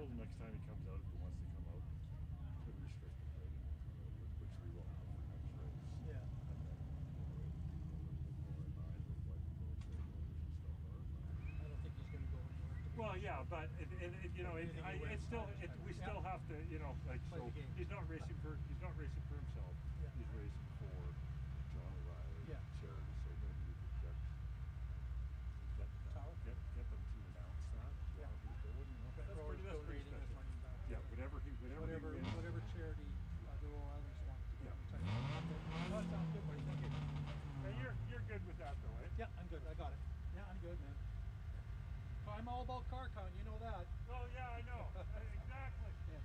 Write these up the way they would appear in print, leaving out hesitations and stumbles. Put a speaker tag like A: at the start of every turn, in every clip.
A: the next time he comes out, if he wants to come out, could restrict the fighting, which we will have for next race.
B: Yeah.
A: And then more in line with what both stakeholders and stuff are.
B: I don't think he's going to go anywhere.
A: Well, yeah, but you know, it's still we still have to, you know, like, so he's not racing for himself.
B: Yeah.
A: He's racing for John O'Reilly,
B: yeah.
A: charity. So maybe we could get them to announce that.
B: Yeah.
A: He's going, you know, that's pretty special. Yeah, whatever
B: charity the O'Reillys want to get.
A: Yeah.
B: That sounds good, buddy. Thank you.
A: Now you're good with that, though, right?
B: Yeah, I'm good. I got it. Yeah, I'm good, man. I'm all about car con, you know that.
A: Oh yeah, I know. Exactly.
B: Yeah.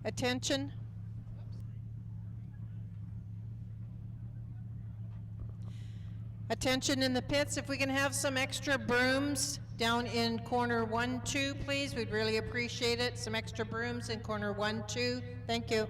C: Attention. Attention in the pits, if we can have some extra brooms down in corner 1, 2, please. We'd really appreciate it. Some extra brooms in corner 1, 2. Thank you.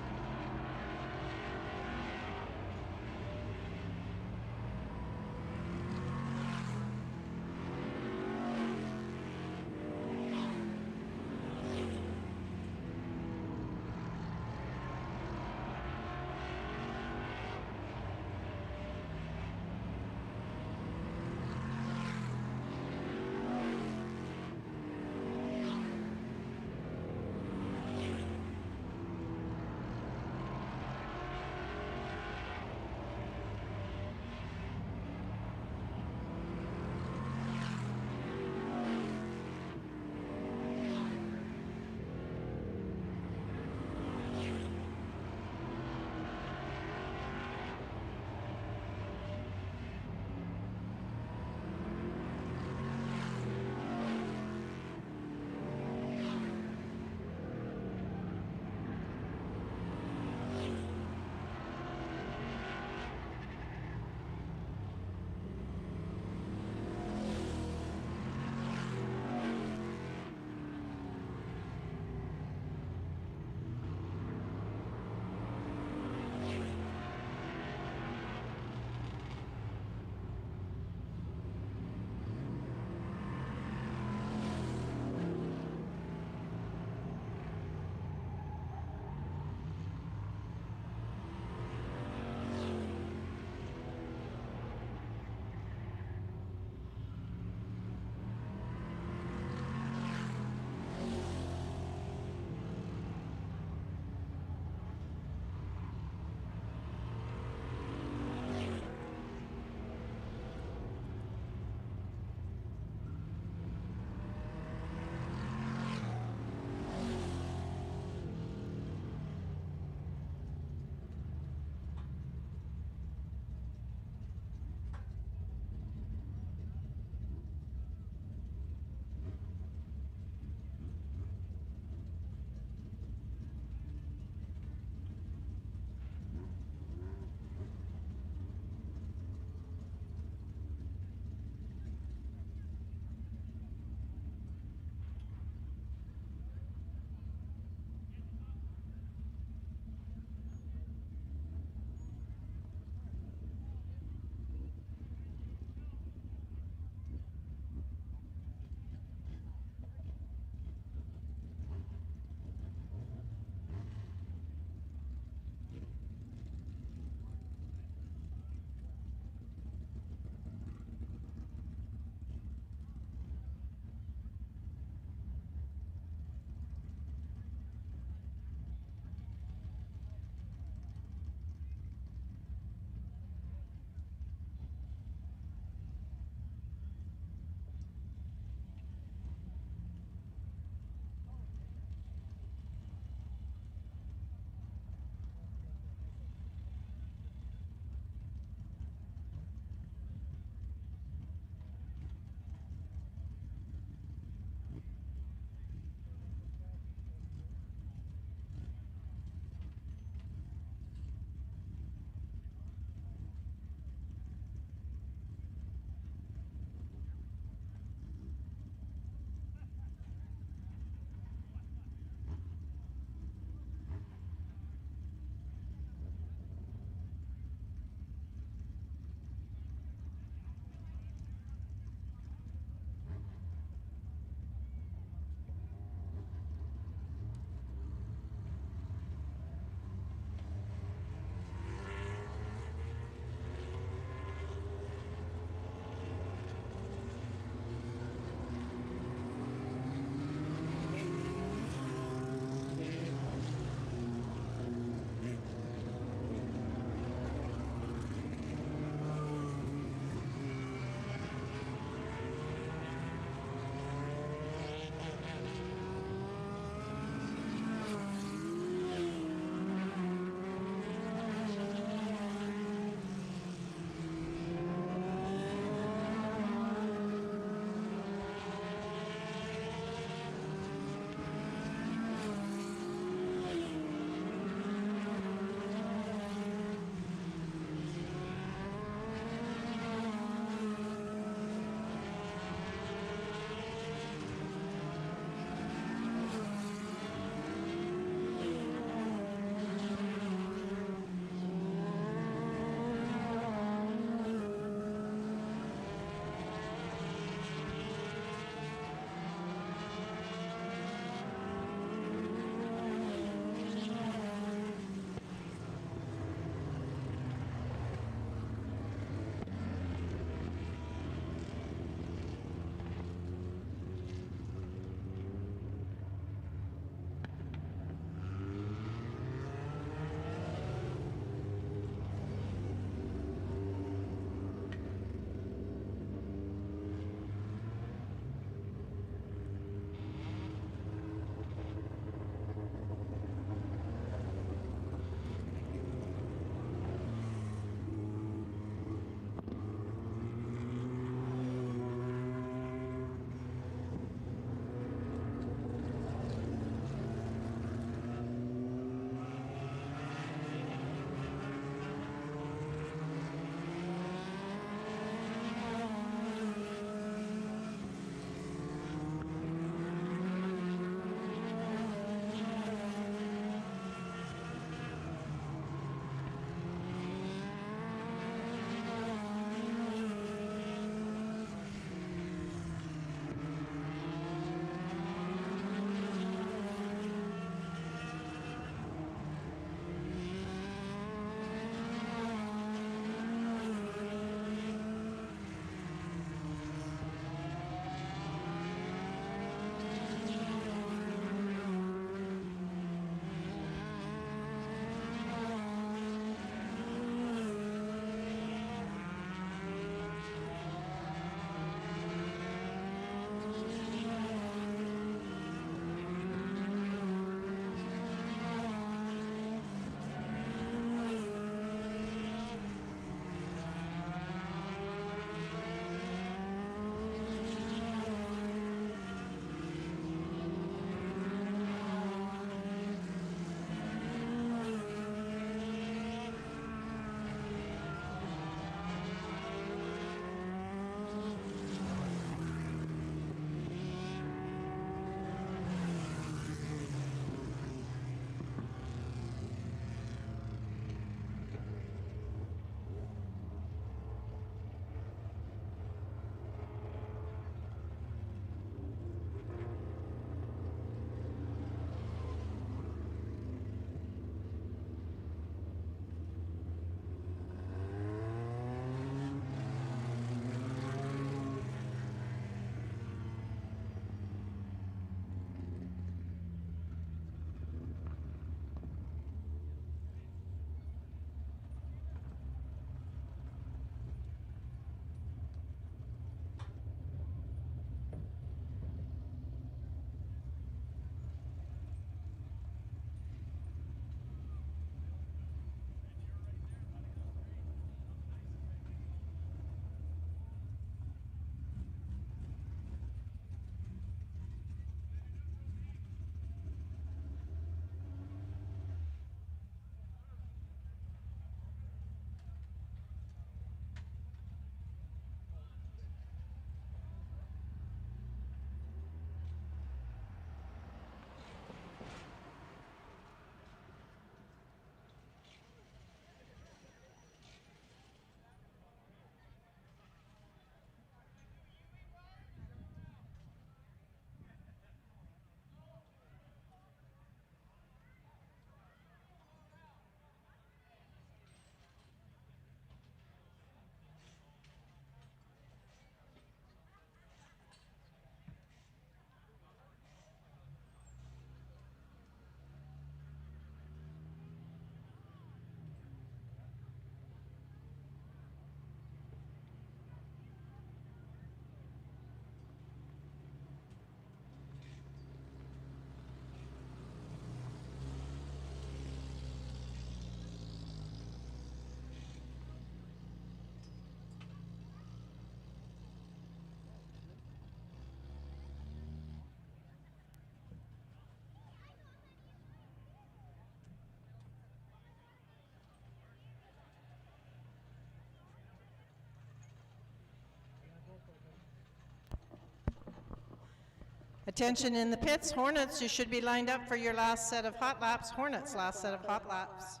C: Attention in the pits, Hornets, you should be lined up for your last set of hot laps. Hornets, last set of hot laps.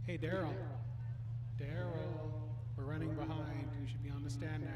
D: Hey, Daryl. Daryl, we're running behind. You should be on the stand now.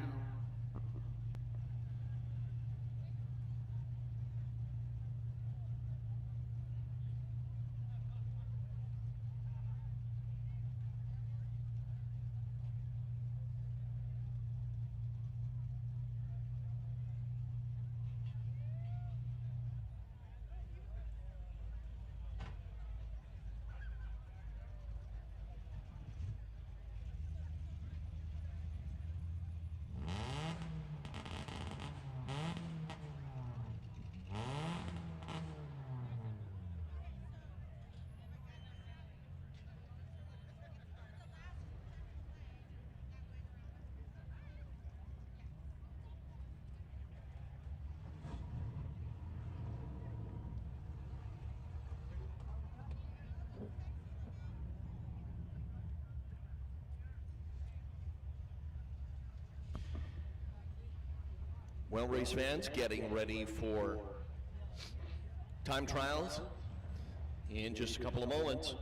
E: Well, race fans, getting ready for time trials in just a couple of moments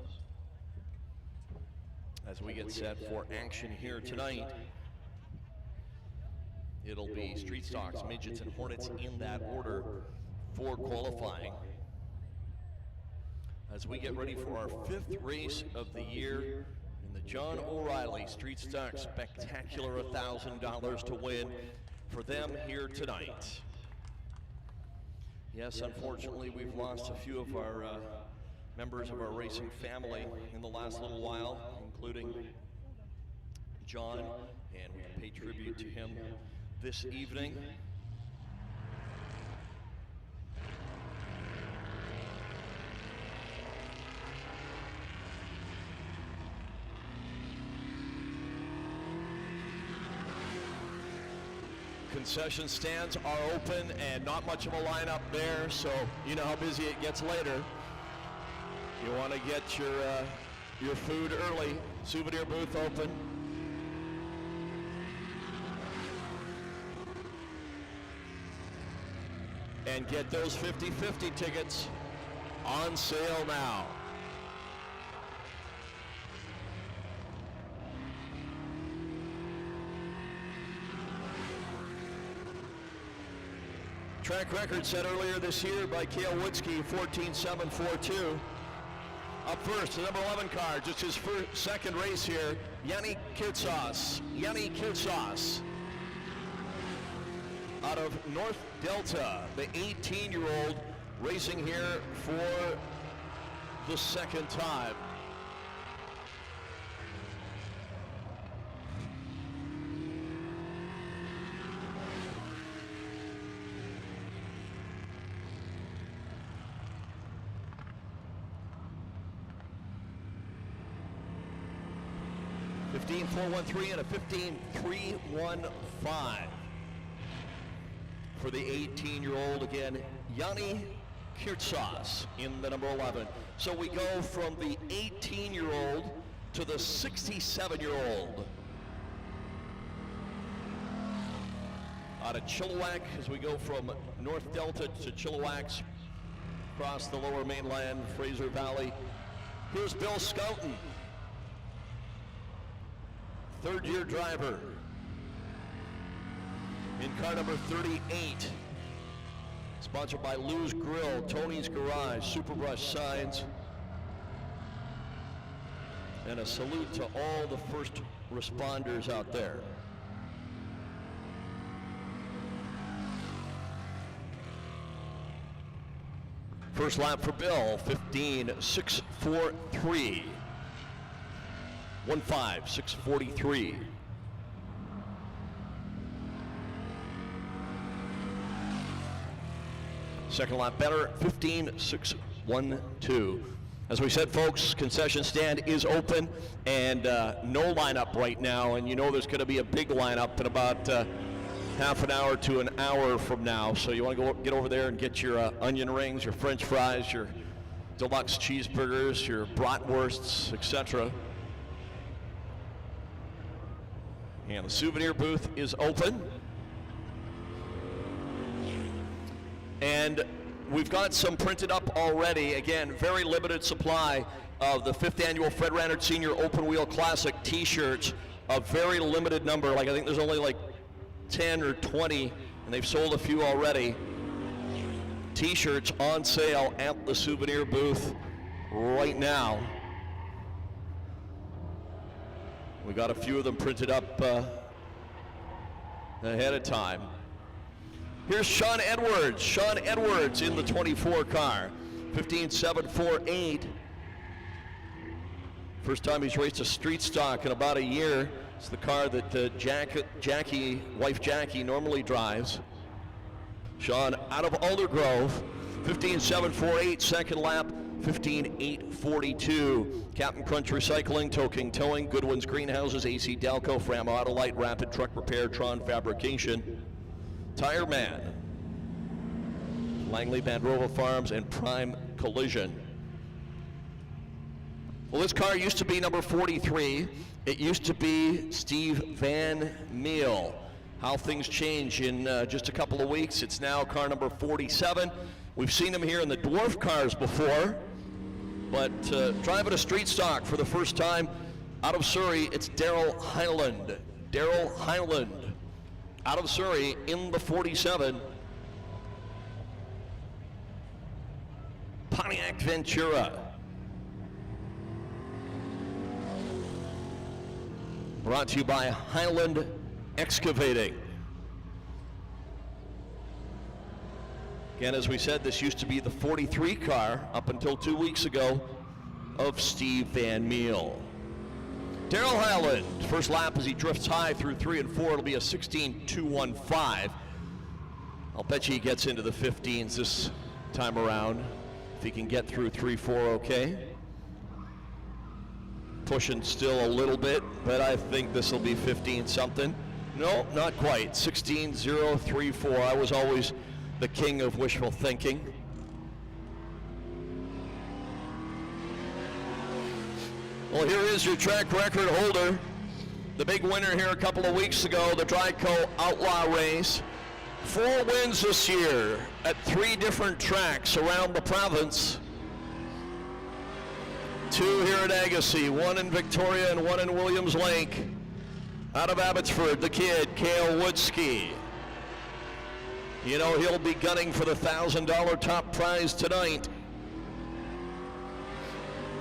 E: as we get set for action here tonight. It'll be street stocks, midgets, and hornets in that order for qualifying. As we get ready for our 5th race of the year in the John O'Reilly Street Stock Spectacular $1,000 to win for them here tonight. Yes, unfortunately, we've lost a few of our members of our racing family in the last little while, including John, and we pay tribute to him this evening. Concession stands are open and not much of a lineup there, so you know how busy it gets later. You want to get your food early. Souvenir booth open. And get those 50-50 tickets on sale now. Track record set earlier this year by Cale Woodsky, 14.742. Up first, the number 11 car, just his second race here, Yanni Kirtsos. Yanni Kirtsos out of North Delta, the 18-year-old racing here for the second time. A 15.413 and a 15.315 for the 18-year-old, again, Yanni Kirtsos in the number 11. So we go from the 18-year-old to the 67-year-old. Out of Chilliwack, as we go from North Delta to Chilliwack, across the lower mainland, Fraser Valley. Here's Bill Scouten, third-year driver in car number 38. Sponsored by Lou's Grill, Tony's Garage, Superbrush Signs. And a salute to all the first responders out there. First lap for Bill, 15.643. 15.643. Second lap better, 15.612. As we said, folks, concession stand is open and no lineup right now, and you know there's going to be a big lineup in about half an hour to an hour from now. So you want to get over there and get your onion rings, your French fries, your deluxe cheeseburgers, your bratwursts, etc. And the souvenir booth is open. And we've got some printed up already. Again, very limited supply. of the 5th annual Fred Rannert Senior Open Wheel Classic t-shirts. A very limited number, like I think there's only like 10 or 20, and they've sold a few already. T-shirts on sale at the souvenir booth right now. We got a few of them printed up ahead of time. Here's Sean Edwards. Sean Edwards in the 24 car. 15.748. First time he's raced a street stock in about a year. It's the car that Jackie, wife Jackie, normally drives. Sean out of Aldergrove. 15.748, second lap. 15.842. Captain Crunch Recycling, Toking Towing, Goodwin's Greenhouses, AC Delco, Fram Autolite, Rapid Truck Repair, Tron Fabrication, Tire Man, Langley Bandrova Farms, and Prime Collision. Well, this car used to be number 43. It used to be Steve Van Meel. How things change in just a couple of weeks. It's now car number 47. We've seen him here in the dwarf cars before, but driving a street stock for the first time out of Surrey, it's Darrell Hyland. Darrell Hyland out of Surrey in the 47. Pontiac Ventura. Brought to you by Highland Excavating. Again, as we said, this used to be the 43 car up until 2 weeks ago of Steve Van Meel. Darrell Hyland, first lap as he drifts high through 3 and 4. It'll be a 16.215. I'll bet you he gets into the 15s this time around if he can get through 3-4 okay. Pushing still a little bit, but I think this will be 15 something. No, not quite. 16.034. I was always the king of wishful thinking. Well, here is your track record holder. The big winner here a couple of weeks ago, the Dryco Outlaw Race. 4 wins this year at 3 different tracks around the province. 2 here at Agassiz, 1 in Victoria and 1 in Williams Lake. Out of Abbotsford, the kid, Cale Woodski. You know, he'll be gunning for the $1,000 top prize tonight.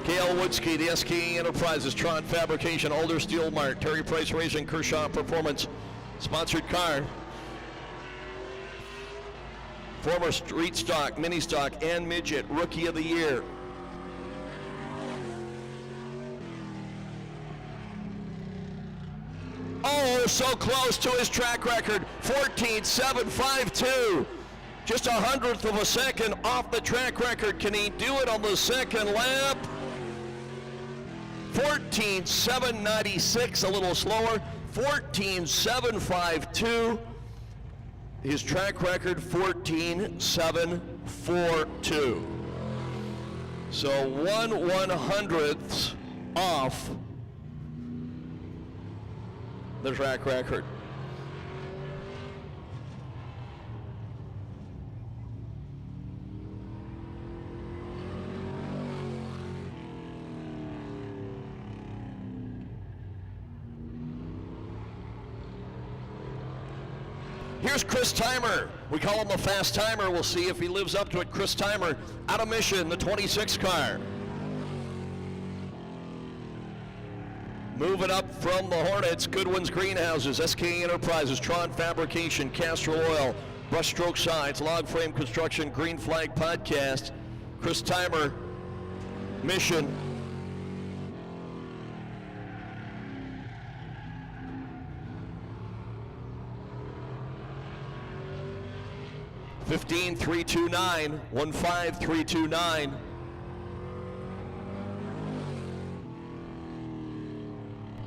E: Cale Woodski, the SKE Enterprises, Tron Fabrication, Alder Steel Mart, Terry Price Racing, Kershaw Performance, sponsored car. Former Street Stock, Mini Stock, and Midget Rookie of the Year. Oh, so close to his track record, 14.752. Just 100th of a second off the track record. Can he do it on the second lap? 14.796, a little slower. 14.752. His track record, 14.742. So 1/100th off the track record. Here's Chris Timer. We call him the fast timer. We'll see if he lives up to it. Chris Timer out of Mission, the 26 car. Moving up from the Hornets, Goodwin's Greenhouses, SKE Enterprises, Tron Fabrication, Castor Oil, Brushstroke Sides, Log Frame Construction, Green Flag Podcast, Chris Timer, Mission. $15,329, 15,329.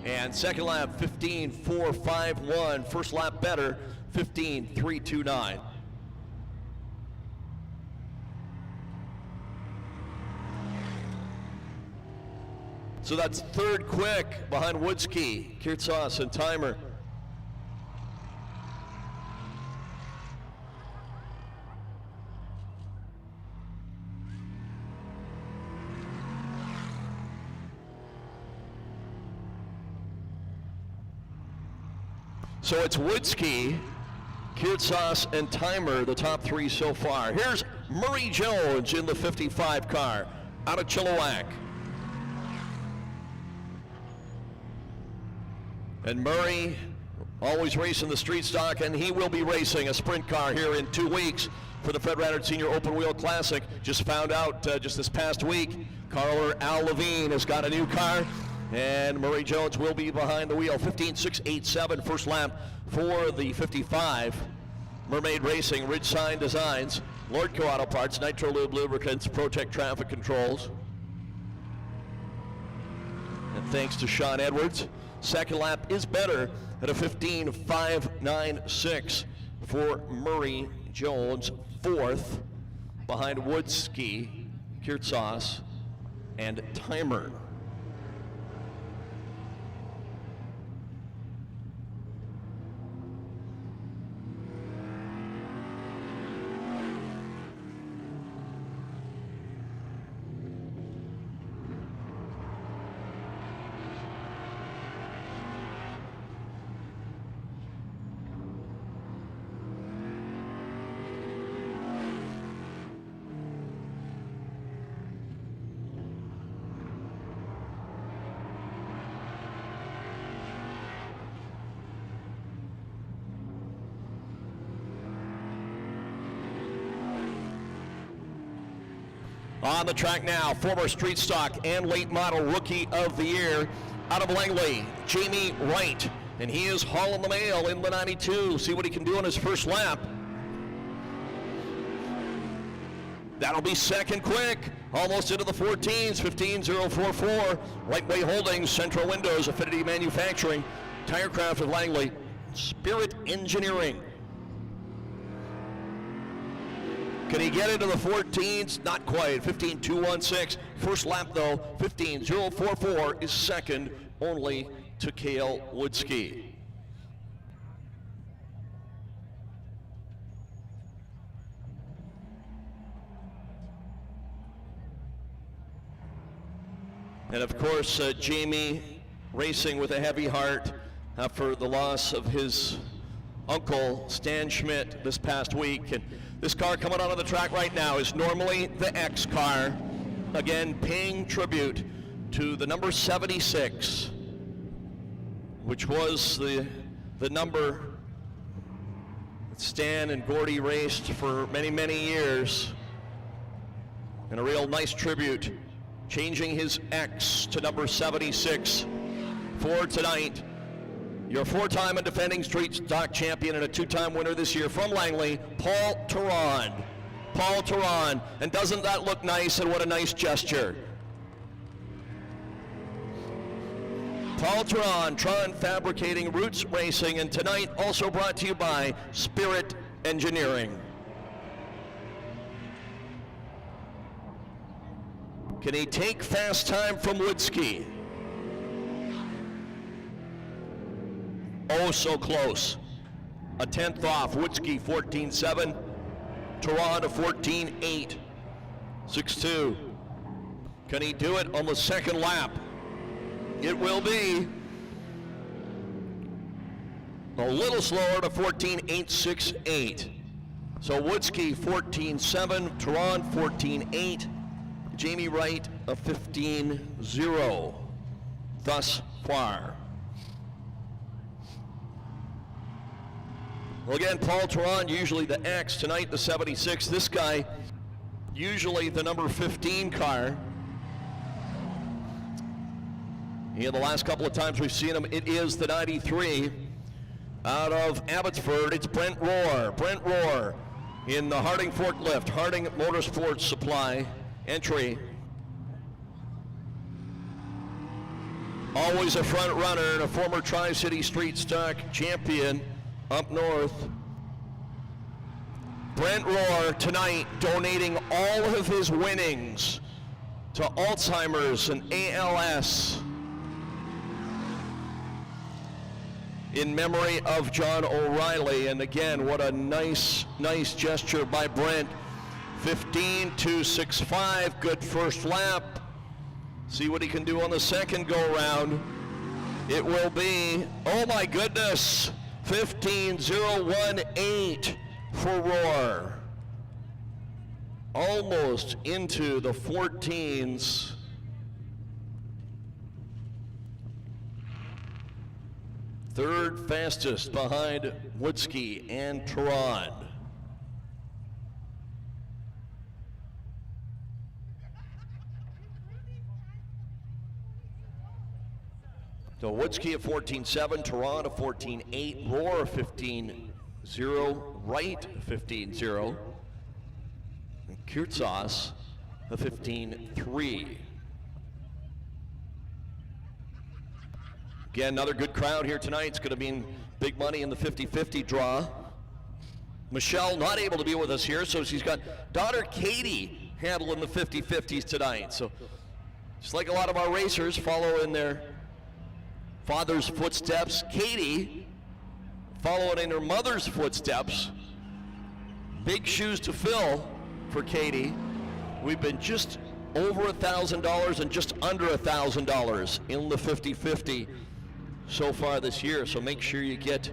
E: And second lap, 15,451. First lap better, 15,329. So that's third quick behind Woodski, Kirtzos, and Timer. So it's Woodski, Kirtzos, and Timer, the top three so far. Here's Murray Jones in the 55 car out of Chilliwack. And Murray always racing the street stock, and he will be racing a sprint car here in 2 weeks for the Fred Radard Senior Open Wheel Classic. Just found out just this past week, car owner Al Levine has got a new car, and Murray Jones will be behind the wheel. 15.687 first lap for the 55. Mermaid Racing, Ridge Sign Designs, Lordco Auto Parts, Nitro Lube Lubricants, Protect Traffic Controls. And thanks to Sean Edwards. Second lap is better at a 15.596 for Murray Jones. Fourth behind Woodski, Kirtzos, and Timer. On the track now, former street stock and late model rookie of the year out of Langley, Jamie Wright. And he is hauling the mail in the 92. See what he can do on his first lap. That'll be second quick, almost into the 14s, 15.044. Lightweight Holdings, Central Windows, Affinity Manufacturing, Tirecraft of Langley, Spirit Engineering. Can he get into the 14s? Not quite. 15.216. First lap, though, 15.044 is second only to Cale Woodski. And of course, Jamie racing with a heavy heart after the loss of his uncle, Stan Schmidt, this past week. And this car coming out on the track right now is normally the X car. Again, paying tribute to the number 76, which was the number that Stan and Gordy raced for many, many years. And a real nice tribute, changing his X to number 76 for tonight. Your four-time and defending street stock champion and a two-time winner this year from Langley, Paul Teron. Paul Teron. And doesn't that look nice, and what a nice gesture. Paul Teron, Tron Fabricating, Roots Racing, and tonight also brought to you by Spirit Engineering. Can he take fast time from Woodski? Oh, so close. A 10th off. Woodski 14.7. Teron a 14.8. 6.2. Can he do it on the second lap? It will be a little slower to 14.868. So Woodski 14.7, Teron 14.8, Jamie Wright a 15.0 thus far. Well, again, Paul Teron, usually the X, tonight the 76. This guy, usually the number 15 car. Yeah, the last couple of times we've seen him, it is the 93. Out of Abbotsford, it's Brent Rohr. Brent Rohr in the Harding forklift, Harding Motorsports Supply entry. Always a front runner and a former Tri-City Street Stock champion up north. Brent Rohr tonight donating all of his winnings to Alzheimer's and ALS in memory of John O'Reilly. And again, what a nice gesture by Brent. 15.265, good first lap. See what he can do on the second go round. It will be, oh my goodness, 15:018 for Roar. Almost into the 14s. Third fastest behind Woodsky and Tehran. So Woodsky at 14.7, Tehran at 14.8, Roar 15.0, Wright 15.0, and Kurtzos a 15.3. Again, another good crowd here tonight. It's going to be big money in the 50-50 draw. Michelle not able to be with us here, so she's got daughter Katie handling the 50-50s tonight. So just like a lot of our racers follow in their father's footsteps, Katie following in her mother's footsteps. Big shoes to fill for Katie. We've been just over $1,000 and just under $1,000 in the 50-50 so far this year, so make sure you get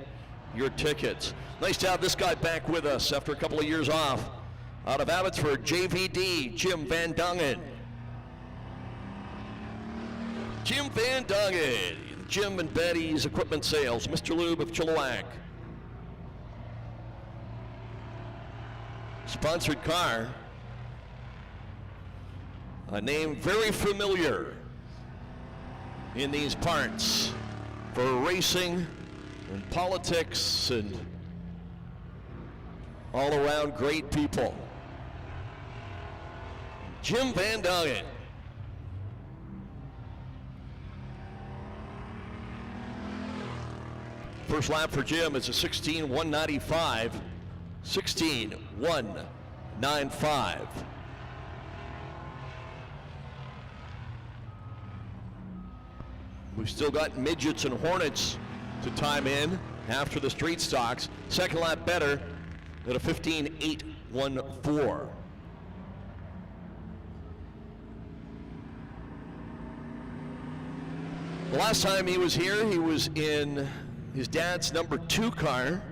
E: your tickets. Nice to have this guy back with us after a couple of years off. Out of Abbotsford, JVD, Jim Van Dongen. Jim Van Dongen, Jim and Betty's Equipment Sales, Mr. Lube of Chilliwack. Sponsored car, a name very familiar in these parts for racing and politics and all around great people. Jim Van Dongen. First lap for Jim is a 16:195. 16:195. We've still got Midgets and Hornets to time in after the street stocks. Second lap better at a 15:814. The last time he was here, he was in his dad's number 2 car,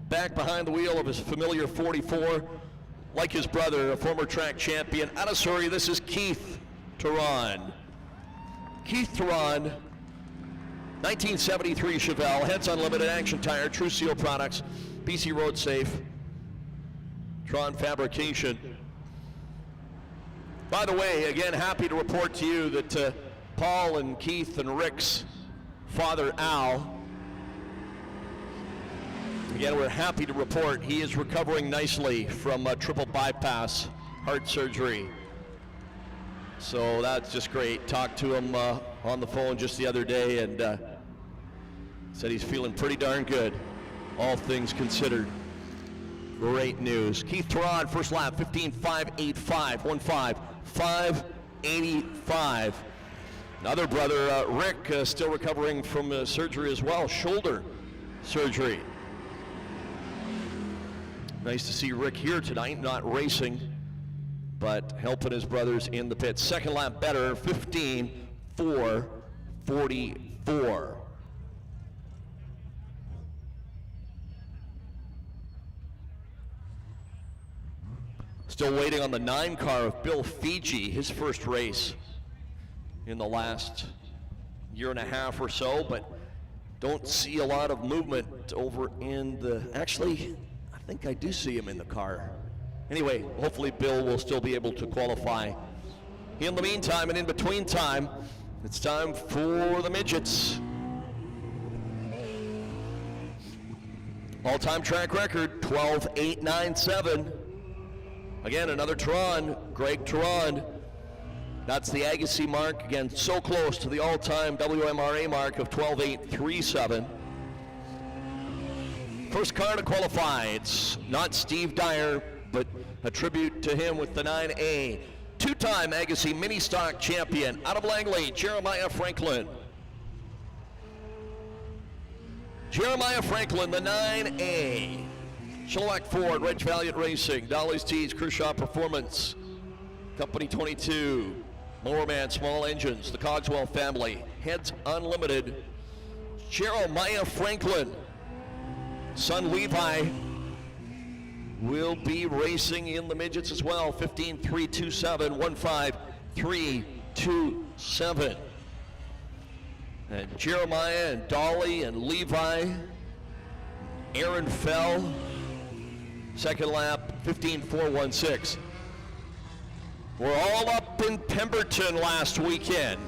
E: back behind the wheel of his familiar 44, like his brother, a former track champion. Out of Surrey, this is Keith Tehran. Keith Tehran, 1973 Chevelle, Heads Unlimited, Action Tire, True Seal Products, BC Road Safe, Tron Fabrication. By the way, again, happy to report to you that Paul and Keith and Rick's father, Al, again, we're happy to report he is recovering nicely from triple bypass heart surgery. So that's just great. Talked to him on the phone just the other day and said he's feeling pretty darn good, all things considered. Great news. Keith Tehran, first lap, 15:585, 15:585. Another brother, Rick, still recovering from surgery as well, shoulder surgery. Nice to see Rick here tonight, not racing, but helping his brothers in the pits. Second lap better, 15:444. Still waiting on the 9 car of Bill Fiji, his first race in the last year and a half or so, but don't see a lot of movement over in the, actually, I think I do see him in the car. Anyway, hopefully Bill will still be able to qualify. In the meantime and in between time, it's time for the Midgets. All-time track record, 12:897. Again, another Tehran, Greg Tehran. That's the Agassiz mark. Again, so close to the all-time WMRA mark of 12:837. First car to qualify. It's not Steve Dyer, but a tribute to him with the 9A. Two-time Agassiz mini stock champion out of Langley, Jeremiah Franklin. Jeremiah Franklin, the 9A. Chilliwack Ford, Ridge Valiant Racing, Dolly's Tees, Kershaw Performance, Company 22, Mowerman Small Engines, the Cogswell family, Heads Unlimited, Jeremiah Franklin. son Levi will be racing in the midgets as well. 15.327, 15327. And Jeremiah and Dolly and Levi, Aaron Fell, second lap, 15.416. We're all up in Pemberton last weekend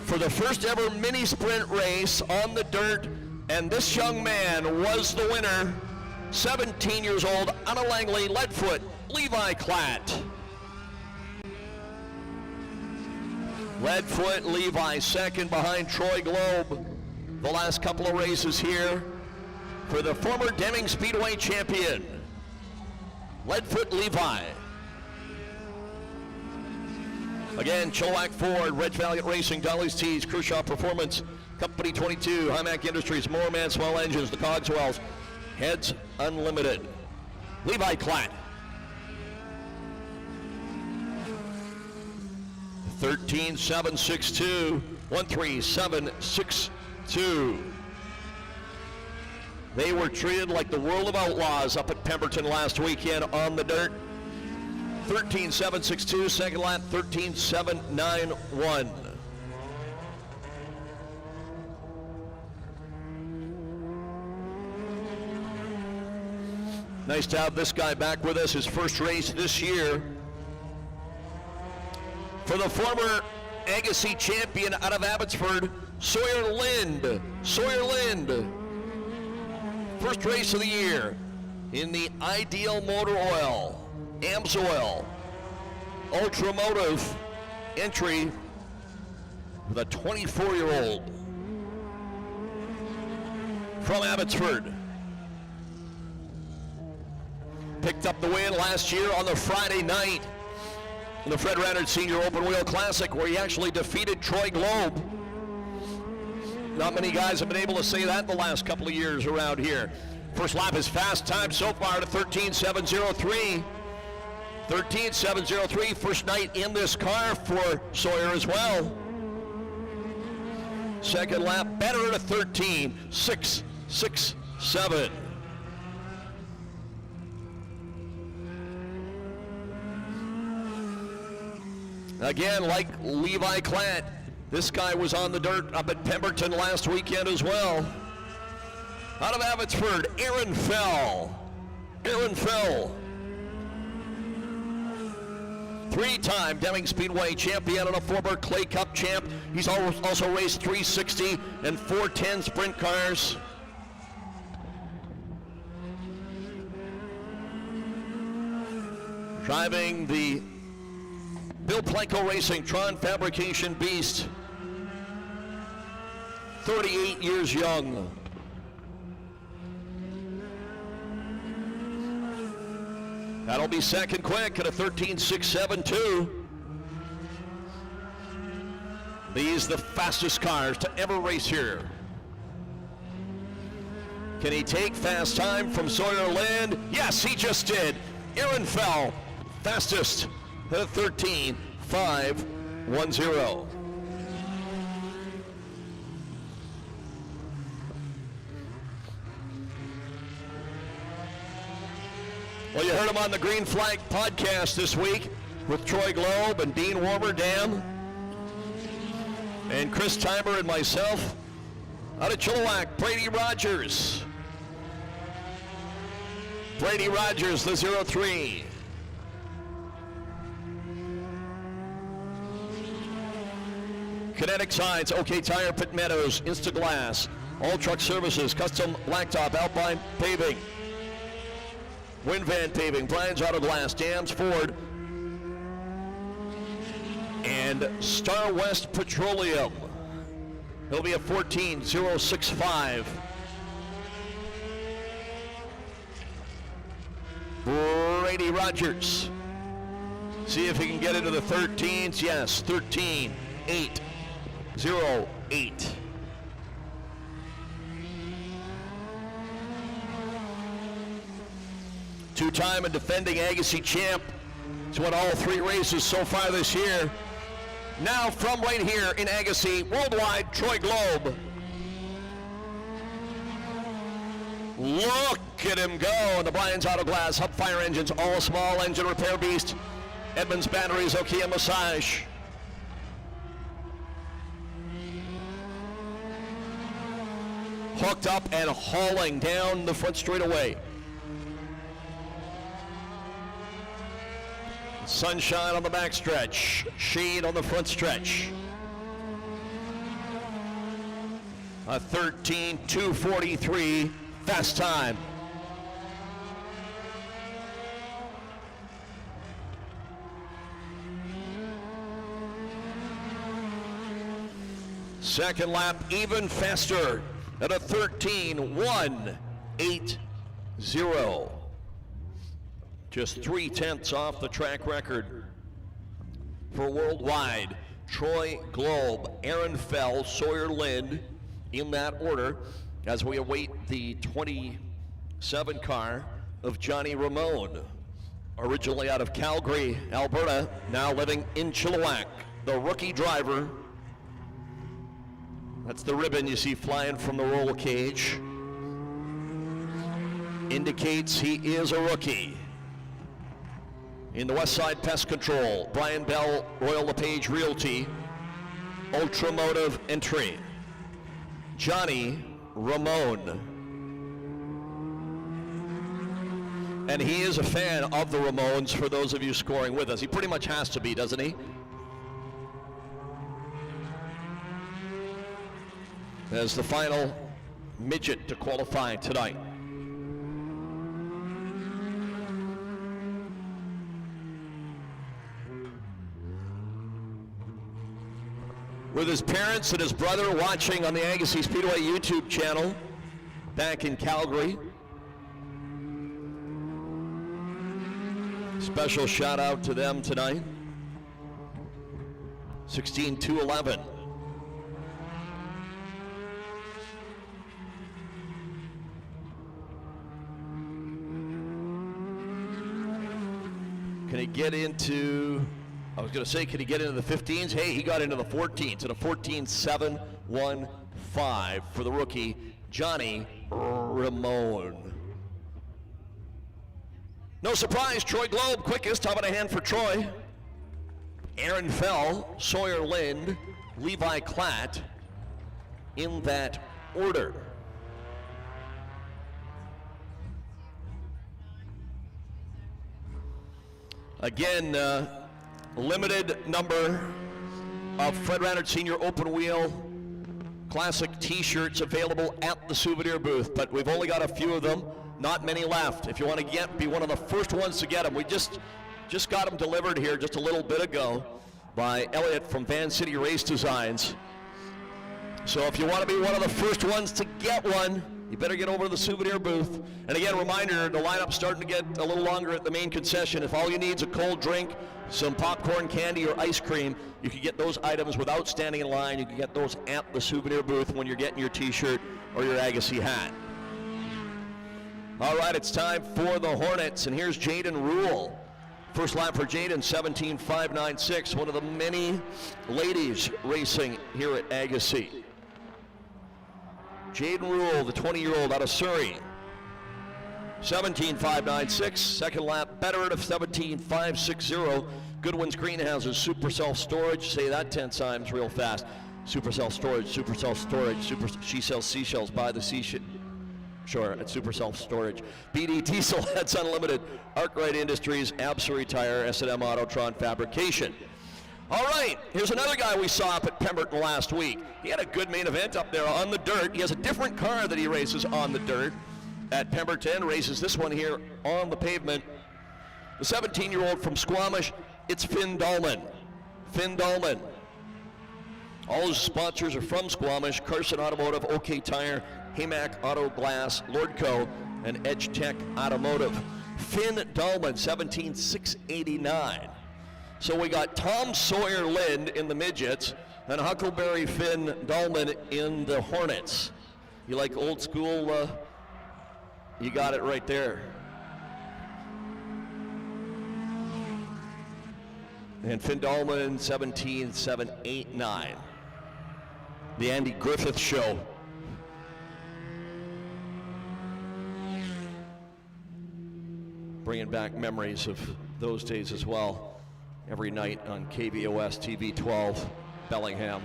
E: for the first ever mini sprint race on the dirt, and this young man was the winner, 17 years old, out of Langley, Leadfoot, Levi Klatt. Leadfoot, Levi second behind Troy Globe. The last couple of races here for the former Deming Speedway champion, Leadfoot, Levi. Again, Chilliwack Ford, Red Valiant Racing, Dolly's Tees, Kershaw Performance, Company 22, Hymac Industries, Moorman Swell Engines, the Cogswells, Heads Unlimited. Levi Klatt. 13.762, 13762. They were treated like the world of outlaws up at Pemberton last weekend on the dirt. 13.762, second lap, 13.791. Nice to have this guy back with us, his first race this year. For the former Agassiz champion out of Abbotsford, Sawyer Lind. Sawyer Lind. First race of the year in the Ideal Motor Oil, AMSOIL, Ultramotive entry with a 24-year-old from Abbotsford. Picked up the win last year on the Friday night in the Fred Rannard Senior Open Wheel Classic, where he actually defeated Troy Globe. Not many guys have been able to say that the last couple of years around here. First lap is fast time so far to 13.703. 13.703, first night in this car for Sawyer as well. Second lap better at a 13.667. Again, like Levi Klatt, this guy was on the dirt up at Pemberton last weekend as well. Out of Abbotsford, Aaron Fell. Aaron Fell. Three-time Deming Speedway champion and a former Clay Cup champ. He's also raced 360 and 410 sprint cars. Driving the Bill Planko Racing Tron Fabrication Beast. 38 years young. That'll be second quick at a 13.672. These the fastest cars to ever race here. Can he take fast time from Sawyer Lind? Yes, he just did. Aaron Fell, fastest at a 13.510. Well, you heard him on the Green Flag podcast this week with Troy Globe and Dean Warmerdam and Chris Timer and myself. Out of Chilliwack, Brady Rogers. Brady Rogers, the 03. Kinetic Signs, OK Tire, Pitt Meadows, Instaglass, All Truck Services, Custom Blacktop, Alpine Paving, Winvan Paving, Brian's Auto Glass, Dams Ford, and Star West Petroleum. It'll be a 14.065. Brady Rogers. See if he can get into the 13s. Yes, 13.808. Two-time and defending Agassiz champ. He's won all three races so far this year. Now from right here in Agassiz, worldwide, Troy Globe. Look at him go. The Brian's Auto Glass, Hub Fire Engines, all small engine repair beast. Edmunds Batteries, Okia Massage. Hooked up and hauling down the front straightaway. Sunshine on the back stretch, shade on the front stretch. A 13:2:43 fast time. Second lap even faster at a 13:1:80. Just 3/10 off the track record for worldwide. Troy Globe, Aaron Fell, Sawyer Lind in that order as we await the 27 car of Johnny Ramone, originally out of Calgary, Alberta, now living in Chilliwack. The rookie driver. That's the ribbon you see flying from the roll cage. Indicates he is a rookie. In the Westside Pest Control, Brian Bell, Royal LePage Realty, Ultramotive Entry, Johnny Ramone. And he is a fan of the Ramones, for those of you scoring with us. He pretty much has to be, doesn't he? As the final midget to qualify tonight. With his parents and his brother watching on the Agassiz Speedway YouTube channel back in Calgary. Special shout out to them tonight. 16:2:11. Can he get into, I was going to say, can he get into the 15s? Hey, he got into the 14s, at a 14:7:15 for the rookie, Johnny Ramone. No surprise, Troy Globe, quickest, top of the hand for Troy. Aaron Fell, Sawyer Lind, Levi Klatt, in that order. Again, limited number of Fred Rannert Senior Open Wheel Classic t-shirts available at the souvenir booth, but we've only got a few of them, not many left. If you want to be one of the first ones to get them. We just got them delivered here just a little bit ago by Elliot from Van City Race Designs. So if you want to be one of the first ones to get one, you better get over to the souvenir booth. And again, reminder, the lineup's starting to get a little longer at the main concession. If all you need is a cold drink, some popcorn, candy, or ice cream, you can get those items without standing in line. You can get those at the souvenir booth when you're getting your t-shirt or your Agassiz hat. All right, it's time for the Hornets, and here's Jaden Rule. First lap for Jaden, 17:596, one of the many ladies racing here at Agassiz. Jaden Rule, the 20-year-old out of Surrey. 17:596, second lap, better of 17:560. Goodwin's Greenhouses, Super Self-Storage, say that 10 times real fast. Super Self-Storage, Super Self-Storage, she sells seashells by the seashore. Sure, at Super Self-Storage. BD Diesel, that's Unlimited. Arkwright Industries, Absolute Tire, S&M Autotron Fabrication. All right, here's another guy we saw up at Pemberton last week. He had a good main event up there on the dirt. He has a different car that he races on the dirt at Pemberton, races this one here on the pavement. The 17-year-old from Squamish, it's Finn Dahlman. Finn Dahlman. All his sponsors are from Squamish: Carson Automotive, OK Tire, Haymack Auto Glass, Lordco, and Edge Tech Automotive. Finn Dahlman, 17,689. So we got Tom Sawyer Lind in the midgets and Huckleberry Finn Dahlman in the Hornets. You like old school? You got it right there. And Finn Dahlman, 17,789. The Andy Griffith Show. bringing back memories of those days as well. Every night on KVOS TV 12, Bellingham.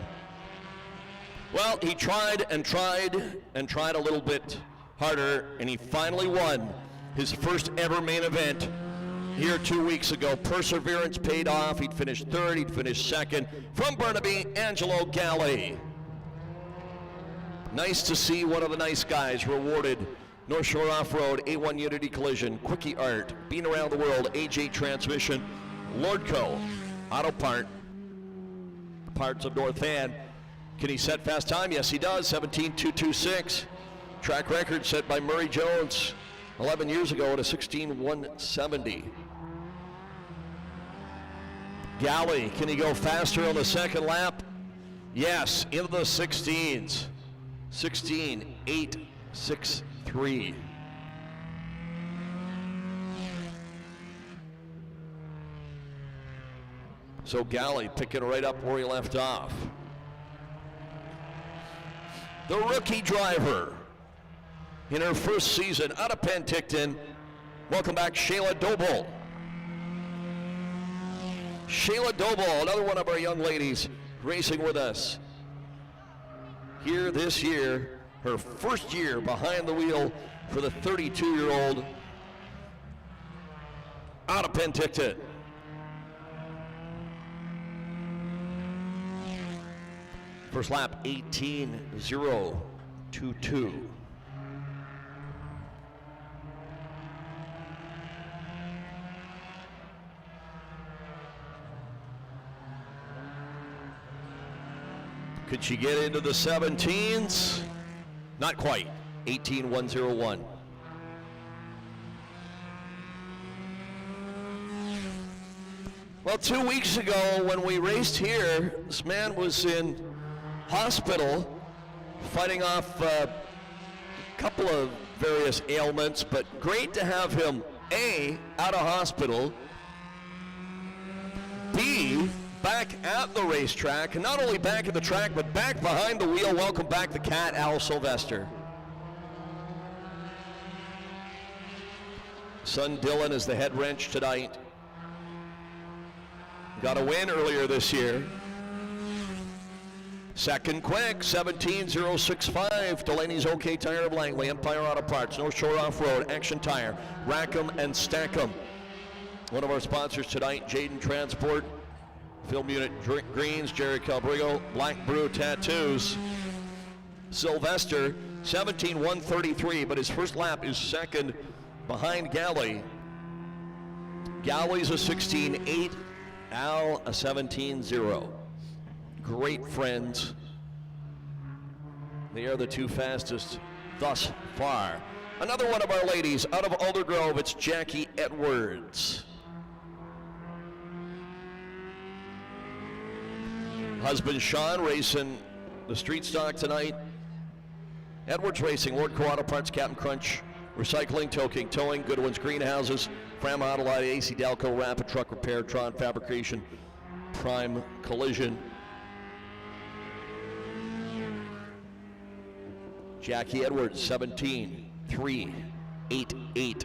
E: Well, he tried and tried and tried a little bit harder, and he finally won his first ever main event here 2 weeks ago. Perseverance paid off. He'd finished third, he'd finished second. From Burnaby, Angelo Galli. Nice to see one of the nice guys rewarded. North Shore Off-Road, A1 Unity Collision, Quickie Art, Being Around the World, AJ Transmission, Lordco, Auto Parts of North Van. Can he set fast time? Yes, he does. 17.226. Track record set by Murray Jones 11 years ago at a 16.170. Galli, can he go faster on the second lap? Yes, into the 16s. 16.863. So Galli picking right up where he left off. The rookie driver in her first season out of Penticton. Welcome back, Shayla Doble. Shayla Doble, another one of our young ladies racing with us here this year. Her first year behind the wheel for the 32-year-old out of Penticton. First lap, 18.022. Could she get into the 17s? Not quite. 18.101. Well, 2 weeks ago when we raced here, this man was in hospital fighting off a couple of various ailments, but great to have him A, out of hospital, B, back at the racetrack, and not only back at the track, but back behind the wheel. Welcome back the Cat, Al Sylvester. Son Dylan is the head wrench tonight. Got a win earlier this year. Second quick, 17.065. Delaney's OK Tire of Langley, Empire Auto Parts, North Shore Off-Road, Action Tire, Rackham and Stackham. One of our sponsors tonight, Jaden Transport, Film Unit Greens, Jerry Calbrigo, Black Brew Tattoos. Sylvester, 17.133, but his first lap is second behind Galli. Galli's a 16.8, Al a 17.0. Great friends. They are the two fastest thus far. Another one of our ladies out of Aldergrove, it's Jackie Edwards. Husband Sean racing the street stock tonight. Edwards racing Lordco Auto Parts, Captain Crunch, Recycling, Towing, Goodwin's Greenhouses, Fram Autolite, AC Dalco, Rapid Truck Repair, Tron Fabrication, Prime Collision. Jackie Edwards, 17.388.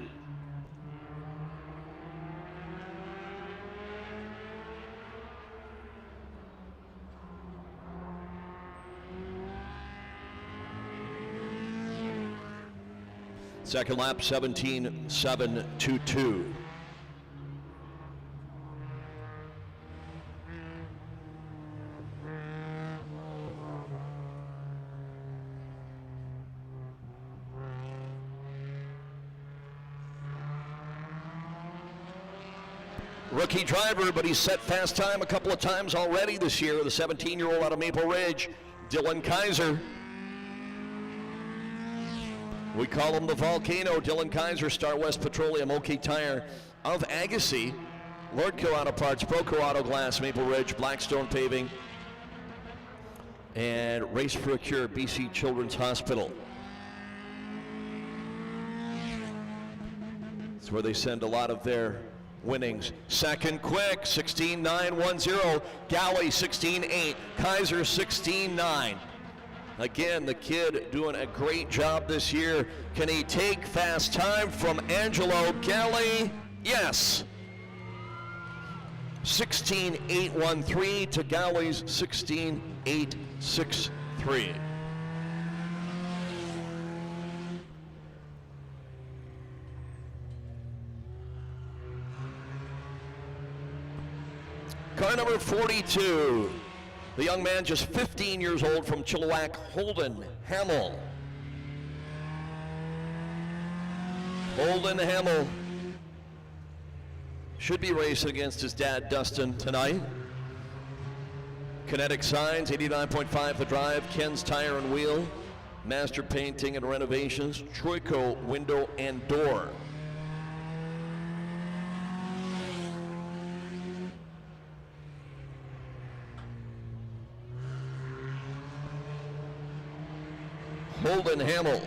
E: Second lap, 17.722. Rookie driver, but he's set fast time a couple of times already this year. The 17-year-old out of Maple Ridge, Dylan Kaiser. We call him the Volcano. Dylan Kaiser, Star West Petroleum, OK Tire of Agassiz, Lordco Auto Parts, Proco Auto Glass, Maple Ridge, Blackstone Paving, and Race for a Cure, BC Children's Hospital. It's where they send a lot of their winnings. Second quick, 16.910. Galli, 16.8. Kaiser, 16.9. Again, the kid doing a great job this year. Can he take fast time from Angelo Galli? Yes. 16.813 to Galley's 16.863. Car number 42, the young man just 15 years old from Chilliwack, Holden Hamill. Holden Hamill should be racing against his dad, Dustin, tonight. Kinetic Signs, 89.5 The Drive, Ken's Tire and Wheel, Master Painting and Renovations, Troico Window and Door. Holden Hamill.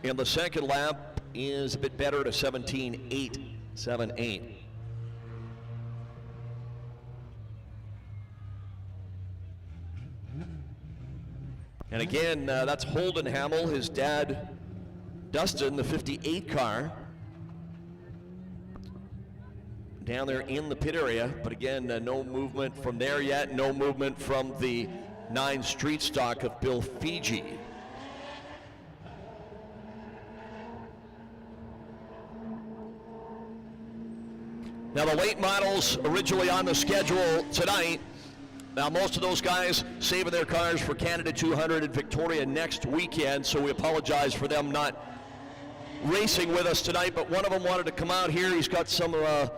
E: In the second lap is a bit better to 17.878. And again, that's Holden Hamill, his dad, Dustin, the 58 car. Down there in the pit area, but again, no movement from there yet, no movement from the 9 street stock of Bill Fiji. Now the late models originally on the schedule tonight, now most of those guys saving their cars for Canada 200 in Victoria next weekend, so we apologize for them not racing with us tonight, but one of them wanted to come out here. He's got some of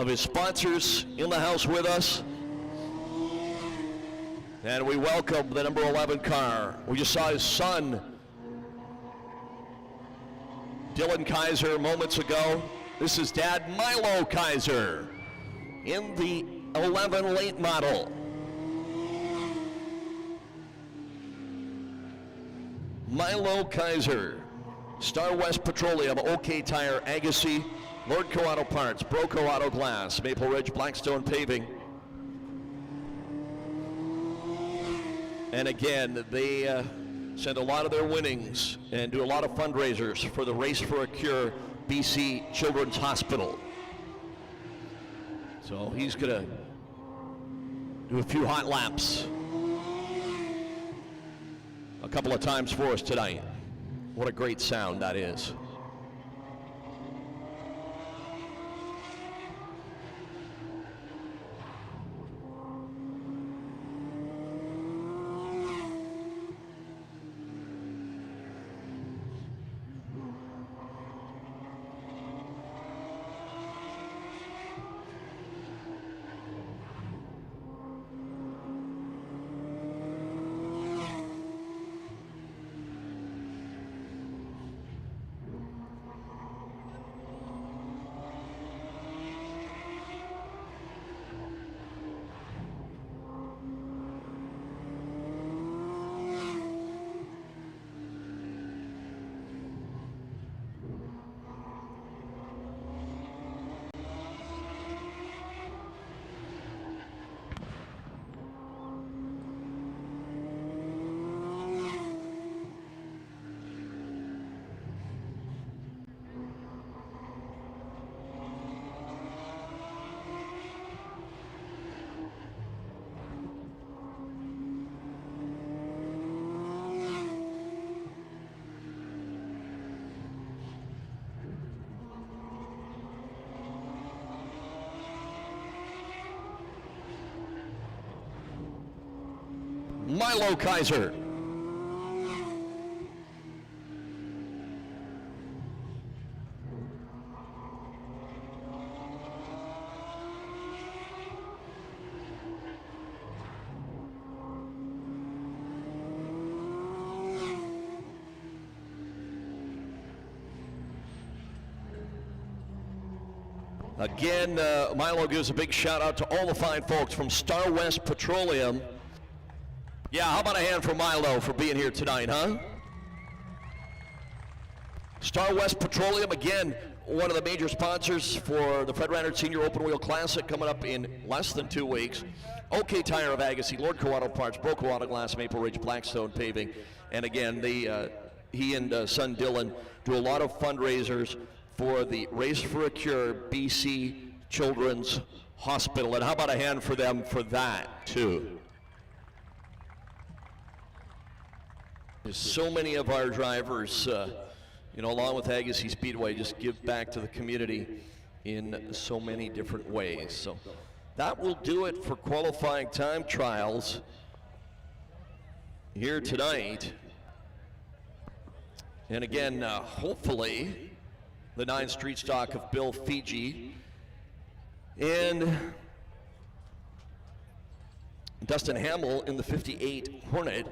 E: his sponsors in the house with us. And we welcome the number 11 car. We just saw his son, Dylan Kaiser, moments ago. This is Dad Milo Kaiser in the 11 late model. Milo Kaiser, Star West Petroleum, OK Tire, Agassiz, Lordco Auto Parts, Broco Auto Glass, Maple Ridge, Blackstone Paving. And again, they send a lot of their winnings and do a lot of fundraisers for the Race for a Cure BC Children's Hospital. So he's gonna do a few hot laps a couple of times for us tonight. What a great sound that is. Milo Kaiser. Again, Milo gives a big shout out to all the fine folks from Star West Petroleum. Yeah, how about a hand for Milo for being here tonight, huh? Star West Petroleum, again, one of the major sponsors for the Fred Reinhardt Senior Open Wheel Classic coming up in less than 2 weeks. OK Tire of Agassiz, Lord Auto Parts, Broco Auto Glass, Maple Ridge, Blackstone Paving. And again, he and son Dylan do a lot of fundraisers for the Race for a Cure BC Children's Hospital. And how about a hand for them for that, too? So many of our drivers, along with Agassiz Speedway, just give back to the community in so many different ways. So that will do it for qualifying time trials here tonight. And again, hopefully, the 9 street stock of Bill Fiji and Dustin Hamill in the 58 Hornet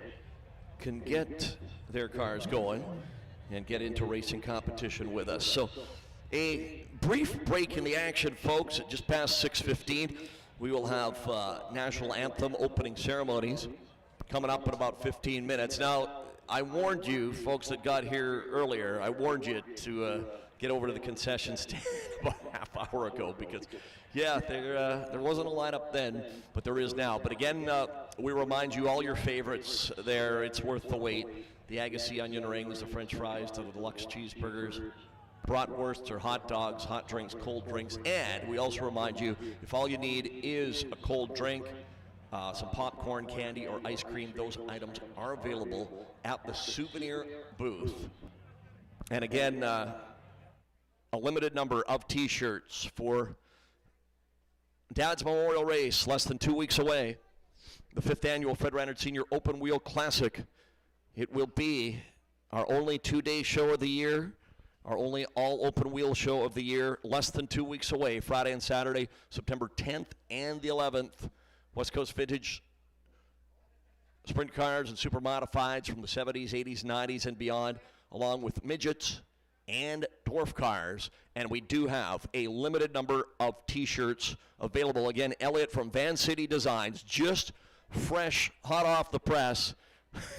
E: can get their cars going and get into racing competition with us. So a brief break in the action, folks, at just past 6:15. We will have national anthem opening ceremonies coming up in about 15 minutes. Now, I warned you, folks that got here earlier, I warned you to get over to the concession stand about a half hour ago because, yeah, there wasn't a lineup then, but there is now. But again, we remind you all your favorites there. It's worth the wait. The Agassiz onion rings, the French fries, the deluxe cheeseburgers, bratwursts or hot dogs, hot drinks, cold drinks. And we also remind you, if all you need is a cold drink, some popcorn, candy, or ice cream, those items are available at the souvenir booth. And again, a limited number of t-shirts for Dad's Memorial Race, less than 2 weeks away. The 5th annual Fred Reinhardt Senior Open Wheel Classic. It will be our only 2-day show of the year, our only all open wheel show of the year, less than 2 weeks away, Friday and Saturday, September 10th and the 11th. West Coast Vintage sprint cars and super modifieds from the 70s, 80s, 90s, and beyond, along with midgets and dwarf cars. And we do have a limited number of t-shirts available. Again, Elliot from Van City Designs, just fresh, hot off the press.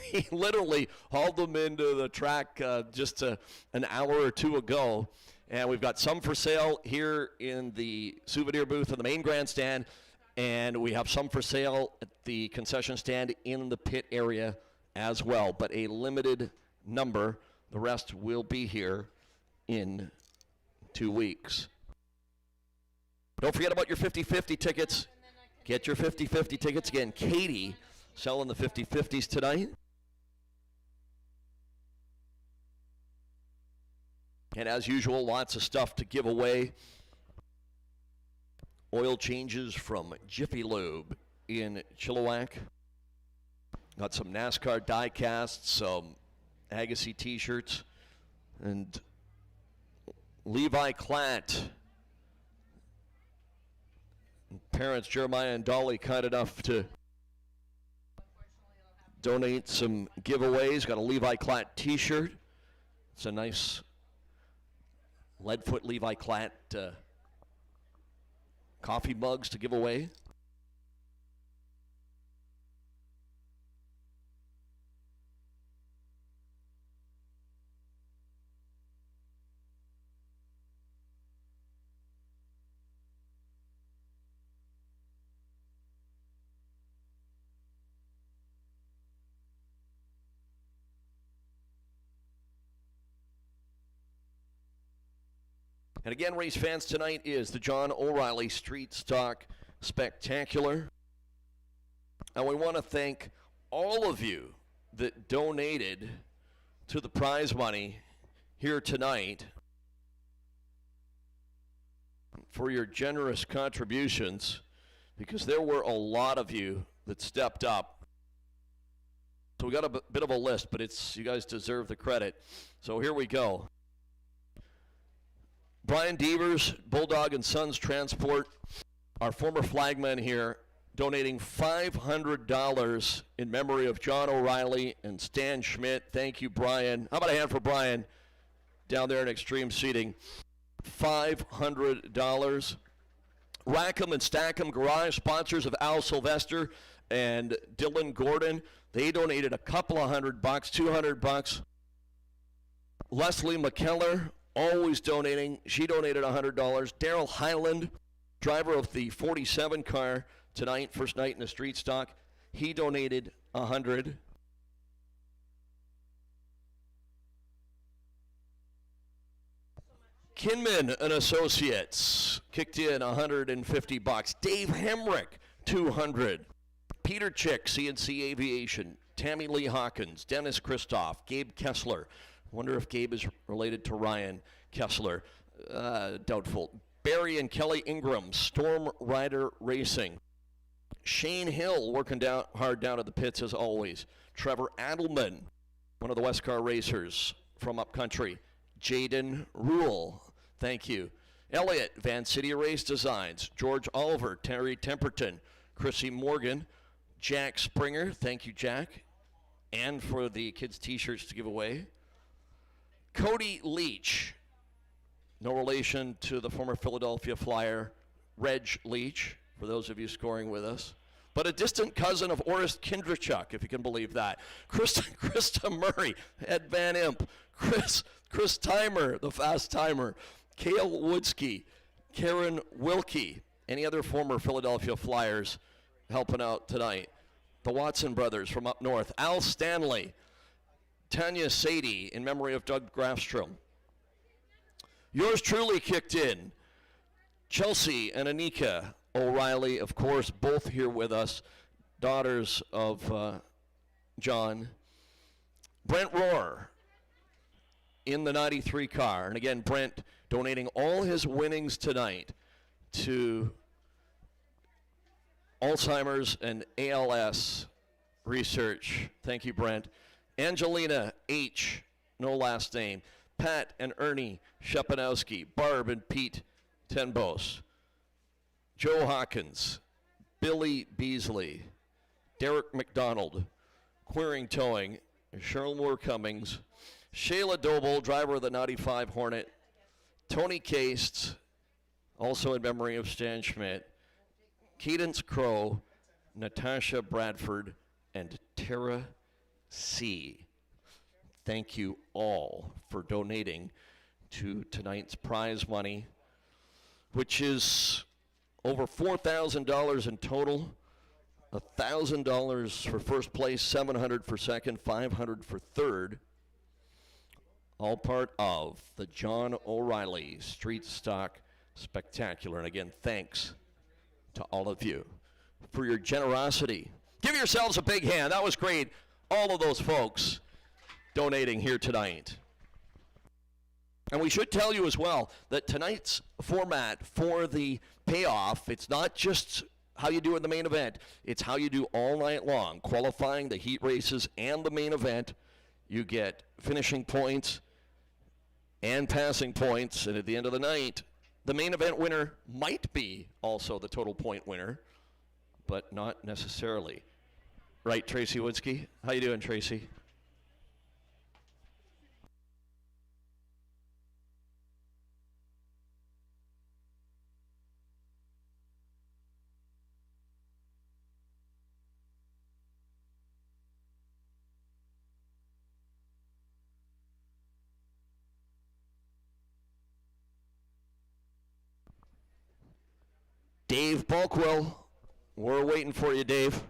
E: He literally hauled them into the track just an hour or two ago. And we've got some for sale here in the souvenir booth in the main grandstand. And we have some for sale at the concession stand in the pit area as well. But a limited number. The rest will be here in 2 weeks. Don't forget about your 50-50 tickets. Get your 50-50 tickets. Again, Katie selling the 50-50s tonight. And as usual, lots of stuff to give away. Oil changes from Jiffy Lube in Chilliwack. Got some NASCAR die casts, some Agassiz t-shirts, and Levi Klatt. Parents Jeremiah and Dolly kind enough to donate some giveaways. Got a Levi Klatt t-shirt. It's a nice Leadfoot Levi Klatt coffee mugs to give away. And again, race fans, tonight is the John O'Reilly Street Stock Spectacular. And we want to thank all of you that donated to the prize money here tonight for your generous contributions, because there were a lot of you that stepped up. So we got a bit of a list, but you guys deserve the credit. So here we go. Brian Devers, Bulldog and Sons Transport, our former flagman here, donating $500 in memory of John O'Reilly and Stan Schmidt. Thank you, Brian. How about a hand for Brian down there in extreme seating? $500. Rackham and Stackham Garage, sponsors of Al Sylvester and Dylan Gordon, they donated a couple of $100, $200. Leslie McKellar, always donating. She donated $100. Daryl Highland, driver of the 47 car tonight, first night in the street stock, he donated $100. Kinman and Associates kicked in $150. Dave Hemrick, $200. Peter Chick, CNC Aviation. Tammy Lee Hawkins, Dennis Christoff, Gabe Kessler. Wonder if Gabe is related to Ryan Kessler. Doubtful. Barry and Kelly Ingram, Storm Rider Racing. Shane Hill working hard down at the pits as always. Trevor Adelman, one of the West Car racers from upcountry. Jaden Rule, thank you. Elliott, Van City Race Designs. George Oliver, Terry Temperton, Chrissy Morgan, Jack Springer, thank you, Jack. And for the kids' t-shirts to give away. Cody Leach, no relation to the former Philadelphia Flyer, Reg Leach, for those of you scoring with us. But a distant cousin of Orest Kindrachuk, if you can believe that. Krista Murray, Ed Van Imp, Chris Timer, the fast timer, Cale Woodsky, Karen Wilkie, any other former Philadelphia Flyers helping out tonight. The Watson brothers from up north. Al Stanley, Tanya Sadie, in memory of Doug Grafstrom. Yours truly kicked in. Chelsea and Anika O'Reilly, of course, both here with us, daughters of John. Brent Rohr in the 93 car. And again, Brent donating all his winnings tonight to Alzheimer's and ALS research. Thank you, Brent. Angelina H., no last name. Pat and Ernie Shepanowski. Barb and Pete Tenbos. Joe Hawkins. Billy Beasley. Derek McDonald. Queering Towing. Cheryl Moore Cummings. Shayla Doble, driver of the 95 Hornet. Tony Casts, also in memory of Stan Schmidt. Cadence Crow, Natasha Bradford, and Tara C. Thank you all for donating to tonight's prize money, which is over $4,000 in total. $1,000 for first place, $700 for second, $500 for third. All part of the John O'Reilly Street Stock Spectacular. And again, thanks to all of you for your generosity. Give yourselves a big hand. That was great. All of those folks donating here tonight. And we should tell you as well that tonight's format for the payoff, it's not just how you do in the main event. It's how you do all night long, qualifying, the heat races, and the main event. You get finishing points and passing points, and at the end of the night, the main event winner might be also the total point winner, but not necessarily. Right, Tracy Woodsky? How you doing, Tracy? Dave Bulkwell, we're waiting for you, Dave.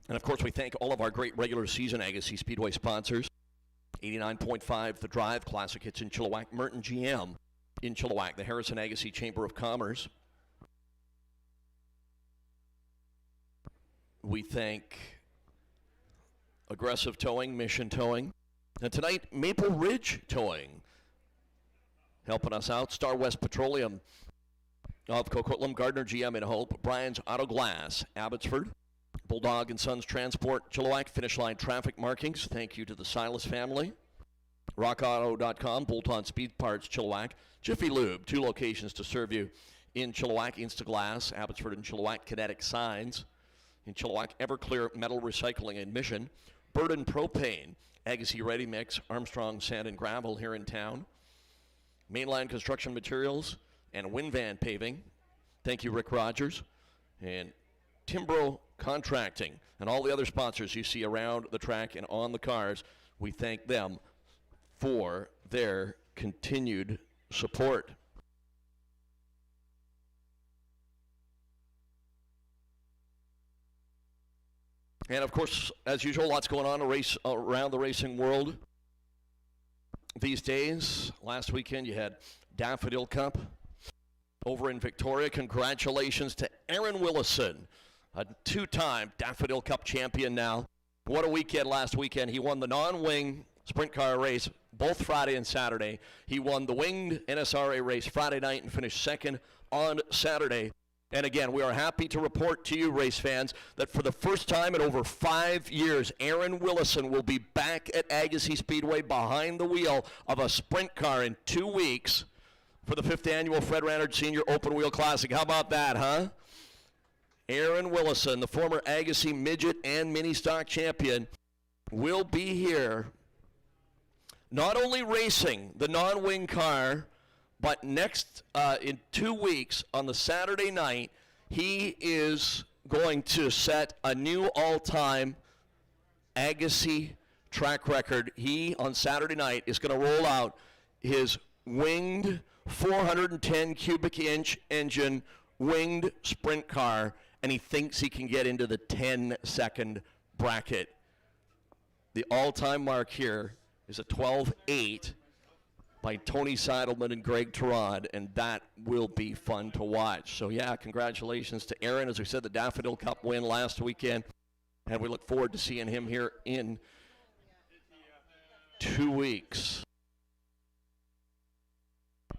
E: And, of course, we thank all of our great regular season Agassiz Speedway sponsors. 89.5 The Drive, Classic Hits in Chilliwack, Merton GM in Chilliwack, the Harrison Agassiz Chamber of Commerce. We thank Aggressive Towing, Mission Towing, and tonight, Maple Ridge Towing. Helping us out, Star West Petroleum of Coquitlam, Gardner GM in Hope, Brian's Auto Glass, Abbotsford, Bulldog and Sons Transport, Chilliwack, Finish Line Traffic Markings. Thank you to the Silas family. RockAuto.com, Bolt-On Speed Parts, Chilliwack, Jiffy Lube, 2 locations to serve you in Chilliwack, Instaglass, Abbotsford and Chilliwack, Kinetic Signs. In Chilliwack, Everclear Metal Recycling and Mission, Burden Propane, Agassiz Ready Mix, Armstrong Sand and Gravel here in town, Mainline Construction Materials, and Winvan Paving. Thank you, Rick Rogers. And Timbro Contracting, and all the other sponsors you see around the track and on the cars. We thank them for their continued support. And of course, as usual, lots going on around the racing world these days. Last weekend you had Daffodil Cup over in Victoria. Congratulations to Aaron Willison, a 2-time Daffodil Cup champion now. What a weekend last weekend. He won the non-wing sprint car race both Friday and Saturday. He won the winged NSRA race Friday night and finished second on Saturday. And again, we are happy to report to you, race fans, that for the first time in over 5 years, Aaron Willison will be back at Agassiz Speedway behind the wheel of a sprint car in 2 weeks for the 5th annual Fred Rannard Senior Open Wheel Classic. How about that, huh? Aaron Willison, the former Agassiz Midget and Mini Stock champion, will be here not only racing the non-wing car, but next, in 2 weeks, on the Saturday night, he is going to set a new all-time Agassiz track record. He, on Saturday night, is going to roll out his winged 410 cubic inch engine winged sprint car, and he thinks he can get into the 10-second bracket. The all-time mark here is a 12.8. by Tony Seidelman and Greg Terod, and that will be fun to watch. So, yeah, congratulations to Aaron. As we said, the Daffodil Cup win last weekend, and we look forward to seeing him here in 2 weeks.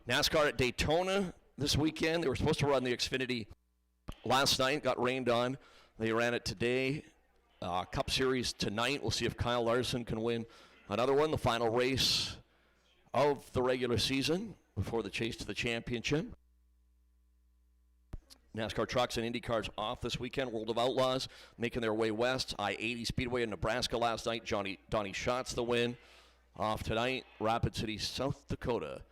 E: NASCAR at Daytona this weekend. They were supposed to run the Xfinity last night, got rained on. They ran it today. Cup Series tonight. We'll see if Kyle Larson can win another one, the final race of the regular season before the chase to the championship. NASCAR trucks and Indy cars off this weekend. World of Outlaws making their way west. I-80 Speedway in Nebraska last night. Donnie Schatz the win. Off tonight. Rapid City, South Dakota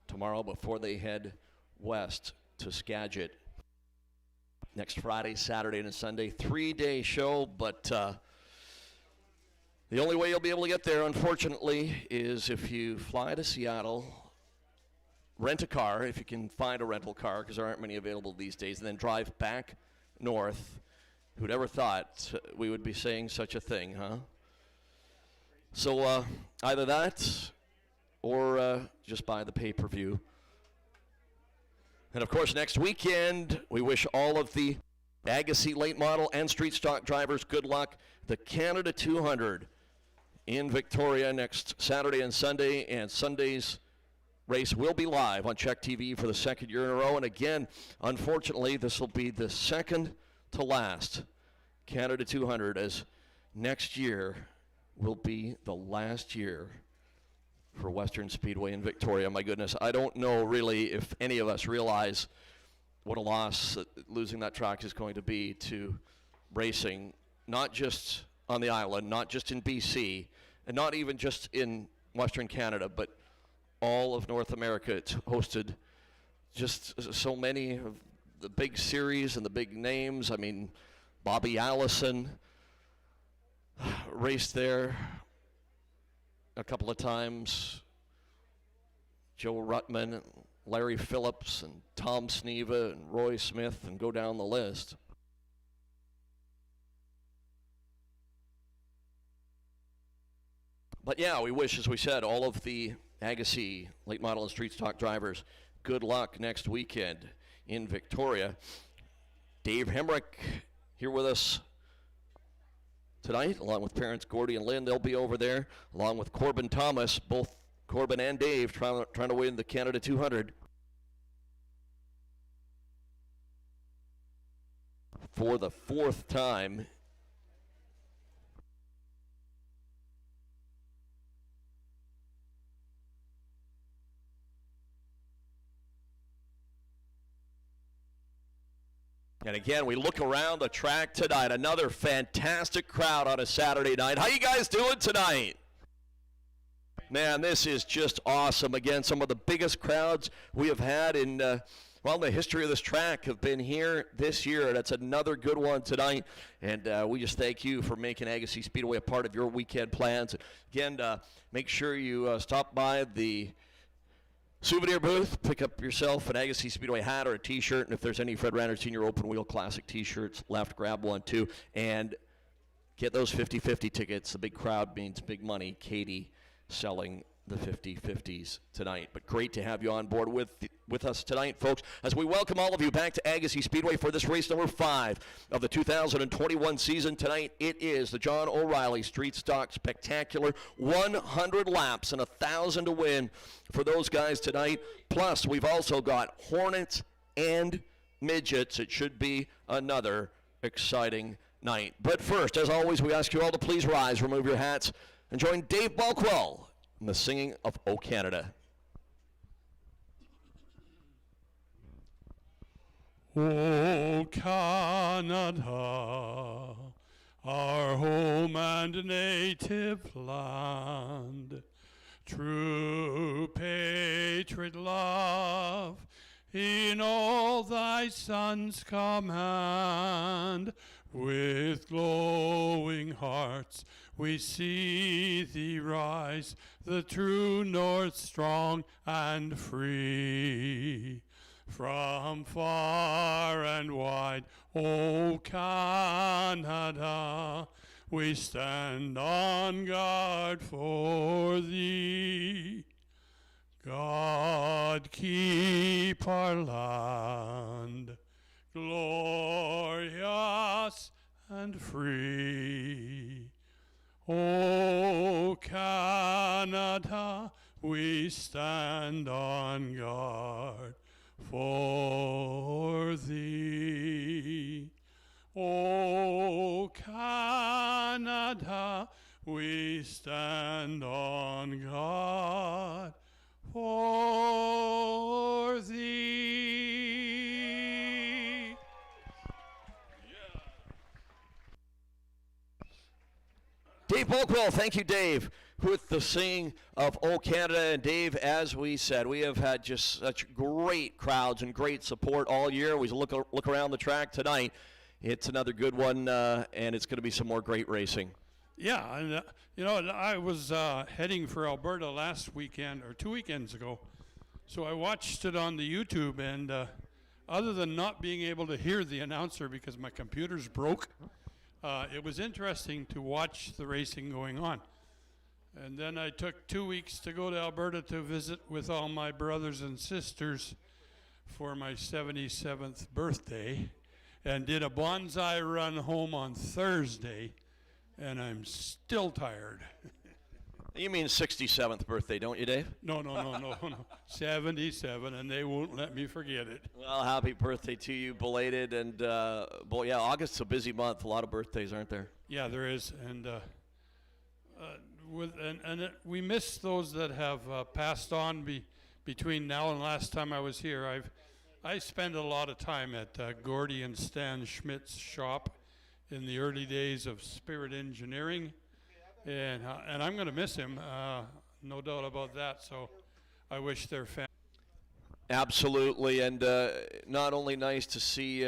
E: tomorrow before they head west to Skagit next Friday, Saturday, and Sunday. 3-day show, but the only way you'll be able to get there, unfortunately, is if you fly to Seattle, rent a car, if you can find a rental car, because there aren't many available these days, and then drive back north. Who'd ever thought we would be saying such a thing, huh? So either that or just buy the pay-per-view. And, of course, next weekend, we wish all of the Agassiz late model and street stock drivers good luck. The Canada 200 in Victoria next Saturday and Sunday, and Sunday's race will be live on Czech TV for the 2nd year in a row. And again, unfortunately, this will be the second to last Canada 200, as next year will be the last year for Western Speedway in Victoria. My goodness, I don't know really if any of us realize what a loss losing that track is going to be to racing, not just on the island, not just in BC, and not even just in Western Canada, but all of North America. It's hosted just so many of the big series and the big names. I mean, Bobby Allison raced there a couple of times. Joe Ruttman, Larry Phillips, and Tom Sneva, and Roy Smith, and go down the list. But yeah, we wish, as we said, all of the Agassiz late model and street stock drivers good luck next weekend in Victoria. Dave Hemrick here with us tonight, along with parents Gordy and Lynn. They'll be over there, along with Corbin Thomas, both Corbin and Dave trying to win the Canada 200 for the fourth time. And again, we look around the track tonight. Another fantastic crowd on a Saturday night. How you guys doing tonight? Man, this is just awesome. Again, some of the biggest crowds we have had in, the history of this track have been here this year. And it's another good one tonight. And we just thank you for making Agassiz Speedway a part of your weekend plans. Again, make sure you stop by the souvenir booth, pick up yourself an Agassiz Speedway hat or a t-shirt, and if there's any Fred Ranner Senior Open Wheel Classic t-shirts left, grab one too, and get those 50-50 tickets. The big crowd means big money. Katie selling the 50-50s tonight. But great to have you on board with us tonight, folks, as we welcome all of you back to Agassiz Speedway for this race number 5 of the 2021 season. Tonight it is the John O'Reilly Street Stock Spectacular, 100 laps and 1,000 to win for those guys tonight. Plus, we've also got Hornets and Midgets. It should be another exciting night. But first, as always, we ask you all to please rise, remove your hats, and join Dave Balkwell in the singing of O Canada.
B: O Canada, our home and native land, true patriot love in all thy sons command. With glowing hearts we see thee rise, the true north strong and free. From far and wide, O Canada, we stand on guard for thee. God keep our land glorious and free. O Canada, we stand on guard for thee. O Canada, we stand on guard for thee.
E: Dave Balkwell, thank you, Dave, with the singing of O Canada. And Dave, as we said, we have had just such great crowds and great support all year. We look around the track tonight. It's another good one, and it's going to be some more great racing.
B: Yeah, and I was heading for Alberta last weekend, or 2 weekends ago, so I watched it on the YouTube, and other than not being able to hear the announcer because my computer's broke, it was interesting to watch the racing going on. And then I took 2 weeks to go to Alberta to visit with all my brothers and sisters for my 77th birthday, and did a bonsai run home on Thursday, and I'm still tired.
E: You mean 67th birthday, don't you, Dave?
B: No. 77, and they won't let me forget it.
E: Well, happy birthday to you, belated. And, yeah, August's a busy month. A lot of birthdays, aren't there?
B: Yeah, there is. And we miss those that have passed on between now and last time I was here. I spend a lot of time at Gordy and Stan Schmidt's shop in the early days of Spirit Engineering. And I'm going to miss him, no doubt about that. So I wish their family.
E: Absolutely, and not only nice to see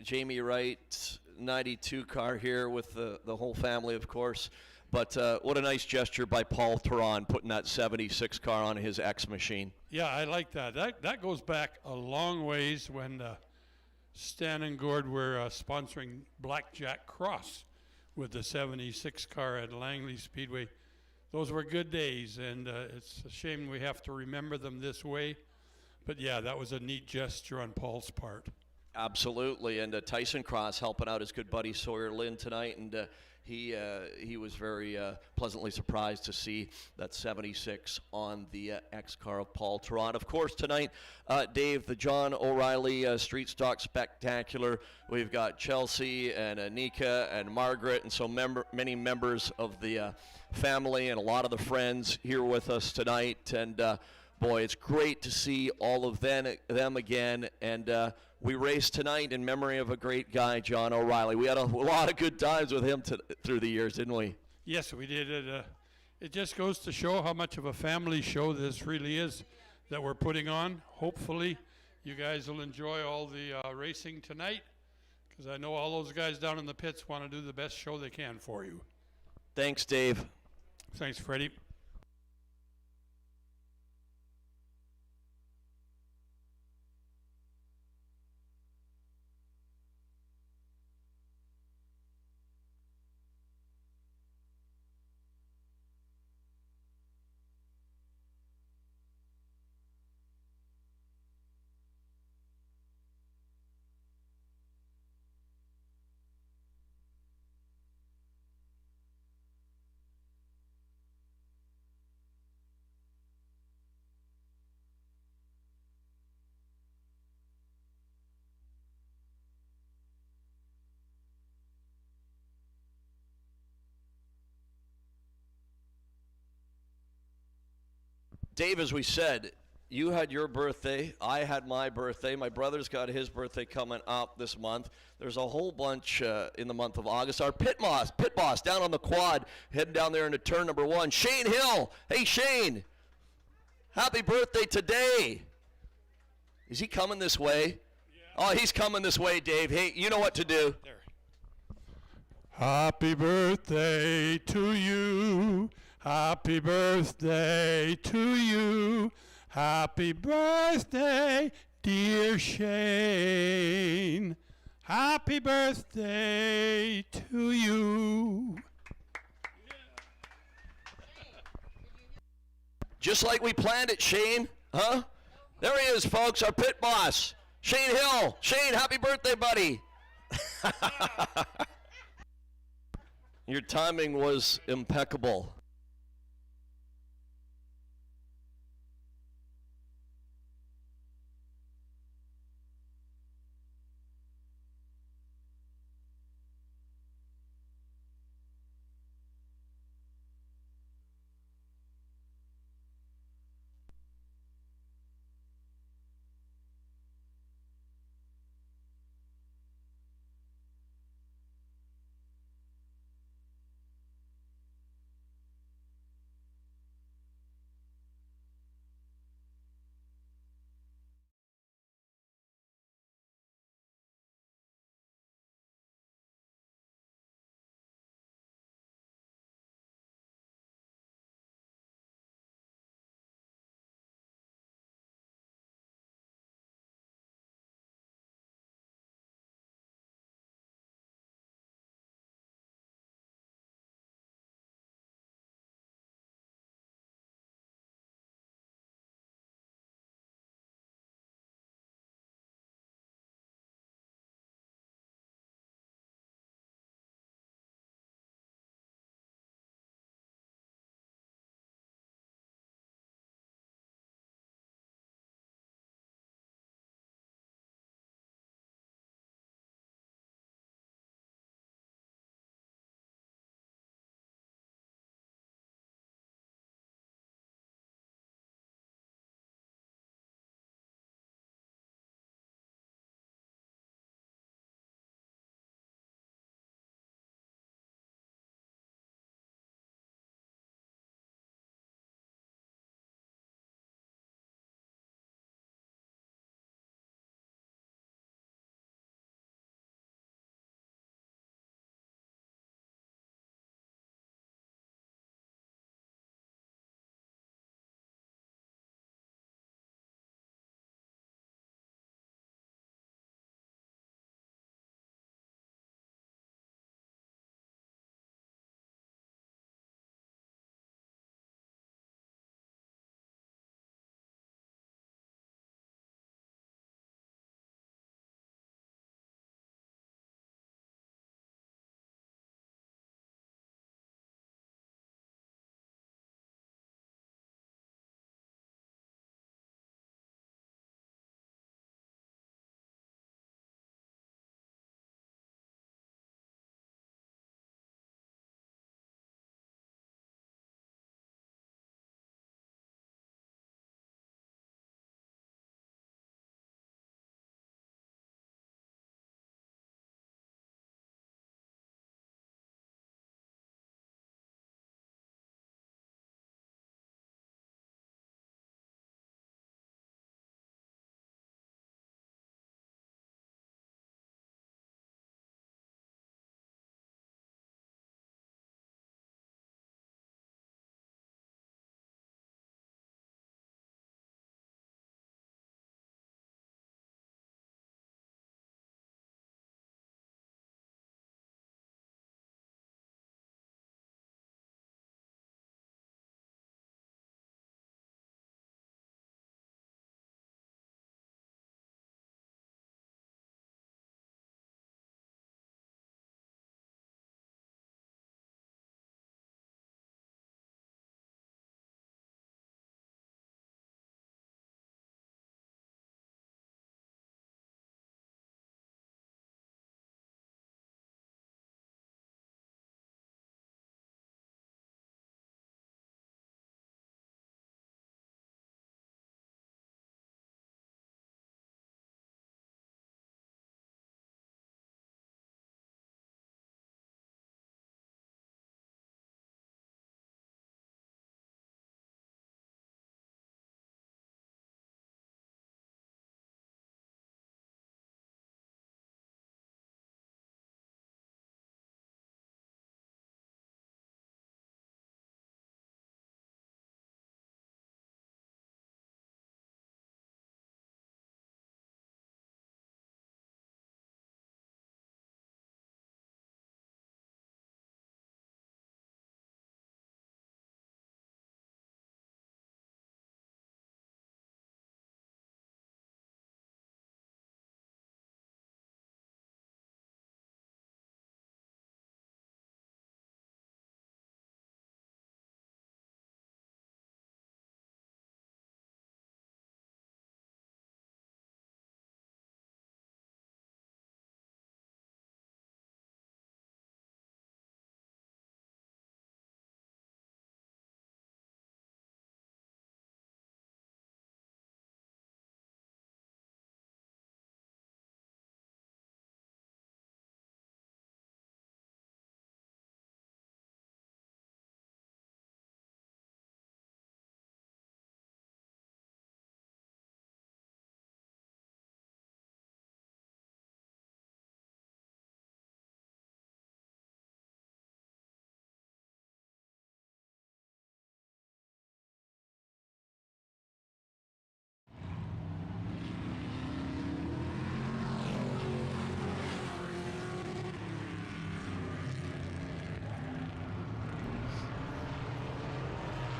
E: Jamie Wright's 92 car here with the whole family, of course, but what a nice gesture by Paul Theron putting that 76 car on his X machine.
B: Yeah, I like that. That goes back a long ways when Stan and Gord were sponsoring Blackjack Cross with the 76 car at Langley Speedway. those were good days, and it's a shame we have to remember them this way. But yeah, that was a neat gesture on Paul's part.
E: Absolutely, and Tyson Cross helping out his good buddy Sawyer Lynn tonight, and he was very pleasantly surprised to see that 76 on the X car of Paul Tarrant. Of course, tonight, Dave, the John O'Reilly Street Stock Spectacular. We've got Chelsea and Anika and Margaret, and so many members of the family and a lot of the friends here with us tonight. And boy, it's great to see all of them again. And we raced tonight in memory of a great guy, John O'Reilly. We had a lot of good times with him through the years, didn't we?
B: Yes, we did. It just goes to show how much of a family show this really is that we're putting on. Hopefully, you guys will enjoy all the racing tonight, because I know all those guys down in the pits want to do the best show they can for you.
E: Thanks, Dave.
B: Thanks, Freddie.
E: Dave, as we said, you had your birthday. I had my birthday. My brother's got his birthday coming up this month. There's a whole bunch in the month of August. Our pit boss down on the quad, heading down there into turn number 1. Shane Hill. Hey, Shane. Happy birthday today. Is he coming this way? Yeah. Oh, he's coming this way, Dave. Hey, you know what to do.
B: There. Happy birthday to you. Happy birthday to you. Happy birthday, dear Shane. Happy birthday to you.
E: Just like we planned it, Shane. Huh? There he is, folks, our pit boss. Shane Hill. Shane, happy birthday, buddy. Your timing was impeccable.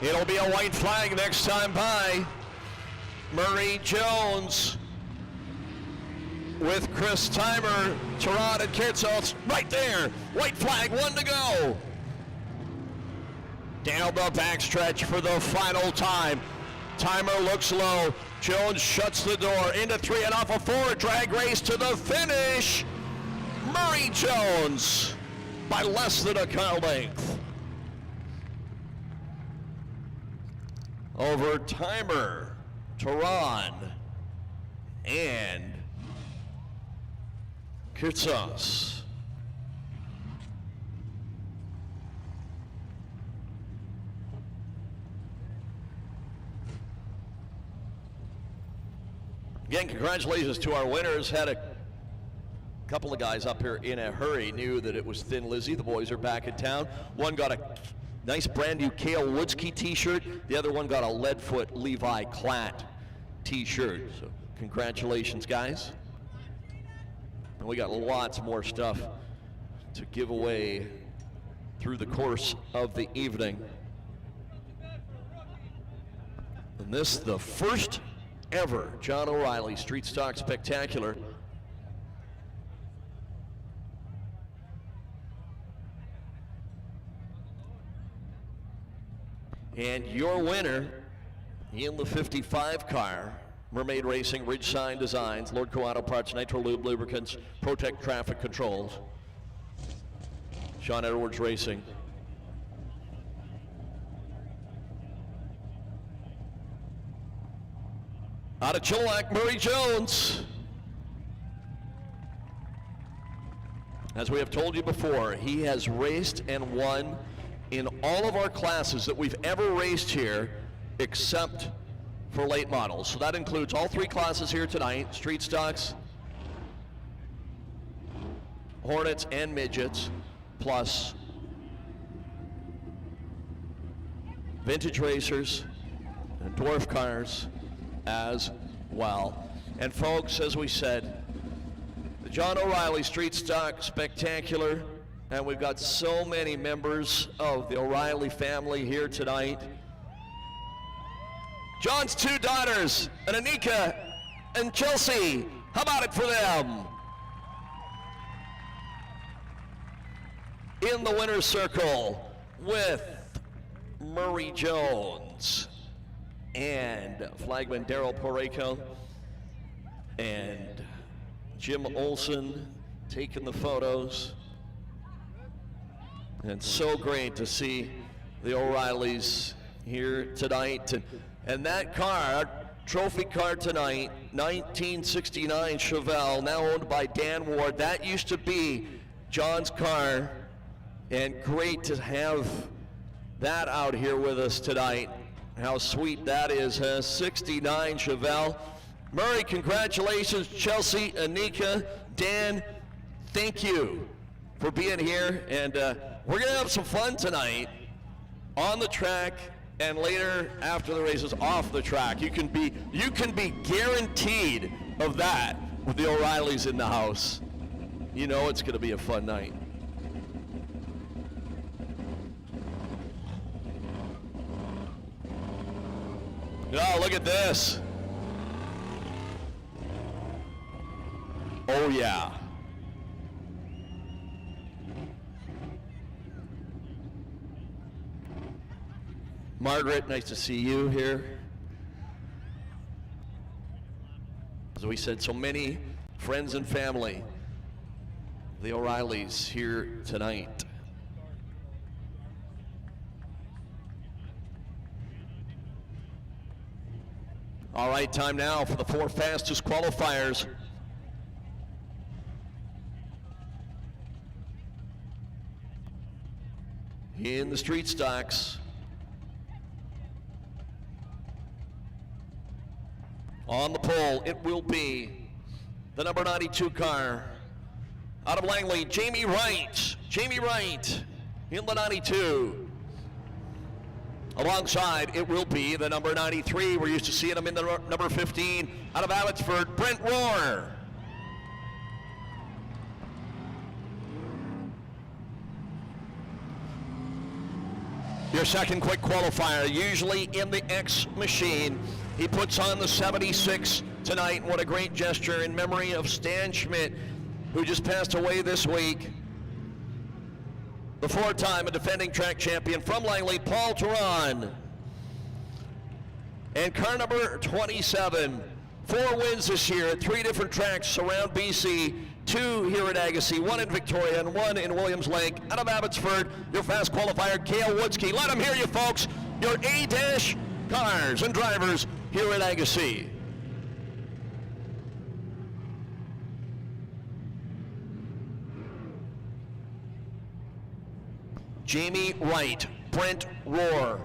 E: It'll be a white flag next time by. Murray Jones with Chris Timer, Terod and Kirtzels right there. White flag, 1 to go. Down the backstretch for the final time. Timer looks low. Jones shuts the door into 3 and off a 4. Drag race to the finish. Murray Jones by less than a car length over Timer, Tehran, and Kirtzos. Again, congratulations to our winners. Had a couple of guys up here in a hurry, knew that it was Thin Lizzy. The boys are back in town. One got a nice brand new Cale Woodsky t-shirt. The other one got a Leadfoot Levi Klatt t-shirt. So congratulations, guys. And we got lots more stuff to give away through the course of the evening. And this, the first ever John O'Reilly Street Stock Spectacular. And your winner in the 55 car, Mermaid Racing, Ridgesign Designs, Lordco Auto Parts, Nitro Lube Lubricants, Protect Traffic Controls, Sean Edwards Racing. Out of Chilliwack, Murray Jones. As we have told you before, he has raced and won in all of our classes that we've ever raced here, except for late models. So that includes all 3 classes here tonight, street stocks, Hornets and Midgets, plus vintage racers and dwarf cars as well. And folks, as we said, the John O'Reilly Street Stock Spectacular, and we've got so many members of the O'Reilly family here tonight. John's 2 daughters, and Anika and Chelsea. How about it for them? In the winner's circle with Murray Jones and flagman Daryl Porreco and Jim Olson taking the photos. And so great to see the O'Reillys here tonight. And that car, our trophy car tonight, 1969 Chevelle, now owned by Dan Ward. That used to be John's car, and great to have that out here with us tonight. How sweet that is, huh? 69 Chevelle. Murray, congratulations. Chelsea, Anika, Dan, thank you for being here. And we're gonna have some fun tonight on the track and later after the races off the track. You can be guaranteed of that with the O'Reillys in the house. You know it's gonna be a fun night. Oh, look at this. Oh yeah. Margaret, nice to see you here. As we said, so many friends and family, the O'Reillys here tonight. All right, time now for the 4 fastest qualifiers. In the street stocks. On the pole, it will be the number 92 car. Out of Langley, Jamie Wright. Jamie Wright in the 92. Alongside, it will be the number 93. We're used to seeing him in the number 15. Out of Abbotsford, Brent Rohr. Your your second quick qualifier. Usually in the X machine, he puts on the 76 tonight. What a great gesture in memory of Stan Schmidt, who just passed away this week. The four-time defending track champion from Langley, Paul Turan. And car number 27, 4 wins this year at 3 different tracks around BC, 2 here at Agassiz, 1 in Victoria and 1 in Williams Lake. Out of Abbotsford, your fast qualifier, Cale Woodsky. Let him hear you, folks. Your A- cars and drivers here at Agassiz. Jamie Wright, Brent Rohr,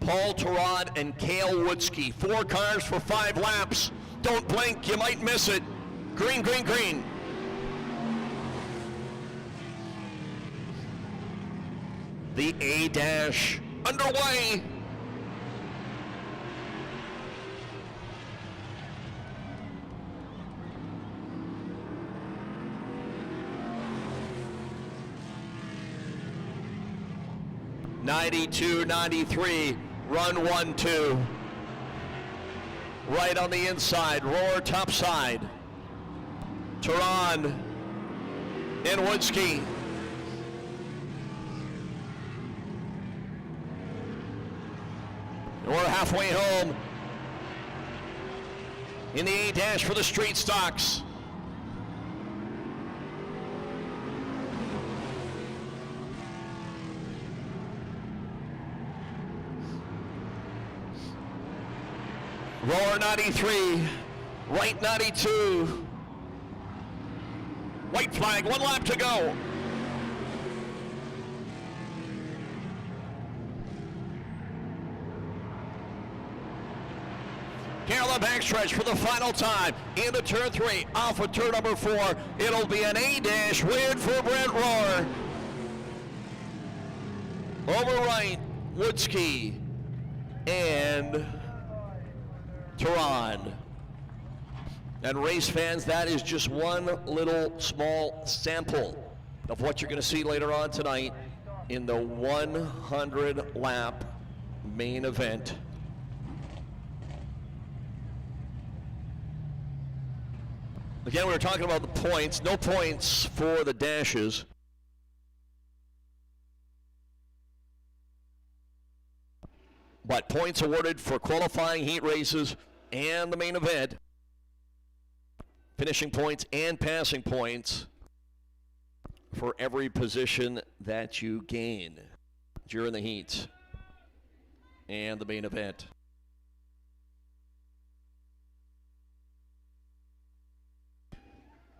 E: Paul Tarad, and Cale Woodsky. 4 cars for 5 laps. Don't blink, you might miss it. Green, green, green. The A- underway. .92.93, run 1-2. Right on the inside, Rohr top side. Turan and Woodsky. We're halfway home in the A- for the street stocks. Rohr 93, Wright 92. White flag, 1 lap to go. Cale backstretch for the final time into turn 3, off of turn number 4. It'll be an A- win for Brent Rohr. Over Wright, Woodsky, and Turan. And race fans, that is just one little small sample of what you're going to see later on tonight in the 100 lap main event. Again, we were talking about the points. No points for the dashes. But points awarded for qualifying heat races and the main event. Finishing points and passing points for every position that you gain during the heats and the main event.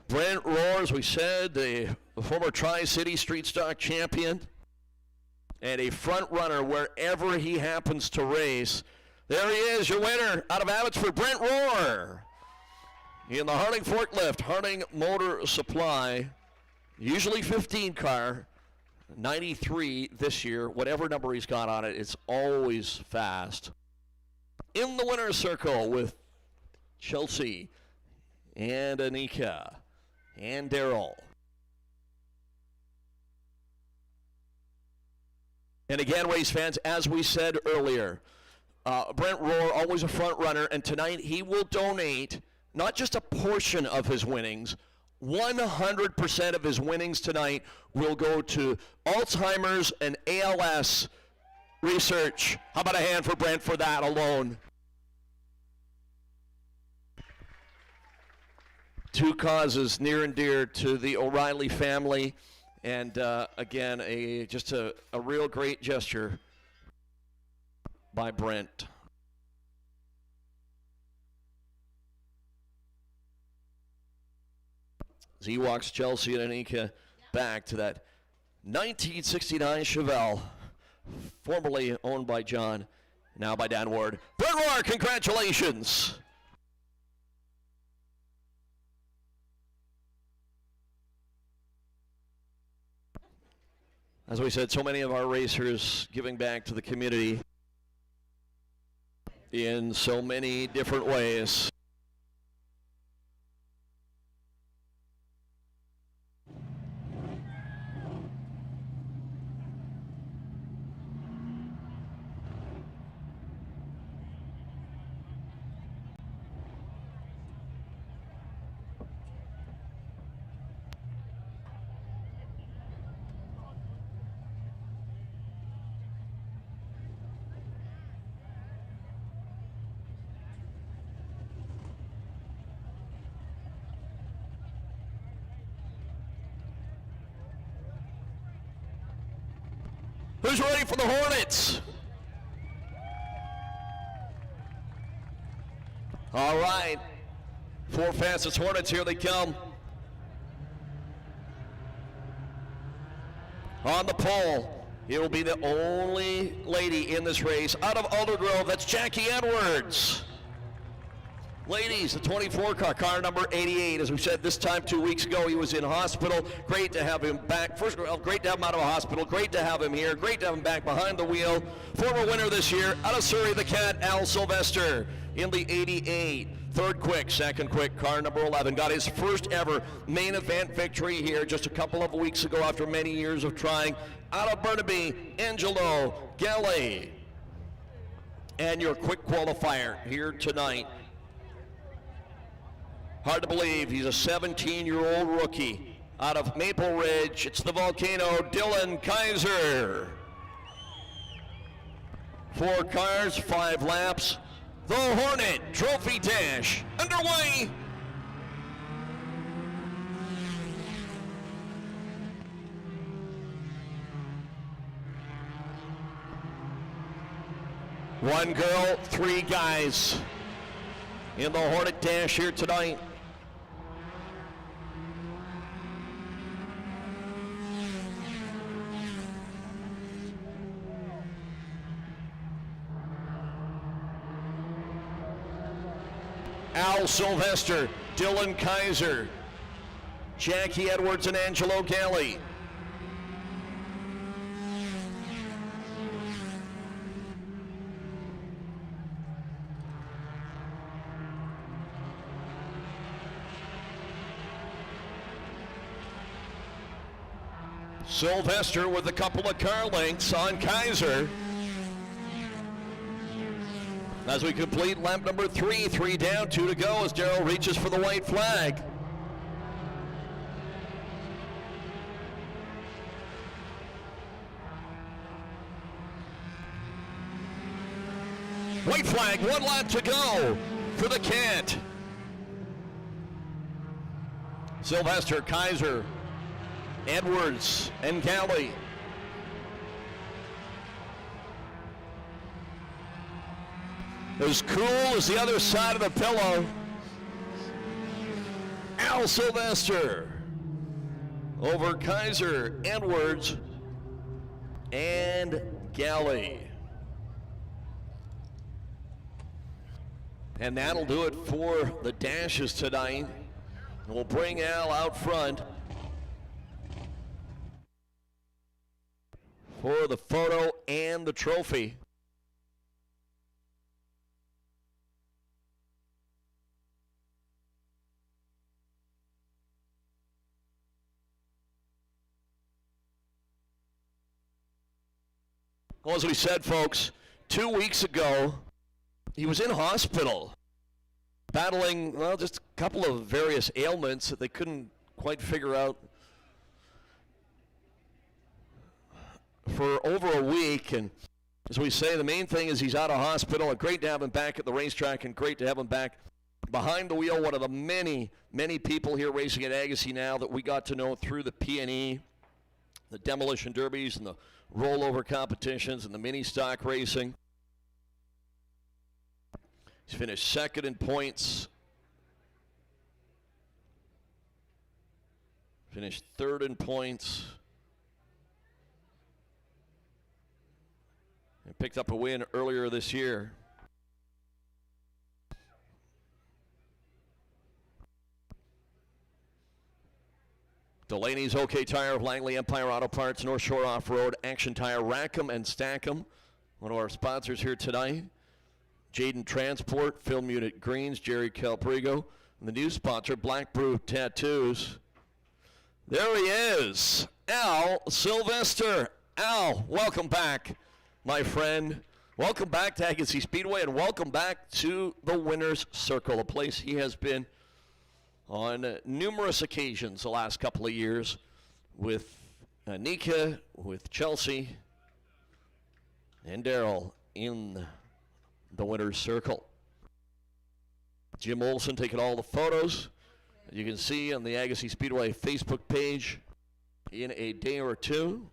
E: Brent Rohr, as we said, the former Tri-City Street Stock champion and a front runner wherever he happens to race. There he is, your winner out of Abbotsford, Brent Rohr. In the Harding forklift, Harding Motor Supply, usually 15 car, 93 this year. Whatever number he's got on it, it's always fast. In the winner's circle with Chelsea and Anika and Daryl. And again, race fans, as we said earlier, Brent Rohr, always a front runner, and tonight he will donate not just a portion of his winnings, 100% of his winnings tonight will go to Alzheimer's and ALS research. How about a hand for Brent for that alone? 2 causes near and dear to the O'Reilly family. And again, just a real great gesture by Brent. As he walks Chelsea and Anika back to that 1969 Chevelle, formerly owned by John, now by Dan Ward. Brent Rohr, congratulations. As we said, so many of our racers giving back to the community in so many different ways. Who's ready for the Hornets? All right. 4 fastest Hornets, here they come. On the pole, it will be the only lady in this race out of Aldergrove. That's Jackie Edwards. Ladies, the 24 car number 88. As we said this time 2 weeks ago, he was in hospital. Great to have him back. First of all, great to have him out of a hospital. Great to have him here. Great to have him back behind the wheel. Former winner this year, out of Surrey, the Cat, Al Sylvester in the 88. Third quick, second quick, car number 11. Got his first ever main event victory here just a couple of weeks ago after many years of trying. Out of Burnaby, Angelo Galli. And your quick qualifier here tonight. Hard to believe he's a 17-year-old rookie out of Maple Ridge. It's the Volcano, Dylan Kaiser. 4 cars, 5 laps. The Hornet Trophy Dash underway. One girl, 3 guys in the Hornet Dash here tonight. Al Sylvester, Dylan Kaiser, Jackie Edwards, and Angelo Galli. Sylvester with a couple of car lengths on Kaiser. As we complete lap number 3, 3 down, 2 to go as Darrell reaches for the white flag. White flag, 1 lap to go for the Cat. Sylvester, Kaiser, Edwards, and Galli. As cool as the other side of the pillow. Al Sylvester over Kaiser, Edwards, and Galli. And that'll do it for the dashes tonight. We'll bring Al out front for the photo and the trophy. Well, as we said, folks, 2 weeks ago, he was in hospital battling, well, just a couple of various ailments that they couldn't quite figure out for over a week. And as we say, the main thing is he's out of hospital. And great to have him back at the racetrack, and great to have him back behind the wheel. One of the many, many people here racing at Agassiz now that we got to know through the P&E, the demolition derbies, and the rollover competitions, and the mini stock racing. He's finished second in points. Finished third in points. And picked up a win earlier this year. Delaney's OK Tire of Langley, Empire Auto Parts, North Shore Off-Road, Action Tire, Rackham and Stackham. One of our sponsors here tonight. Jaden Transport, Film Unit Greens, Jerry Calprigo. And the new sponsor, Black Brew Tattoos. There he is, Al Sylvester. Al, welcome back, my friend. Welcome back to Agassiz Speedway, and welcome back to the Winner's Circle, a place he has been on numerous occasions the last couple of years with Nika, with Chelsea, and Darrell in the Winner's Circle. Jim Olson taking all the photos. You can see on the Agassiz Speedway Facebook page in a day or two.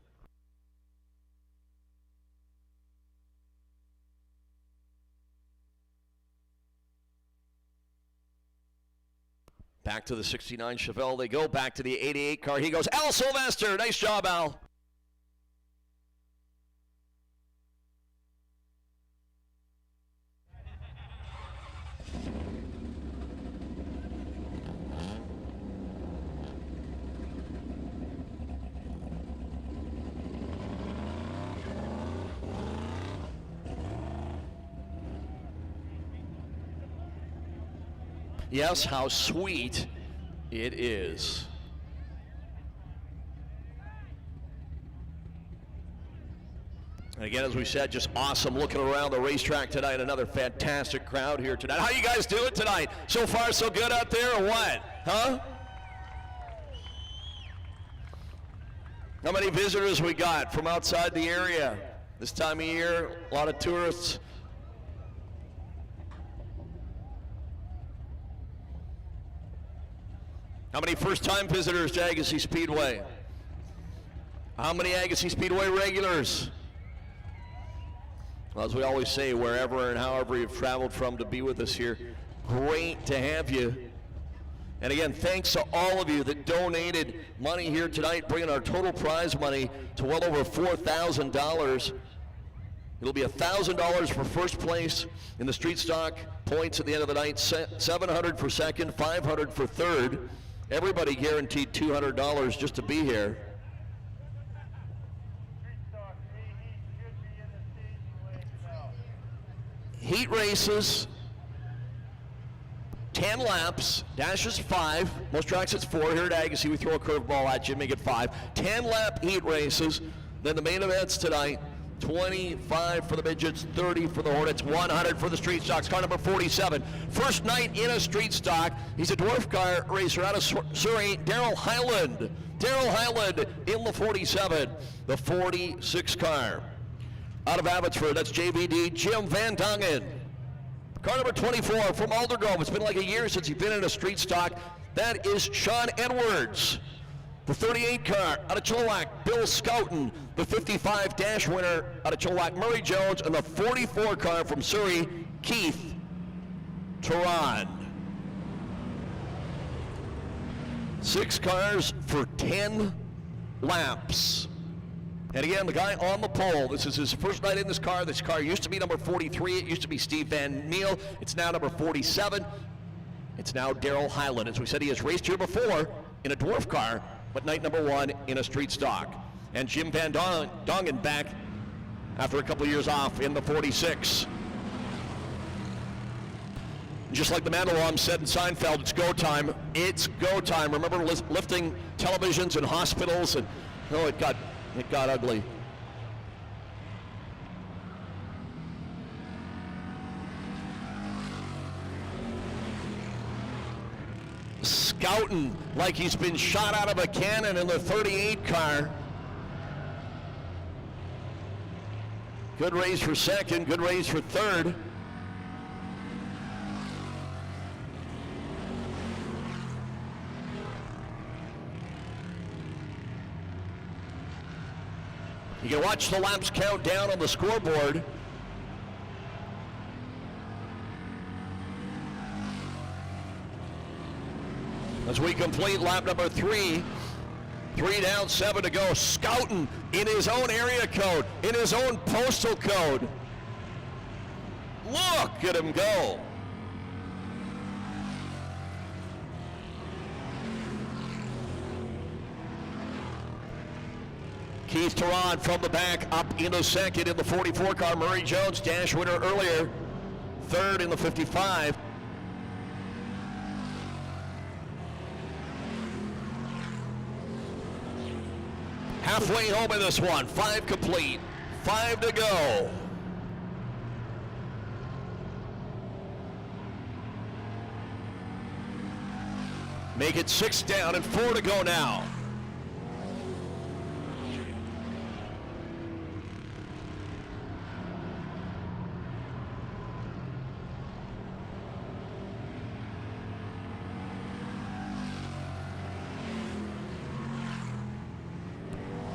E: Back to the 69 Chevelle they go. Back to the 88 car. He goes, Al Sylvester. Nice job, Al. Yes, how sweet it is. And again, as we said, just awesome looking around the racetrack tonight. Another fantastic crowd here tonight. How you guys doing tonight? So far, so good out there, or what? Huh? How many visitors we got from outside the area? This time of year, a lot of tourists. How many first-time visitors to Agassiz Speedway? How many Agassiz Speedway regulars? Well, as we always say, wherever and however you've traveled from to be with us here, great to have you. And again, thanks to all of you that donated money here tonight, bringing our total prize money to well over $4,000. It'll be $1,000 for first place in the street stock points at the end of the night, $700 for second, $500 for third. Everybody guaranteed $200 just to be here. Heat races, 10 laps, dashes 5. Most tracks it's 4. Here at Agassiz, we throw a curveball at you, make it 5. 10-lap heat races. Then the main events tonight, 25 for the Midgets, 30 for the Hornets, 100 for the street stocks. Car number 47. First night in a street stock. He's a dwarf car racer out of Surrey, Daryl Highland. Daryl Highland in the 47. The 46 car. Out of Abbotsford, that's JVD, Jim Van Dongen. Car number 24 from Aldergrove. It's been like a year since he's been in a street stock. That is Sean Edwards. The 38 car out of Chilliwack, Bill Scouten. The 55 dash winner out of Chilliwack, Murray Jones. And the 44 car from Surrey, Keith Turan. 6 cars for 10 laps. And again, the guy on the pole, this is his first night in this car. This car used to be number 43. It used to be Steve Van Neal. It's now number 47. It's now Daryl Highland. As we said, he has raced here before in a dwarf car, but night number 1 in a street stock. And Jim Van Dongen back after a couple of years off in the 46. Just like the Mandalorian said in Seinfeld, it's go time. It's go time. Remember lifting televisions in hospitals, and oh, it got ugly. Scouting like he's been shot out of a cannon in the 38 car. Good race for second, good race for third. You can watch the laps count down on the scoreboard. As we complete lap number 3, 3 down, 7 to go. Scouting in his own area code, in his own postal code. Look at him go. Keith Turan from the back up into second in the 44 car. Murray Jones, dash winner earlier. Third in the 55. Halfway home in this one. 5 complete. 5 to go. Make it 6 down and 4 to go now.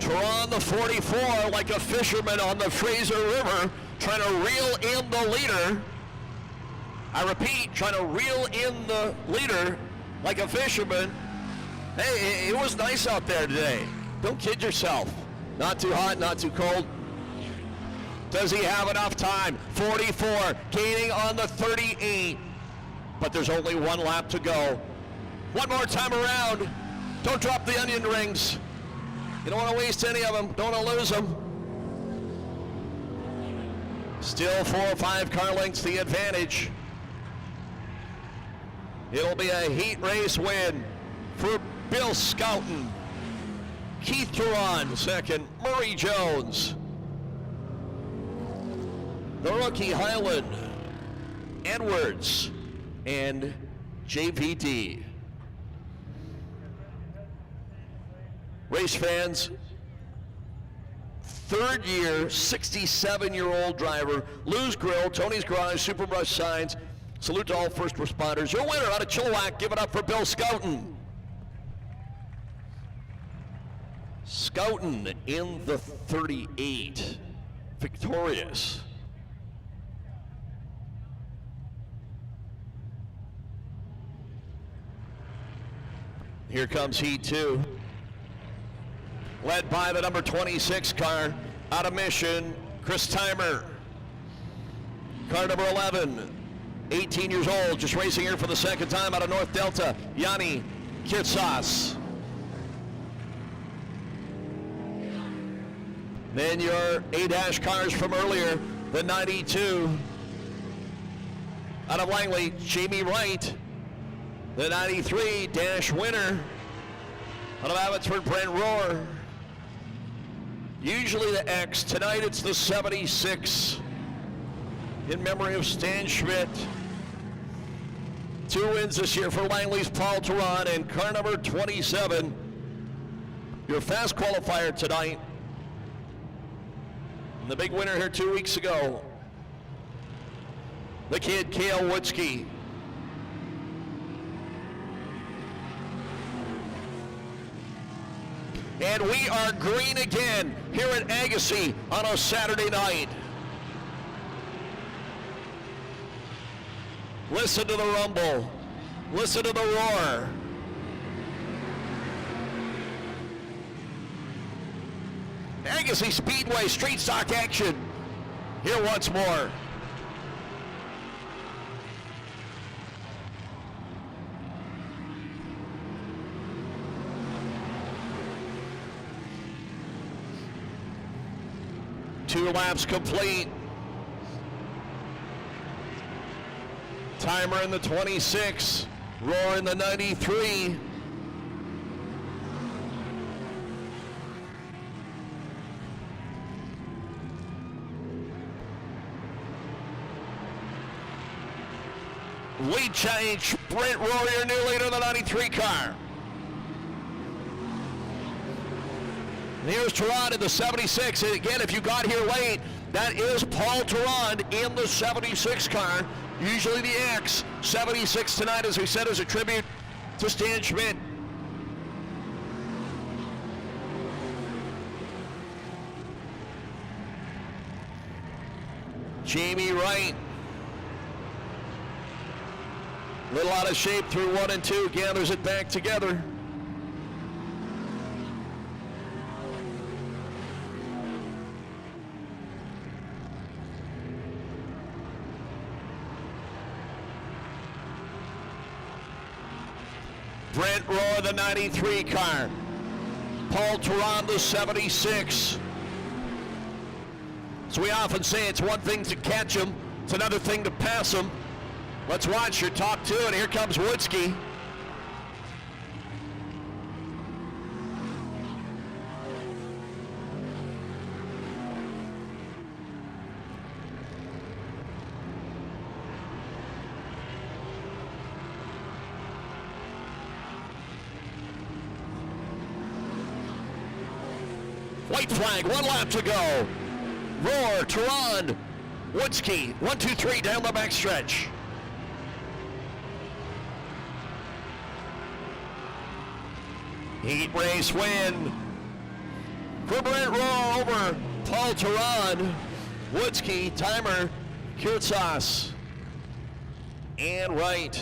E: Turan, the 44, like a fisherman on the Fraser River, trying to reel in the leader. I repeat, trying to reel in the leader like a fisherman. Hey, it was nice out there today. Don't kid yourself. Not too hot, not too cold. Does he have enough time? 44, gaining on the 38. But there's only one lap to go. One more time around. Don't drop the onion rings. You don't want to waste any of them. Don't want to lose them. Still 4 or 5 car lengths the advantage. It'll be a heat race win for Bill Scouten. Keith Turon second, Murray Jones. The rookie Highland, Edwards, and JVD. Race fans, third year, 67-year-old driver, Lou's Grill, Tony's Garage, Superbrush Signs. Salute to all first responders. Your winner out of Chilliwack, give it up for Bill Scouten. Scouten in the 38, victorious. Here comes Heat 2. Led by the number 26 car out of Mission, Chris Timer. Car number 11, 18 years old, just racing here for the second time out of North Delta, Yanni Kitsas. Then your A-dash cars from earlier, the 92 out of Langley, Jamie Wright. The 93 dash winner out of Abbotsford, Brent Rohr. Usually the X, tonight it's the 76 in memory of Stan Schmidt. 2 wins this year for Langley's Paul Turon and car number 27. Your fast qualifier tonight. And the big winner here 2 weeks ago, the kid Cale Woodsky. And we are green again here at Agassiz on a Saturday night. Listen to the rumble. Listen to the roar. Agassiz Speedway street stock action here once more. Two laps complete. Timer in the 26, Roar in the 93. Lead change, Brent Roar, your new leader in the 93 car. And here's Turon in the 76. And again, if you got here late, that is Paul Turon in the 76 car. Usually the X. 76 tonight, as we said, is a tribute to Stan Schmidt. Jamie Wright. A little out of shape through 1 and 2. Gathers it back together. Brent Rohr, the 93 car. Paul Turon, the 76. So we often say it's one thing to catch him, it's another thing to pass him. Let's watch your top 2, and here comes Woodsky. White flag, 1 lap to go. Roar, Turon, Woodsky, 1, 2, 3 down the backstretch. Heat race win for Brent Rohr over Paul Turon, Woodsky, Timer, Kurtzas, and Wright.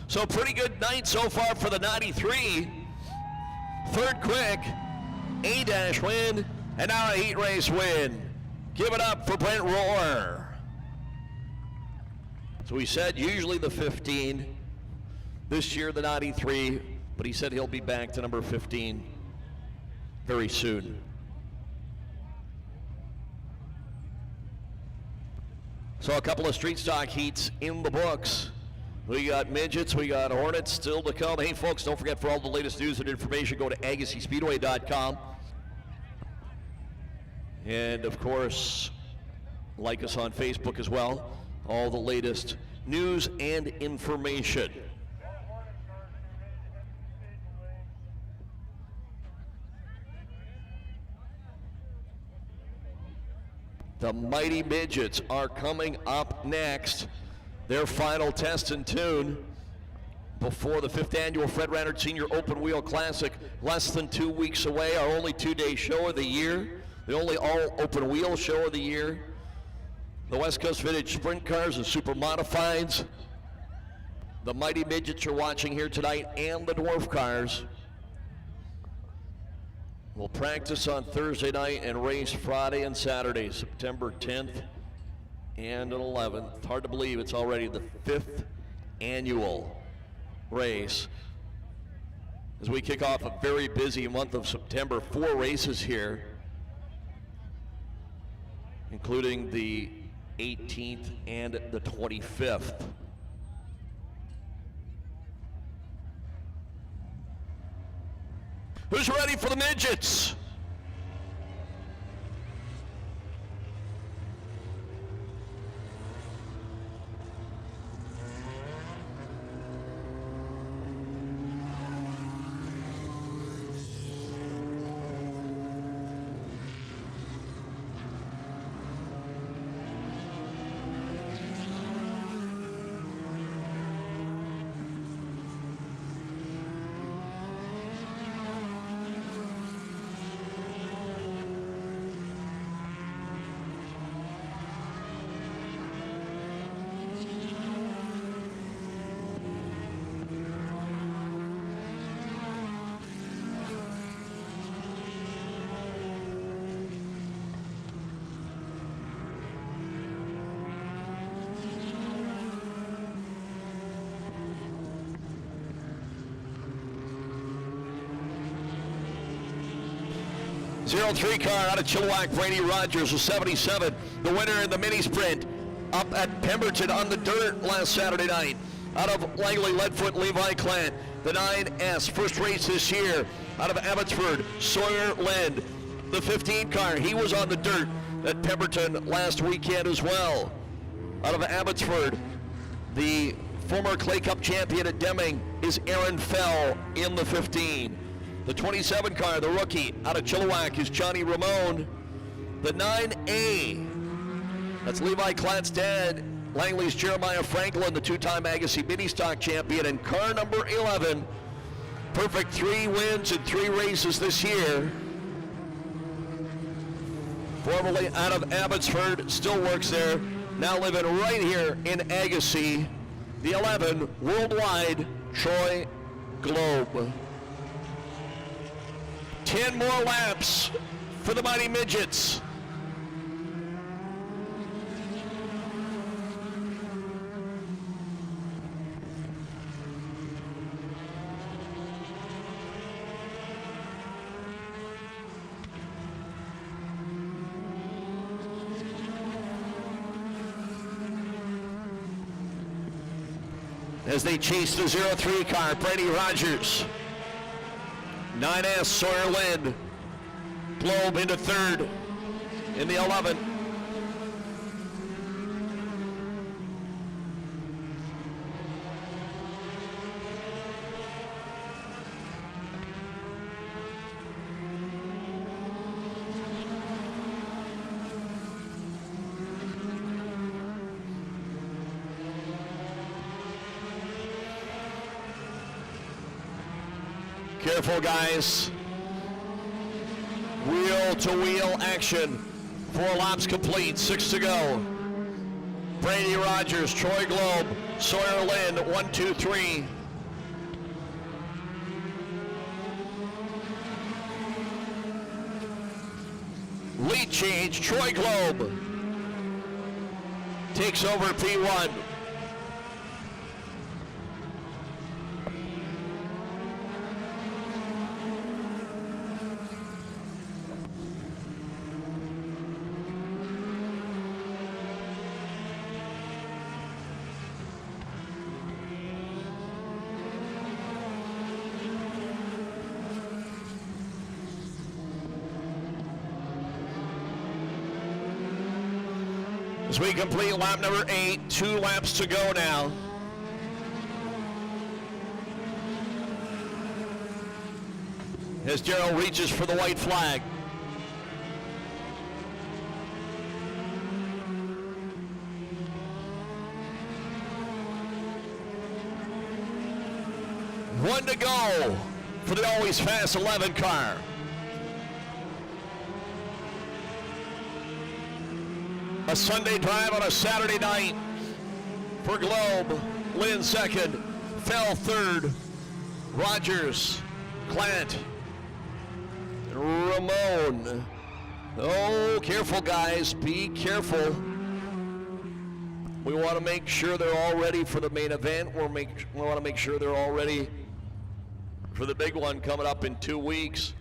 E: So pretty good night so far for the 93. Third quick, A-dash win, and now a heat race win. Give it up for Brent Rohr. So we said usually the 15. This year the 93, but he said he'll be back to number 15 very soon. So a couple of street stock heats in the books. We got Midgets, we got Hornets still to come. Hey folks, don't forget, for all the latest news and information, go to AgassizSpeedway.com. And of course, like us on Facebook as well. All the latest news and information. The mighty Midgets are coming up next. Their final test and tune before the 5th annual Fred Rannert Senior Open Wheel Classic, less than 2 weeks away. Our only 2-day show of the year, the only all open wheel show of the year. The West Coast Vintage Sprint Cars and Super Modifieds. The mighty Midgets you're watching here tonight, and the Dwarf Cars. We'll practice on Thursday night and race Friday and Saturday, September 10th and 11th. Hard to believe it's already the 5th annual race. As we kick off a very busy month of September, 4 races here, including the 18th and the 25th. Who's ready for the Midgets? .03 car out of Chilliwack, Brady Rogers, a 77. The winner in the mini sprint up at Pemberton on the dirt last Saturday night. Out of Langley, Leadfoot, Levi Clant, the 9S, first race this year. Out of Abbotsford, Sawyer Lind. The 15 car, he was on the dirt at Pemberton last weekend as well. Out of Abbotsford, the former Clay Cup champion at Deming is Aaron Fell in the 15. The 27 car, the rookie out of Chilliwack, is Johnny Ramone. The 9A, that's Levi Clatt's dad, Langley's Jeremiah Franklin, the 2-time Agassiz Mini Stock champion. And car number 11, perfect 3 wins in 3 races this year. Formerly out of Abbotsford, still works there, now living right here in Agassiz. The 11, worldwide, Troy Globe. 10 more laps for the mighty Midgets. As they chase the 03 car, Brady Rogers. 9S, Sawyer Lind. Globe into 3rd in the 11. Careful, guys. Wheel-to-wheel action. 4 laps complete, 6 to go. Brady Rogers, Troy Globe, Sawyer Lind, 1, 2, 3. Lead change, Troy Globe takes over P1. As we complete lap number 8, 2 laps to go now. As Darrell reaches for the white flag. One to go for the always fast 11 car. A Sunday drive on a Saturday night for Globe. Lynn second, Fell third, Rogers, Clant, Ramon. Oh, careful guys, be careful. We want to make sure they're all ready for the main event. We want to make sure they're all ready for the big one coming up in 2 weeks.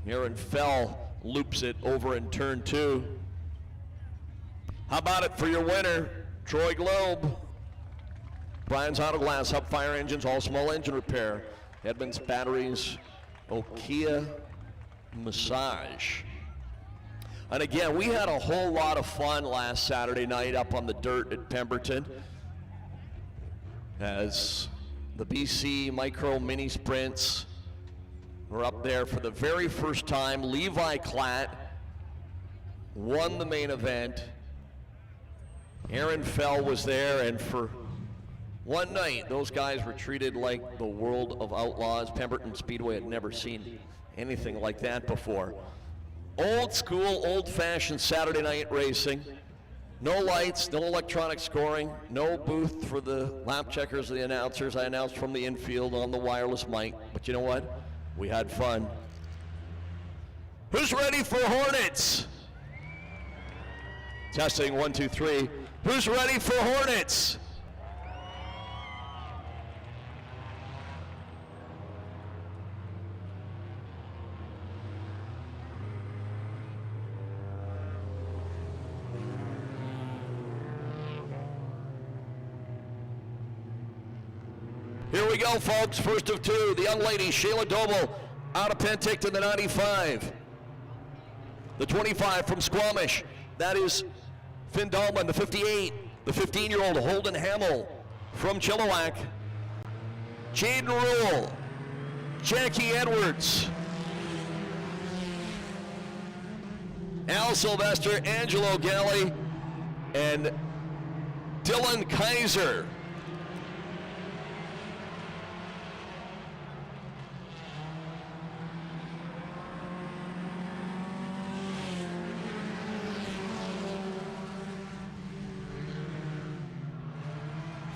E: Aaron Fell loops it over in turn 2. How about it for your winner, Troy Globe? Brian's Auto Glass, Hub Fire Engines, all small engine repair. Edmunds Batteries, Okia Massage. And again, we had a whole lot of fun last Saturday night up on the dirt at Pemberton as the BC Micro Mini Sprints were up there for the very first time. Levi Klatt won the main event. Aaron Fell was there, and for one night, those guys were treated like the world of outlaws. Pemberton Speedway had never seen anything like that before. Old school, old-fashioned Saturday night racing. No lights, no electronic scoring, no booth for the lap checkers or the announcers. I announced from the infield on the wireless mic, but you know what? We had fun. Who's ready for Hornets? Testing, 1, 2, 3. Who's ready for Hornets? Here we go, folks. First of 2, the young lady, Shayla Doble, out of Penticton, the 95. The 25 from Squamish, that is Finn Dahlman. The 58, the 15-year-old Holden Hamill from Chilliwack. Jaden Rule, Jackie Edwards, Al Sylvester, Angelo Galli, and Dylan Kaiser.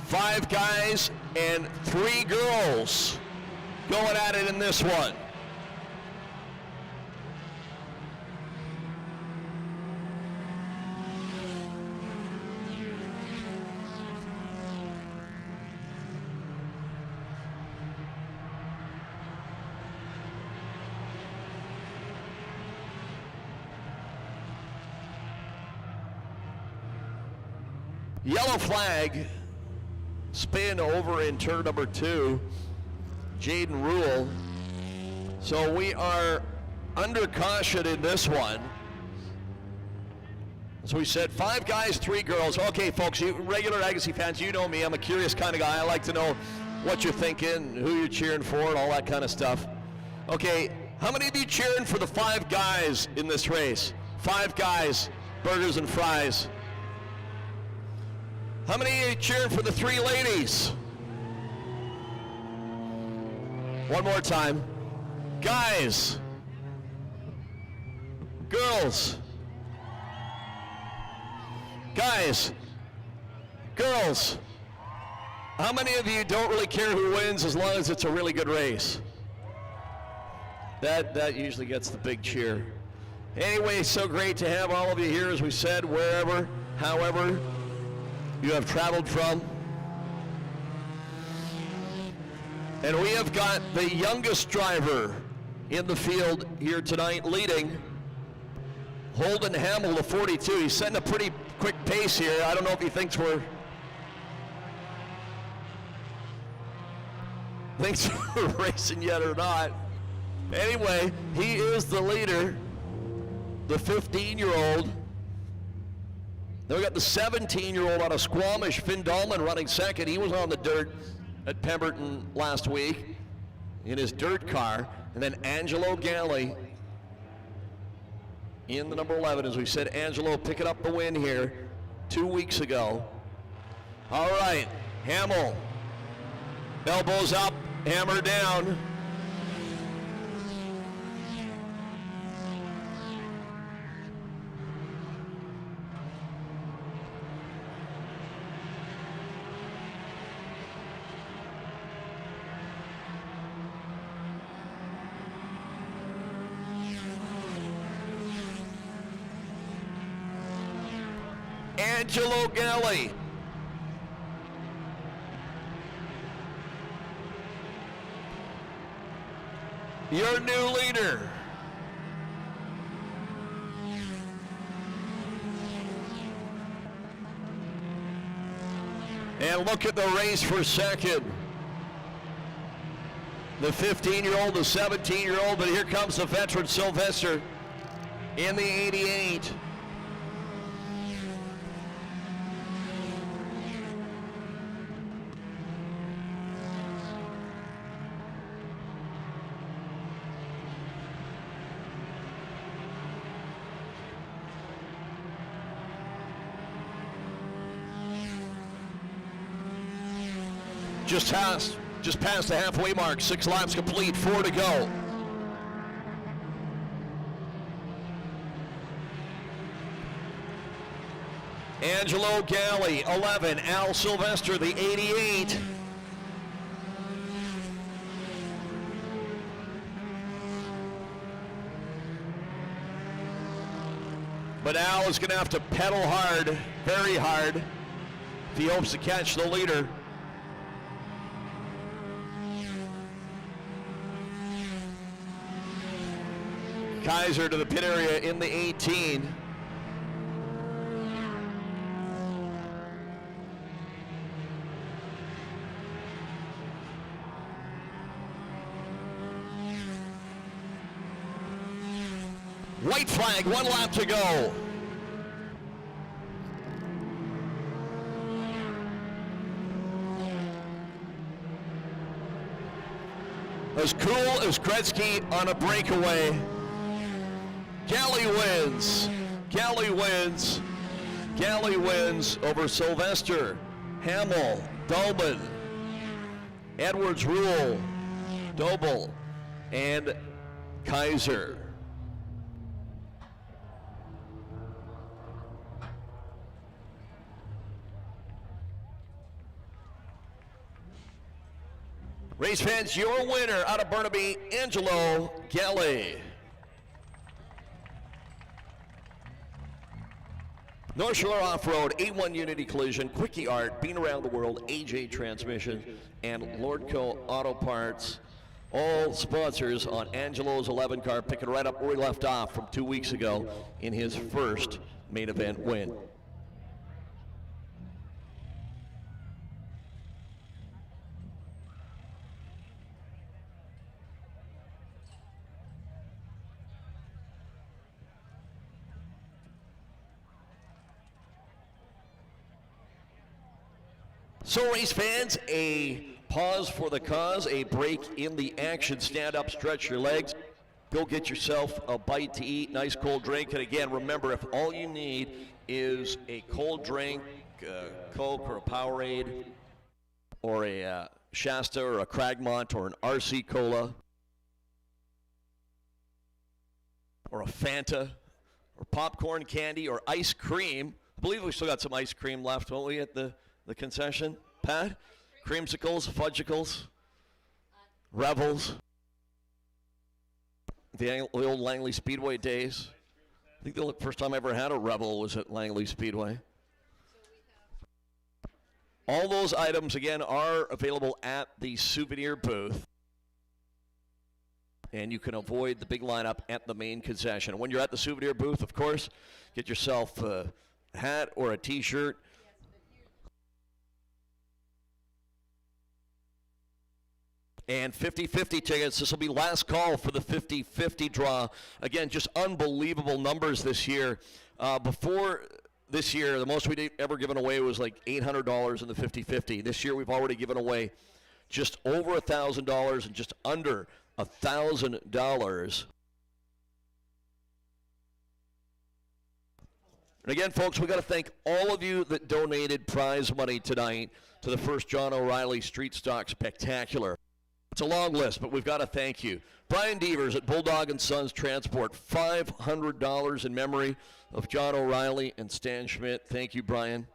E: Five guys and 3 girls going at it in this one. Yellow flag. Spin over in turn number 2, Jaden Rule. So we are under caution in this one. As we said, 5 guys, 3 girls. Okay, folks, you regular Agassiz fans, you know me. I'm a curious kind of guy. I like to know what you're thinking, who you're cheering for, and all that kind of stuff. Okay, how many of you cheering for the 5 guys in this race? 5 guys, burgers and fries. How many of you cheering for the 3 ladies? One more time. Guys. Girls. Guys. Girls. How many of you don't really care who wins as long as it's a really good race? That usually gets the big cheer. Anyway, so great to have all of you here, as we said, wherever, however you have traveled from. And we have got the youngest driver in the field here tonight, leading Holden Hamill, the 42. He's setting a pretty quick pace here. I don't know if he thinks we're racing yet or not. Anyway, he is the leader, the 15-year-old. Then we got the 17-year-old out of Squamish, Finn Dahlman, running second. He was on the dirt at Pemberton last week in his dirt car. And then Angelo Galli in the number 11. As we said, Angelo picking up the win here 2 weeks ago. All right, Hamill, elbows up, hammer down. Angelo Galli. Your new leader. And look at the race for second. The 15-year-old, the 17-year-old, but here comes the veteran Sylvester in the 88. Just past the halfway mark, 6 laps complete, 4 to go. Angelo Galli, 11, Al Sylvester, the 88. But Al is going to have to pedal hard, very hard, if he hopes to catch the leader. Kaiser to the pit area in the 18. White flag, 1 lap to go. As cool as Gretzky on a breakaway. Galli wins. Galli wins. Galli wins over Sylvester, Hamill, Dolman, Edwards, Rule, Doble, and Kaiser. Race fans, your winner out of Burnaby, Angelo Galli. North Shore Off-Road, A1 Unity Collision, Quickie Art, Being Around the World, AJ Transmission, and Lordco Auto Parts. All sponsors on Angelo's 11 car, picking right up where we left off from 2 weeks ago in his first main event win. So race fans, a pause for the cause, a break in the action. Stand up, stretch your legs. Go get yourself a bite to eat, nice cold drink. And again, remember, if all you need is a cold drink, Coke or a Powerade, or a Shasta or a Cragmont or an RC Cola, or a Fanta, or popcorn candy, or ice cream. I believe we still got some ice cream left, won't we, at the concession? Pat? Creamsicles, fudgicles, Revels, the old Langley Speedway days. I think the first time I ever had a Rebel was at Langley Speedway. All those items, again, are available at the souvenir booth. And you can avoid the big lineup at the main concession. When you're at the souvenir booth, of course, get yourself a hat or a T-shirt. And 50-50 tickets. This will be last call for the 50-50 draw. Again, just unbelievable numbers this year. Before this year, the most we'd ever given away was like $800 in the 50-50. This year, we've already given away just over $1,000 and just under $1,000. And again, folks, we got to thank all of you that donated prize money tonight to the first John O'Reilly Street Stock Spectacular. It's a long list, but we've got to thank you. Brian Devers at Bulldog and Sons Transport, $500 in memory of John O'Reilly and Stan Schmidt. Thank you, Brian.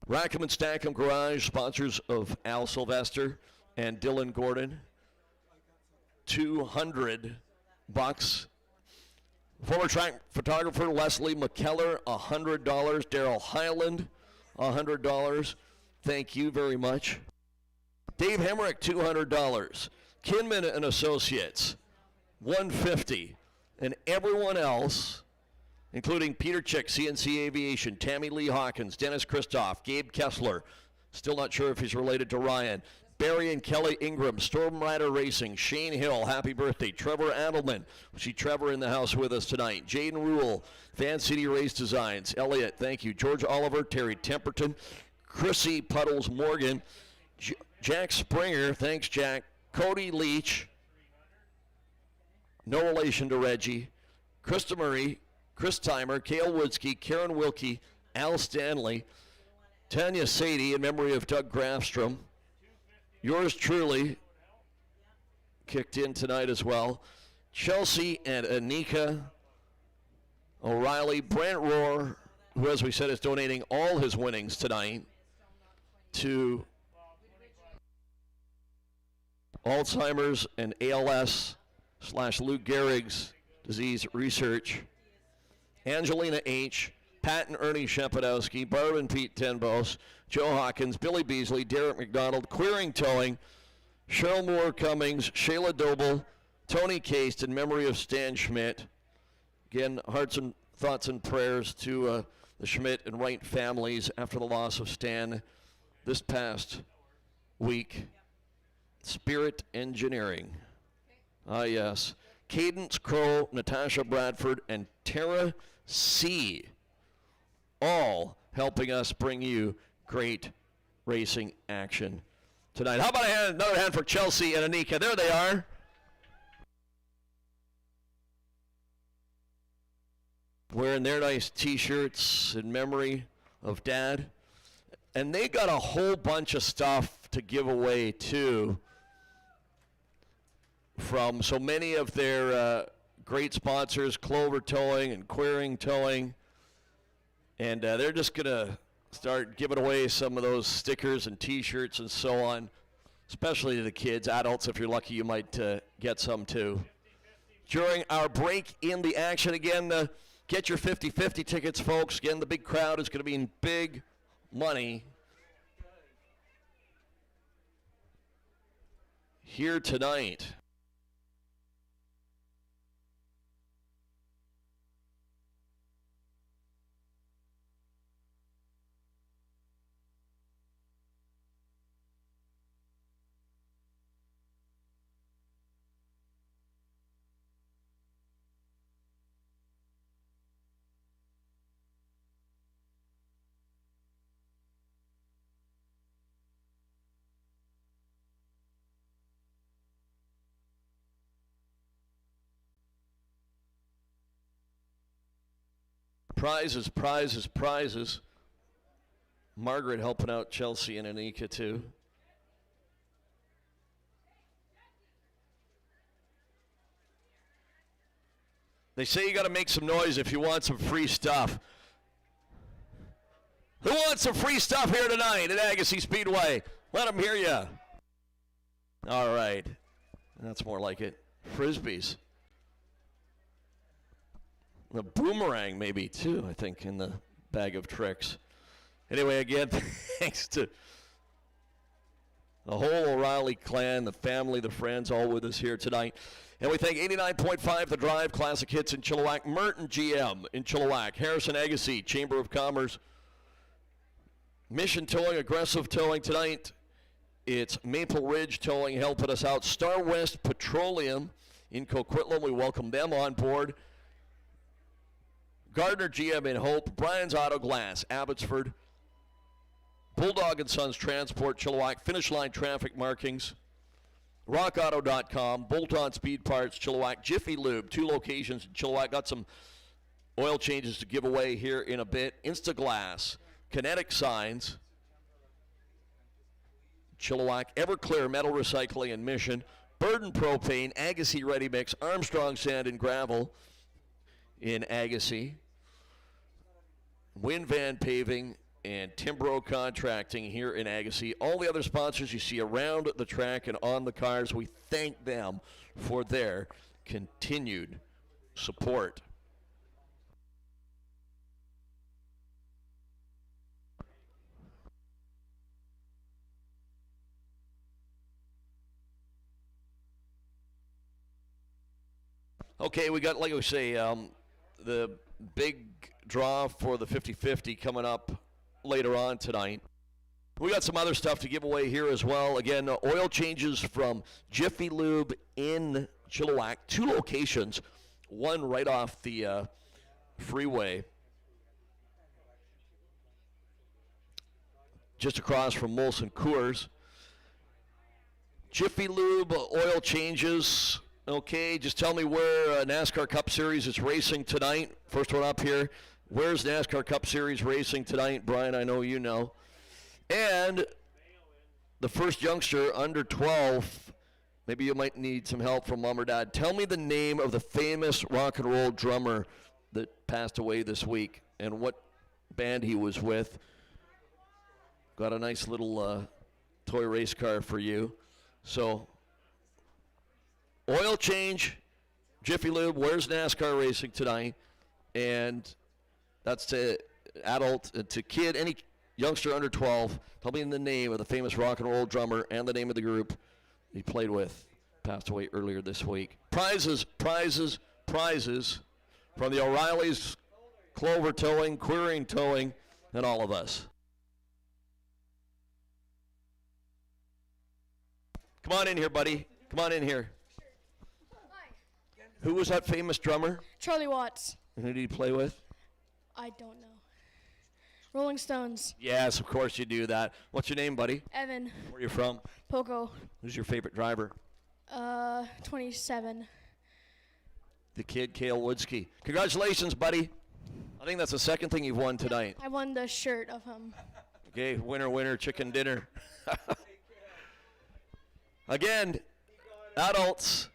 E: Rackham and Stackham Garage, sponsors of Al Sylvester and Dylan Gordon, $200. Former track photographer Leslie McKellar, $100. Daryl Highland, $100. Thank you very much. Dave Hemrick, $200. Kinman and Associates, $150. And everyone else, including Peter Chick, CNC Aviation, Tammy Lee Hawkins, Dennis Christoff, Gabe Kessler, still not sure if he's related to Ryan, Barry and Kelly Ingram, Storm Rider Racing, Shane Hill, happy birthday, Trevor Adelman, we see Trevor in the house with us tonight, Jaden Rule, Van City Race Designs, Elliot, thank you, George Oliver, Terry Temperton, Chrissy Puddles Morgan, Jack Springer, thanks Jack, Cody Leach, no relation to Reggie, Krista Murray, Chris Timer, Cale Woodsky, Karen Wilkie, Al Stanley, Tanya Sadie in memory of Doug Grafstrom, yours truly kicked in tonight as well, Chelsea and Anika O'Reilly, Brent Rohr, who as we said is donating all his winnings tonight to Alzheimer's and ALS / Lou Gehrig's disease research. Angelina H., Pat and Ernie Shepardowski, Barb and Pete Tenbos, Joe Hawkins, Billy Beasley, Derek McDonald, Queering Towing, Cheryl Moore Cummings, Shayla Doble, Tony Cast in memory of Stan Schmidt. Again, hearts and thoughts and prayers to the Schmidt and Wright families after the loss of Stan this past week. Spirit Engineering. Ah, yes. Cadence Crow, Natasha Bradford, and Tara C. All helping us bring you great racing action tonight. How about another hand for Chelsea and Anika? There they are. Wearing their nice T-shirts in memory of Dad. And they got a whole bunch of stuff to give away, too, from so many of their great sponsors, Clover Towing and Queering Towing. And they're just going to start giving away some of those stickers and T-shirts and so on, especially to the kids. Adults, if you're lucky, you might get some, too. During our break in the action, again, get your 50-50 tickets, folks. Again, the big crowd is going to be in big money here tonight. Prizes, prizes, prizes. Margaret helping out Chelsea and Anika, too. They say you got to make some noise if you want some free stuff. Who wants some free stuff here tonight at Agassiz Speedway? Let them hear you. All right. That's more like it. Frisbees. A boomerang maybe too, I think, in the bag of tricks. Anyway, again, thanks to the whole O'Reilly clan, the family, the friends, all with us here tonight. And we thank 89.5 The Drive, Classic Hits in Chilliwack, Merton GM in Chilliwack, Harrison Agassiz, Chamber of Commerce, Mission Towing, Aggressive Towing tonight. It's Maple Ridge Towing helping us out. Star West Petroleum in Coquitlam, we welcome them on board. Gardner GM in Hope, Brian's Auto Glass, Abbotsford, Bulldog and Sons Transport, Chilliwack, Finish Line Traffic Markings, RockAuto.com, Bolt-On Speed Parts, Chilliwack, Jiffy Lube, 2 locations in Chilliwack. Got some oil changes to give away here in a bit. Instaglass, Kinetic Signs, Chilliwack, Everclear Metal Recycling and Mission, Burden Propane, Agassiz Ready Mix, Armstrong Sand and Gravel in Agassiz, Win Van Paving, and Timbro Contracting here in Agassiz. All the other sponsors you see around the track and on the cars, we thank them for their continued support. Okay, we got, like we say, the big draw for the 50-50 coming up later on tonight. We got some other stuff to give away here as well. Again, oil changes from Jiffy Lube in Chilliwack. 2 locations, one right off the freeway, just across from Molson Coors. Jiffy Lube oil changes. Okay, just tell me where NASCAR Cup Series is racing tonight. First one up here. Where's NASCAR Cup Series racing tonight? Brian, I know you know. And the first youngster under 12, maybe you might need some help from mom or dad. Tell me the name of the famous rock and roll drummer that passed away this week and what band he was with. Got a nice little toy race car for you. So, oil change, Jiffy Lube, where's NASCAR racing tonight? And that's to adult, to kid, any youngster under 12. Tell me the name of the famous rock and roll drummer and the name of the group he played with. Passed away earlier this week. Prizes from the O'Reillys, Clover Towing, Queering Towing, and all of us. Come on in here, buddy. Come on in here. Who was that famous drummer?
F: Charlie Watts.
E: And who did he play with?
F: I don't know. Rolling Stones.
E: Yes, of course you do that. What's your name, buddy?
F: Evan.
E: Where are you from?
F: Poco.
E: Who's your favorite driver?
F: 27.
E: The kid, Cale Woodsky. Congratulations, buddy. I think that's the second thing you've won tonight.
F: I won the shirt of him.
E: Okay, winner, chicken dinner. Again, adults.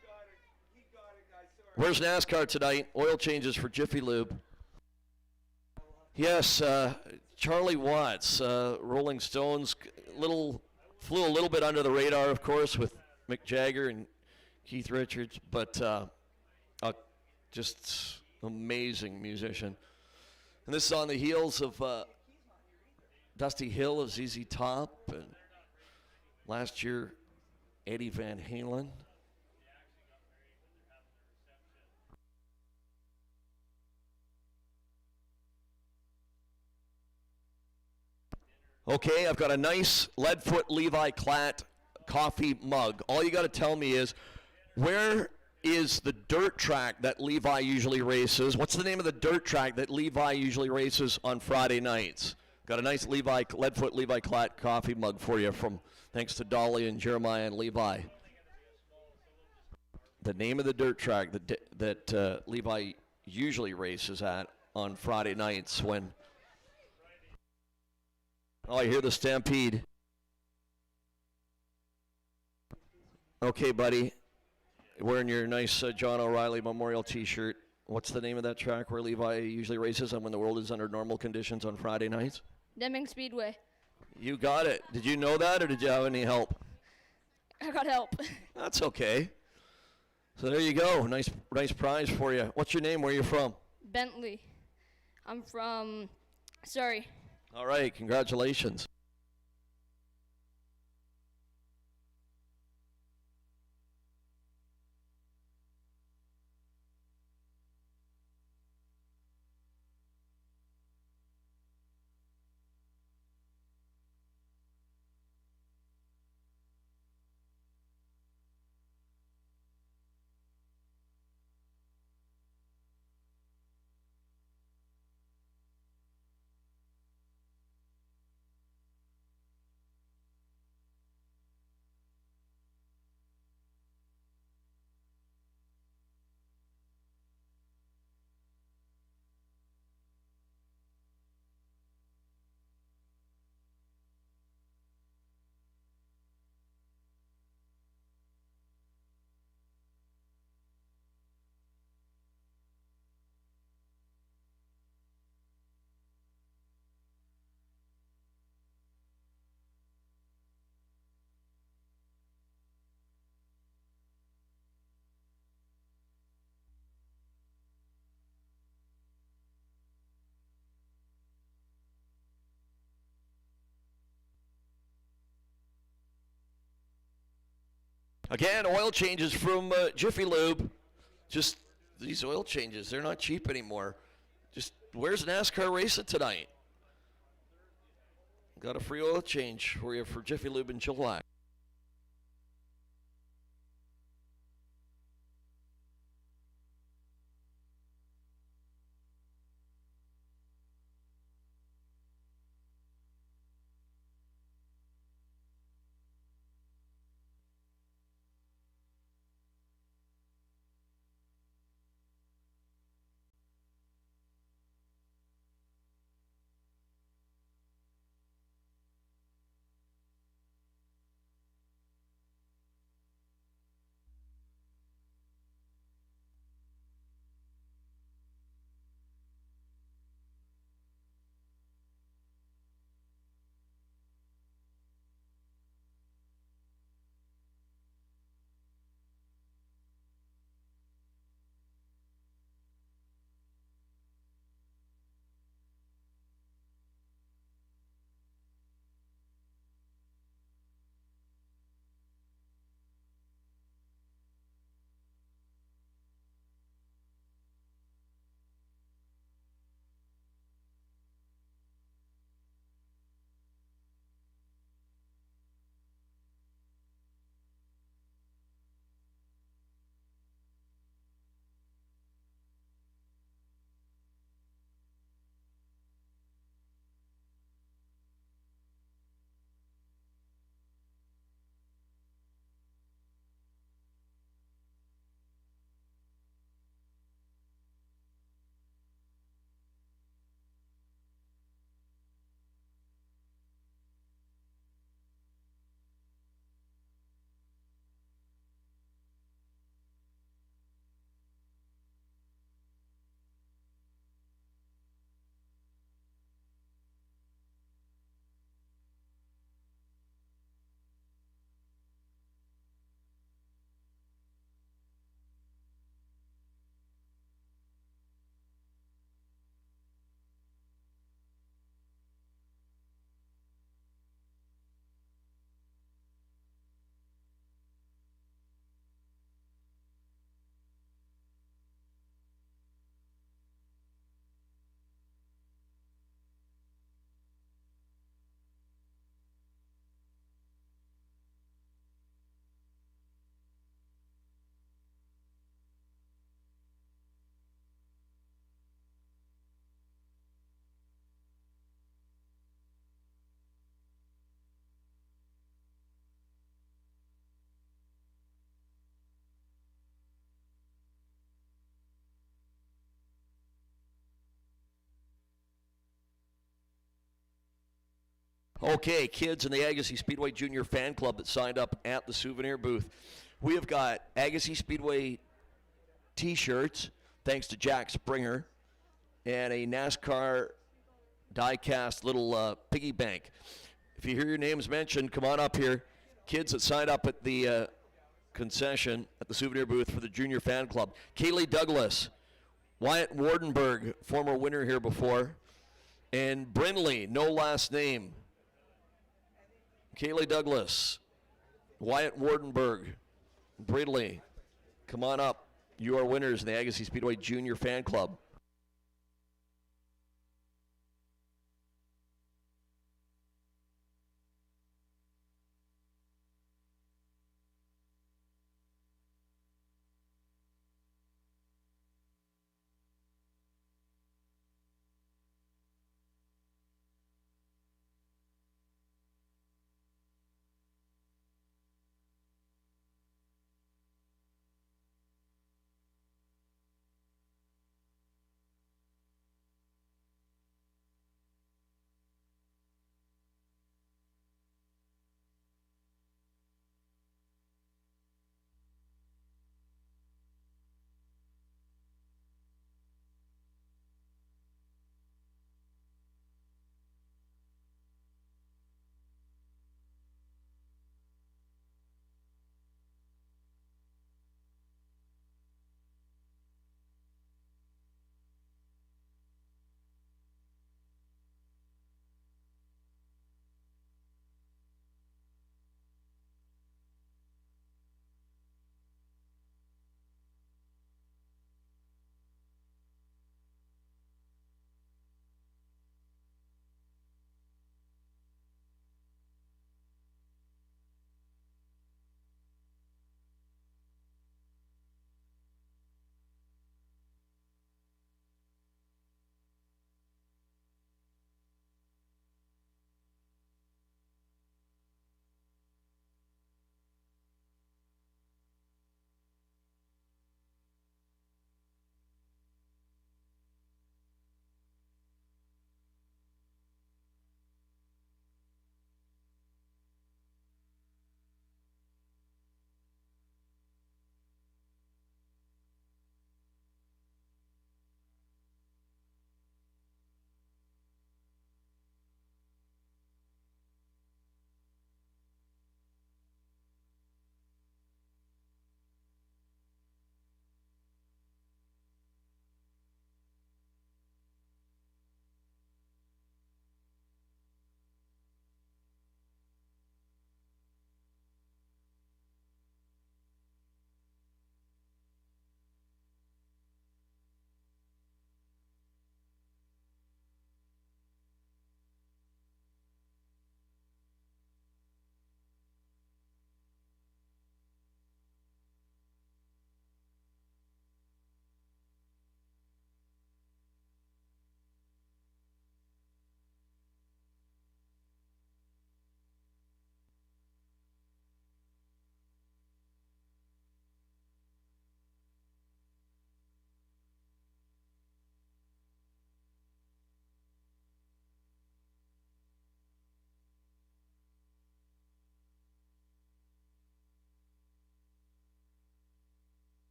E: Where's NASCAR tonight? Oil changes for Jiffy Lube. Yes, Charlie Watts, Rolling Stones, flew a little bit under the radar, of course, with Mick Jagger and Keith Richards, but just amazing musician. And this is on the heels of Dusty Hill of ZZ Top, and last year, Eddie Van Halen. Okay, I've got a nice Leadfoot Levi Klatt coffee mug. All you got to tell me is, where is the dirt track that Levi usually races? What's the name of the dirt track that Levi usually races on Friday nights? Got a nice Leadfoot Levi Klatt coffee mug for you from thanks to Dolly and Jeremiah and Levi. The name of the dirt track that Levi usually races at on Friday nights when... Oh, I hear the stampede. Okay, buddy. Wearing your nice John O'Reilly Memorial T-shirt. What's the name of that track where Levi usually races and when the world is under normal conditions on Friday nights?
F: Deming Speedway.
E: You got it. Did you know that, or did you have any help?
F: I got help.
E: That's okay. So there you go. Nice prize for you. What's your name? Where are you from?
F: Bentley. I'm from Surrey.
E: All right, congratulations. Again, oil changes from Jiffy Lube. Just these oil changes, they're not cheap anymore. Just where's NASCAR racing tonight? Got a free oil change for you for Jiffy Lube in July. Okay, kids in the Agassiz Speedway Junior Fan Club that signed up at the souvenir booth. We have got Agassiz Speedway T-shirts, thanks to Jack Springer, and a NASCAR die-cast little piggy bank. If you hear your names mentioned, come on up here. Kids that signed up at the concession at the souvenir booth for the Junior Fan Club. Kaylee Douglas, Wyatt Wardenberg, former winner here before. And Brindley, no last name. Kaylee Douglas, Wyatt Wardenberg, Brindley, come on up. You are winners in the Agassiz Speedway Junior Fan Club.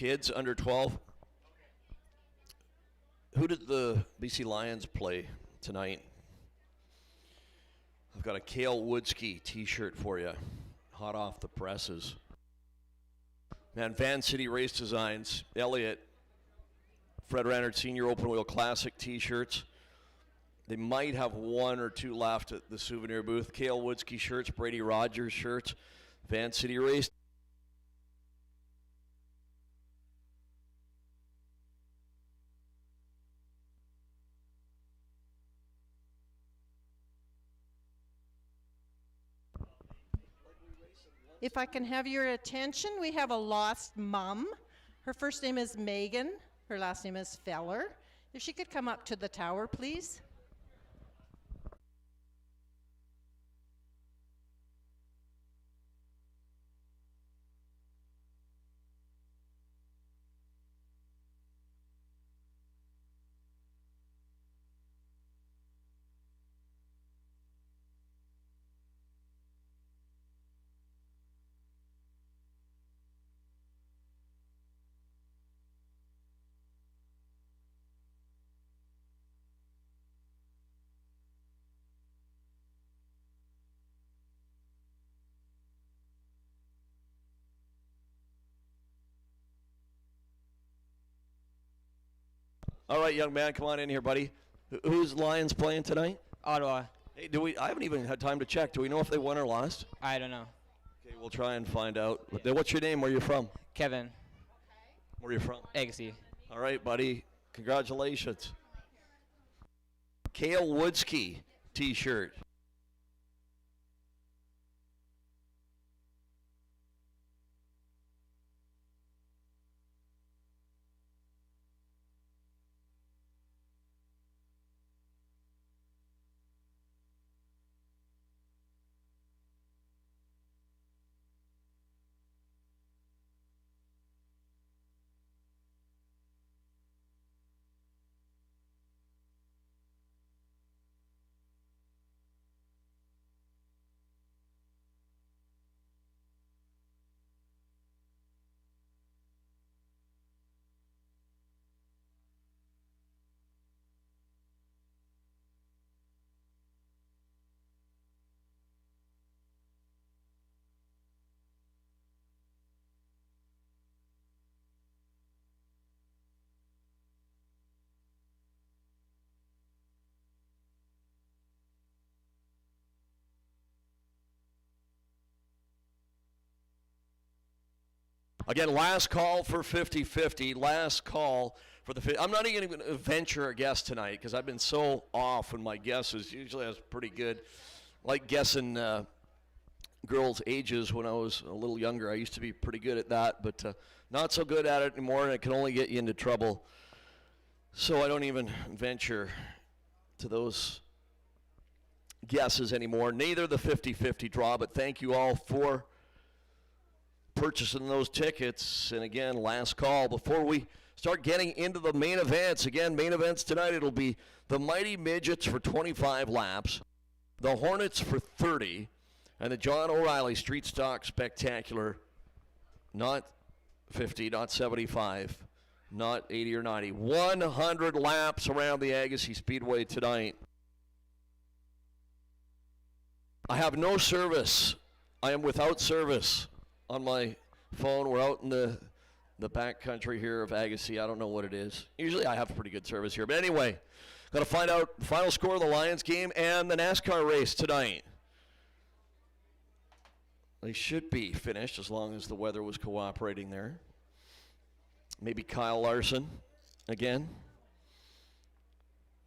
E: Kids under 12. Who did the BC Lions play tonight? I've got a Cale Woodski t-shirt for you, hot off the presses. Man, Van City Race Designs, Elliott, Fred Rannard Senior Open Wheel Classic t-shirts. They might have one or two left at the souvenir booth. Cale Woodsky shirts, Brady Rogers shirts, Van City Race.
C: If I can have your attention, we have a lost mom. Her first name is Megan. Her last name is Feller. If she could come up to the tower, please.
E: All right, young man, come on in here, buddy. Who's Lions playing tonight?
G: Ottawa.
E: Hey, I haven't even had time to check. Do we know if they won or lost?
G: I don't know.
E: Okay, we'll try and find out. Then what's your name? Where are you from?
G: Kevin.
E: Where are you from?
G: Agassiz.
E: All right, buddy. Congratulations. Cale Woodsky T-shirt. Again, last call for 50-50. Last call for the. I'm not even going to venture a guess tonight because I've been so off in my guesses. Usually I was pretty good. Like guessing girls' ages when I was a little younger. I used to be pretty good at that, but not so good at it anymore, and it can only get you into trouble. So I don't even venture to those guesses anymore. Neither the 50-50 draw, but thank you all for purchasing those tickets. And again, last call before we start getting into the main events. Again, main events tonight, it'll be the Mighty Midgets for 25 laps, the Hornets for 30, and the John O'Reilly Street Stock Spectacular, not 50, not 75, not 80 or 90. 100 laps around the Agassiz Speedway tonight. I have no service. I am without service on my phone. We're out in the back country here of Agassiz. I don't know what it is. Usually I have pretty good service here. But anyway, got to find out the final score of the Lions game and the NASCAR race tonight. They should be finished as long as the weather was cooperating there. Maybe Kyle Larson again.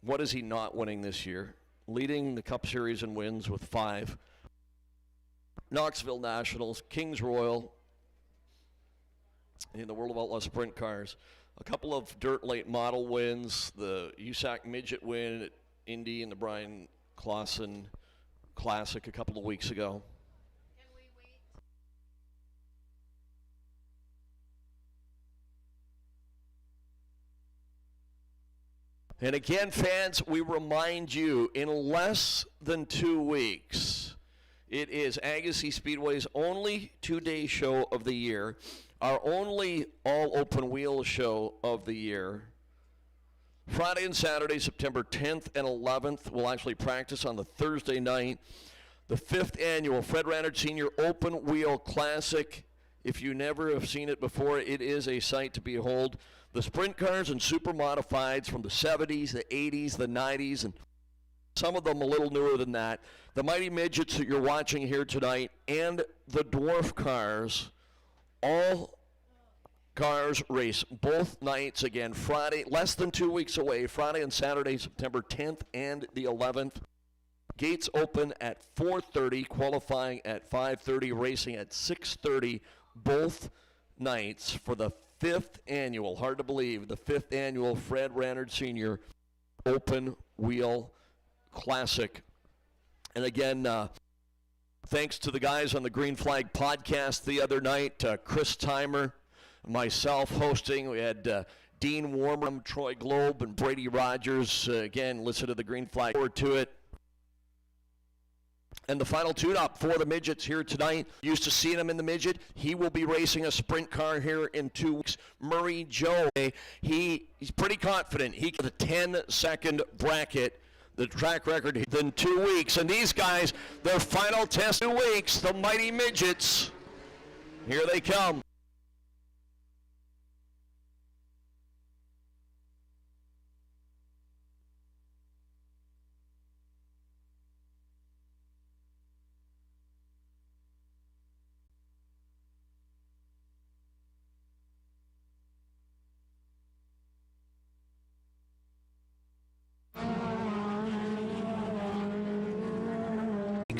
E: What is he not winning this year? Leading the Cup Series in wins with 5. Knoxville Nationals, Kings Royal, in the World of Outlaw Sprint Cars. A couple of dirt late model wins, the USAC Midget win at Indy and the Brian Clausen Classic a couple of weeks ago.
C: Can we wait?
E: And again, fans, we remind you, in less than 2 weeks, it is Agassiz Speedway's only 2-day show of the year, our only all-open wheel show of the year. Friday and Saturday, September 10th and 11th, we'll actually practice on the Thursday night. The 5th annual Fred Rannard Senior Open Wheel Classic. If you never have seen it before, it is a sight to behold. The sprint cars and super modifieds from the 70s, the 80s, the 90s, and Some of them a little newer than that. The Mighty Midgets that you're watching here tonight and the Dwarf Cars, all cars race both nights again. Friday, less than 2 weeks away, Friday and Saturday, September 10th and the 11th. Gates open at 4:30, qualifying at 5:30, racing at 6:30 both nights for the 5th annual, hard to believe, the 5th annual Fred Rannard Sr. Open Wheel Classic. And again, thanks to the guys on the Green Flag podcast the other night, Chris Timer, myself hosting. We had Dean Warmer, Troy Globe, and Brady Rogers. Again, listen to the Green Flag. Forward to it. And the final tune-up for the Midgets here tonight. Used to seeing him in the Midget. He will be racing a sprint car here in 2 weeks. Murray Joe, he's pretty confident. He got a 10-second bracket. The track record in 2 weeks. And these guys, their final test 2 weeks, the Mighty Midgets. Here they come.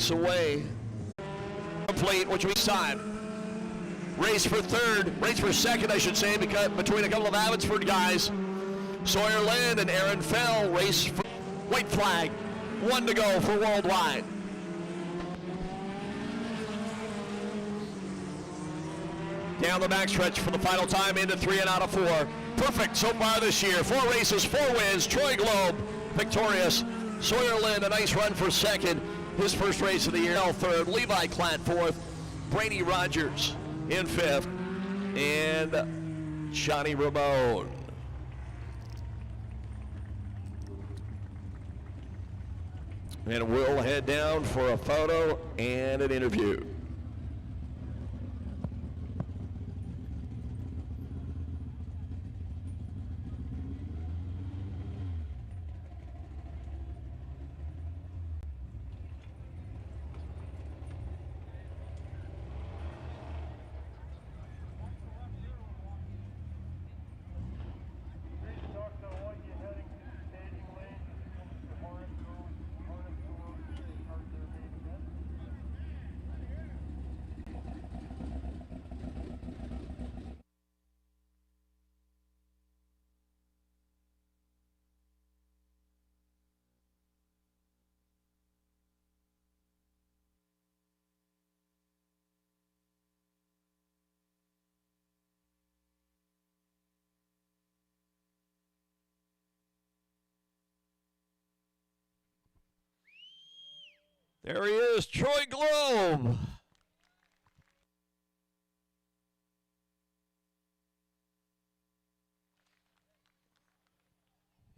E: Away. Complete, which means time. Race for third, race for second, I should say, because between a couple of Abbotsford guys. Sawyer Lynn and Aaron Fell race for white flag. 1 to go for Worldwide. Down the backstretch for the final time into 3 and out of 4. Perfect so far this year. 4 races, 4 wins. Troy Globe victorious. Sawyer Lynn, a nice run for second. His first race of the year, third. Levi Klatt, fourth. Brady Rogers in fifth. And Johnny Ramone. And we'll head down for a photo and an interview. There he is, Troy Globe.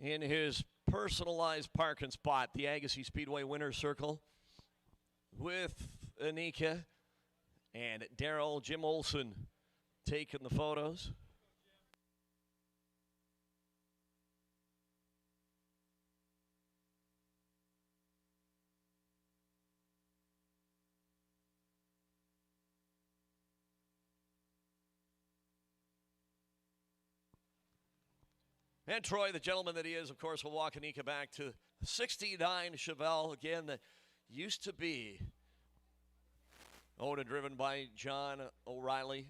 E: In his personalized parking spot, the Agassiz Speedway winner's circle, with Anika and Daryl, Jim Olson taking the photos. And Troy, the gentleman that he is, of course, will walk Anika back to 69 Chevelle, again, that used to be owned and driven by John O'Reilly.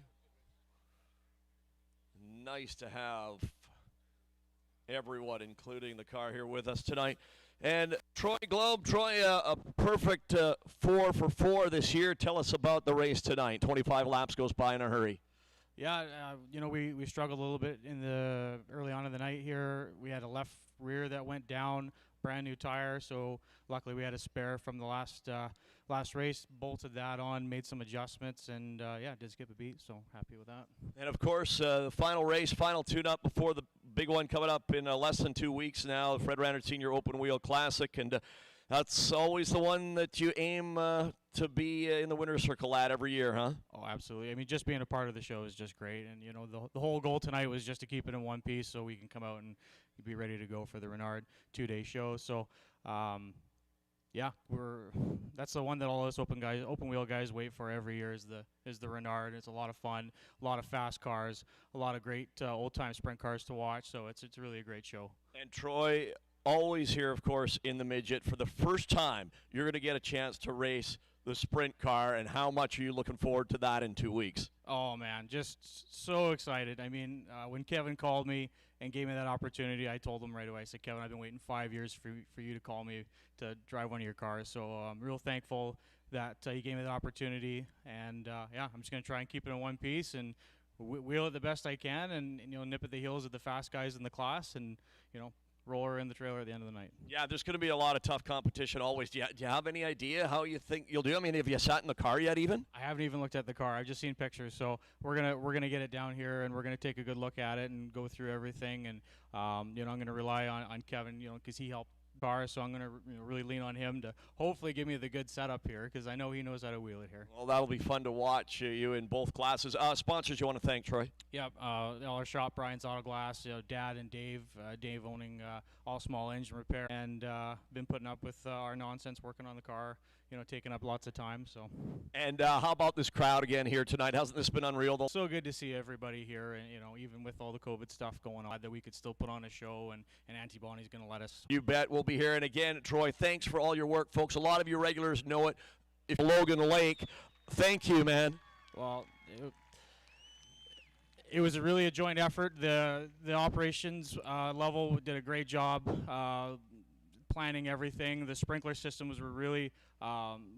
E: Nice to have everyone, including the car, here with us tonight. And Troy Globe, Troy, a perfect 4 for 4 this year. Tell us about the race tonight. 25 laps goes by in a hurry.
G: Yeah, you know, we struggled a little bit in the early on in the night here. We had a left rear that went down, brand new tire, so luckily we had a spare from the last race, bolted that on, made some adjustments, and yeah, did skip a beat, so happy with that.
E: And of course, the final race, final tune-up before the big one coming up in less than 2 weeks now, the Fred Rannard Sr. Open Wheel Classic, and that's always the one that you aim to be in the winner's circle at every year, huh?
G: Oh, absolutely. I mean, just being a part of the show is just great. And, you know, the whole goal tonight was just to keep it in one piece so we can come out and be ready to go for the Rannard 2-day show. So, Yeah, that's the one that all us open wheel guys wait for every year is the Renard. It's a lot of fun, a lot of fast cars, a lot of great old time sprint cars to watch. So it's really a great show.
E: And Troy, always here, of course, in the Midget. For the first time, you're going to get a chance to race the sprint car, and how much are you looking forward to that in 2 weeks?
G: Oh man, just so excited. I mean, when Kevin called me and gave me that opportunity, I told him right away. I said, Kevin, I've been waiting 5 years for you to call me to drive one of your cars. So I'm real thankful that he gave me that opportunity. And yeah, I'm just going to try and keep it in one piece and wheel it the best I can, and nip at the heels of the fast guys in the class, and roll her in the trailer at the end of the night.
E: Yeah, there's going to be a lot of tough competition always. Do you have any idea how you think you'll do? I mean, have you sat in the car yet even?
G: I haven't even looked at the car. I've just seen pictures. So we're gonna get it down here, and we're gonna take a good look at it and go through everything. And I'm gonna rely on Kevin, because he helped car, so I'm gonna really lean on him to hopefully give me the good setup here, because I know he knows how to wheel it here.
E: Well, that'll be fun to watch you in both classes. Sponsors you want to thank, Troy?
G: Yep, our shop, Brian's Auto Glass, Dad and Dave. Dave owning All Small Engine Repair, and been putting up with our nonsense working on the car, taking up lots of time. So. And
E: how about this crowd again here tonight? Hasn't this been unreal, though?
G: So good to see everybody here, and even with all the COVID stuff going on, that we could still put on a show, and Antibony's going to let us.
E: You bet. We'll be here. And again, Troy, thanks for all your work, folks. A lot of you regulars know it. If Logan Lake, thank you, man.
G: Well, it was really a joint effort. The operations level did a great job planning everything. The sprinkler systems were really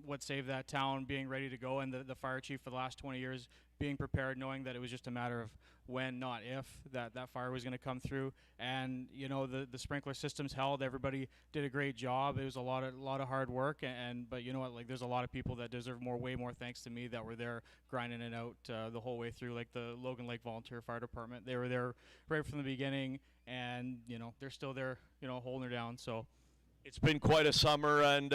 G: what saved that town being ready to go, and the fire chief for the last 20 years being prepared, knowing that it was just a matter of when, not if, that fire was going to come through. And the sprinkler systems held. Everybody did a great job. It was a lot of hard work, but you know what, there's a lot of people that deserve way more thanks to me that were there grinding it out the whole way through, like the Logan Lake Volunteer Fire Department. They were there right from the beginning, and they're still there holding her down. So
E: it's been quite a summer, and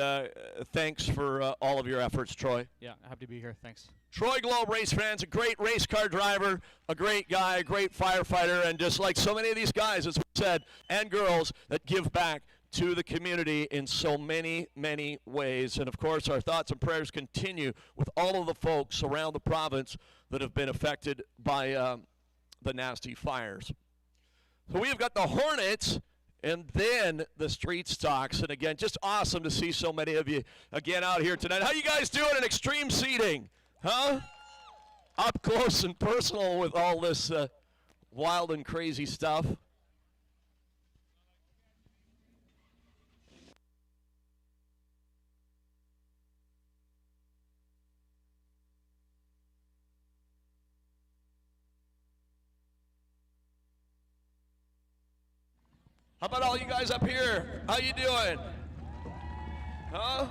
E: thanks for all of your efforts, Troy.
G: Yeah, happy to be here. Thanks.
E: Troy Globe, race fans, a great race car driver, a great guy, a great firefighter, and just like so many of these guys, as we said, and girls that give back to the community in so many, many ways. And of course, our thoughts and prayers continue with all of the folks around the province that have been affected by the nasty fires. So we've got the Hornets, and then the street stocks. And again, just awesome to see so many of you again out here tonight. How you guys doing in extreme seating? Huh? Up close and personal with all this wild and crazy stuff. How about all you guys up here? How you doing? Huh?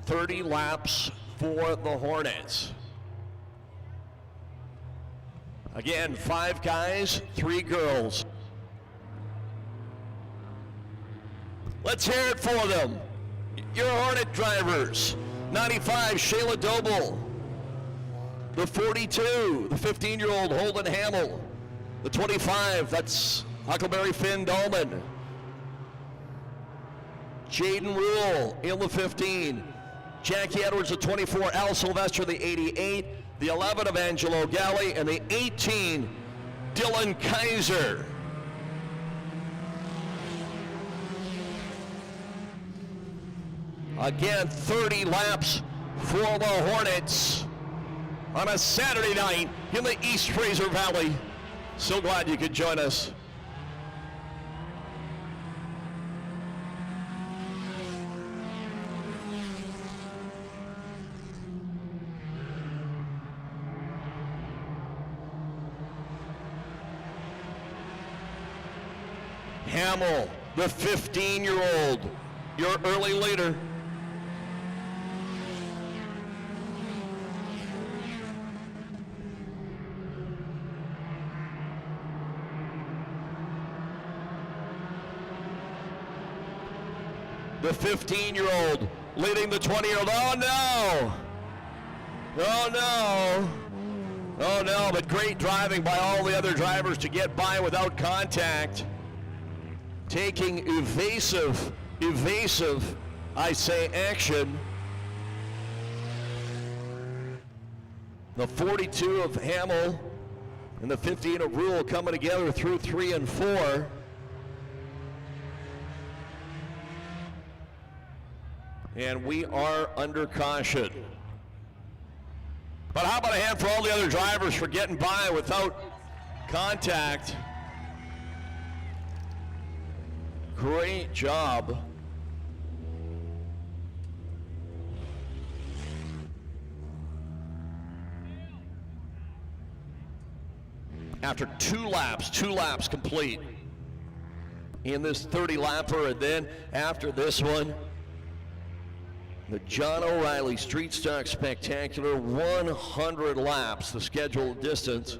E: .30 laps for the Hornets. Again, 5 guys, 3 girls. Let's hear it for them. Your Hornet drivers. 95, Shayla Doble. The 42, the 15-year-old Holden Hamill. The 25, that's Huckleberry Finn Dolman. Jaden Rule in the 15. Jackie Edwards, the 24. Al Sylvester, the 88. The 11 of Angelo Galli, and the 18, Dylan Kaiser. Again, 30 laps for the Hornets on a Saturday night in the East Fraser Valley. So glad you could join us. Hamill, the 15-year-old, your early leader. The 15-year-old leading the 20-year-old. Oh no! Oh no! Oh no, but great driving by all the other drivers to get by without contact. Taking evasive, I say, action. The 42 of Hamill and the 15 of Rule coming together through 3 and 4. And we are under caution. But how about a hand for all the other drivers for getting by without contact? Great job. After two laps complete in this 30-lapper, and then after this one, the John O'Reilly Street Stock Spectacular, 100 laps, the scheduled distance.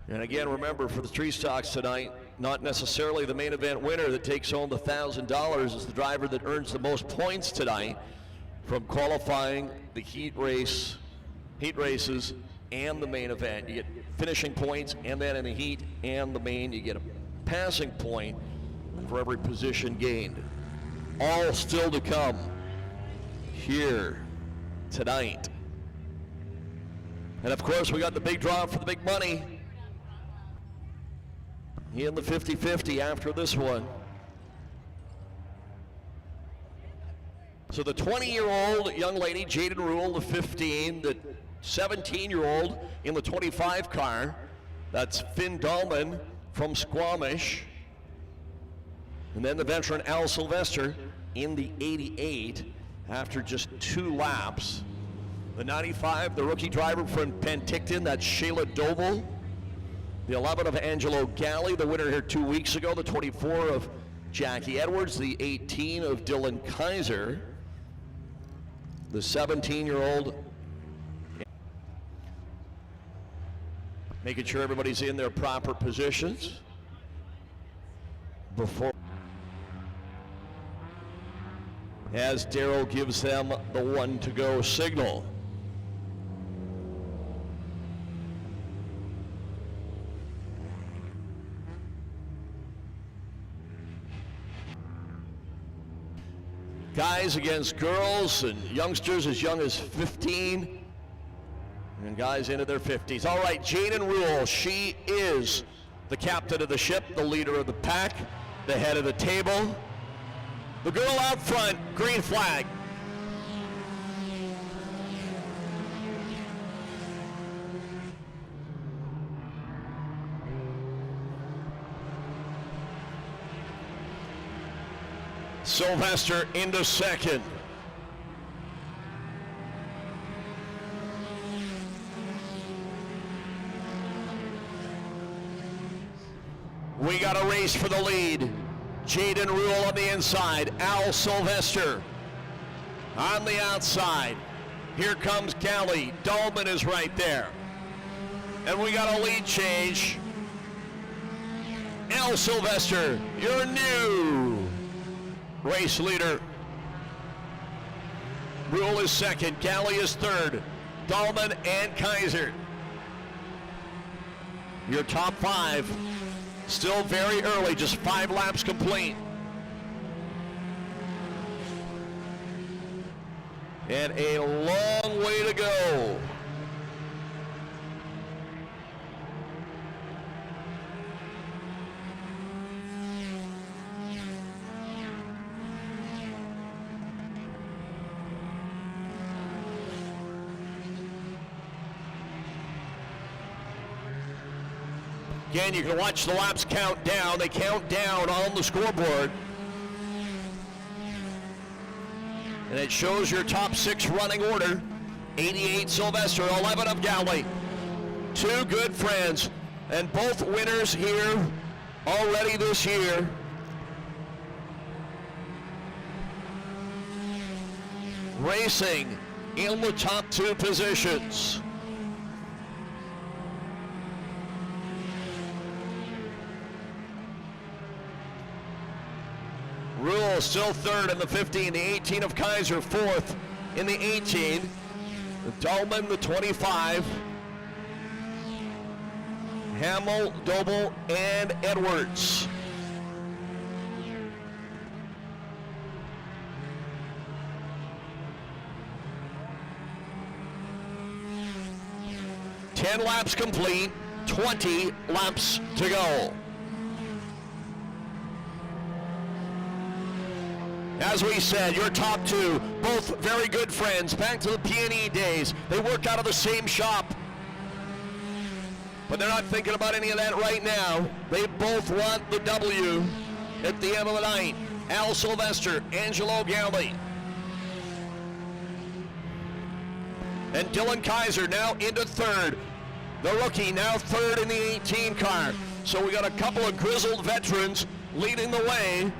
E: And again, remember, for the Street Stocks tonight, not necessarily the main event winner that takes home the $1,000 is the driver that earns the most points tonight from qualifying, the heat races, and the main event. You get finishing points, and then in the heat and the main, you get a passing point for every position gained. All still to come here tonight. And of course, we got the big draw for the big money in the 50-50 after this one. So the 20-year-old young lady, Jaden Rule, the 15, the 17-year-old in the 25 car, that's Finn Dahlman from Squamish. And then the veteran Al Sylvester in the 88 after just 2 laps. The 95, the rookie driver from Penticton, that's Shayla Doble. The 11 of Angelo Galli, the winner here 2 weeks ago. The 24 of Jackie Edwards. The 18 of Dylan Kaiser. The 17-year-old. Making sure everybody's in their proper positions before, as Darrell gives them the 1 to go signal. Guys against girls, and youngsters as young as 15, and guys into their 50s. All right, Jaden Rule, she is the captain of the ship, the leader of the pack, the head of the table. The girl out front, green flag. Sylvester into second. We got a race for the lead. Jaden Rule on the inside. Al Sylvester on the outside. Here comes Galli. Dahlman is right there. And we got a lead change. Al Sylvester, your new race leader. Rule is second. Galli is third. Dahlman and Kaiser. Your top 5. Still very early, just 5 laps complete. and a long way to go. Again, you can watch the laps count down. They count down on the scoreboard. And it shows your top 6 running order. 88 Sylvester, 11 of Galley. 2 good friends, and both winners here already this year. Racing in the top 2 positions. Rule still 3rd in the 15, the 18 of Kaiser 4th in the 18. Dahlman the 25. Hamill, Doble, and Edwards. Ten laps complete, 20 laps to go. As we said, your top 2, both very good friends, back to the P&E days. They work out of the same shop, but they're not thinking about any of that right now. They both want the W at the end of the night. Al Sylvester, Angelo Galli. And Dylan Kaiser now into 3rd. The rookie now 3rd in the 18 car. So we got a couple of grizzled veterans leading the way.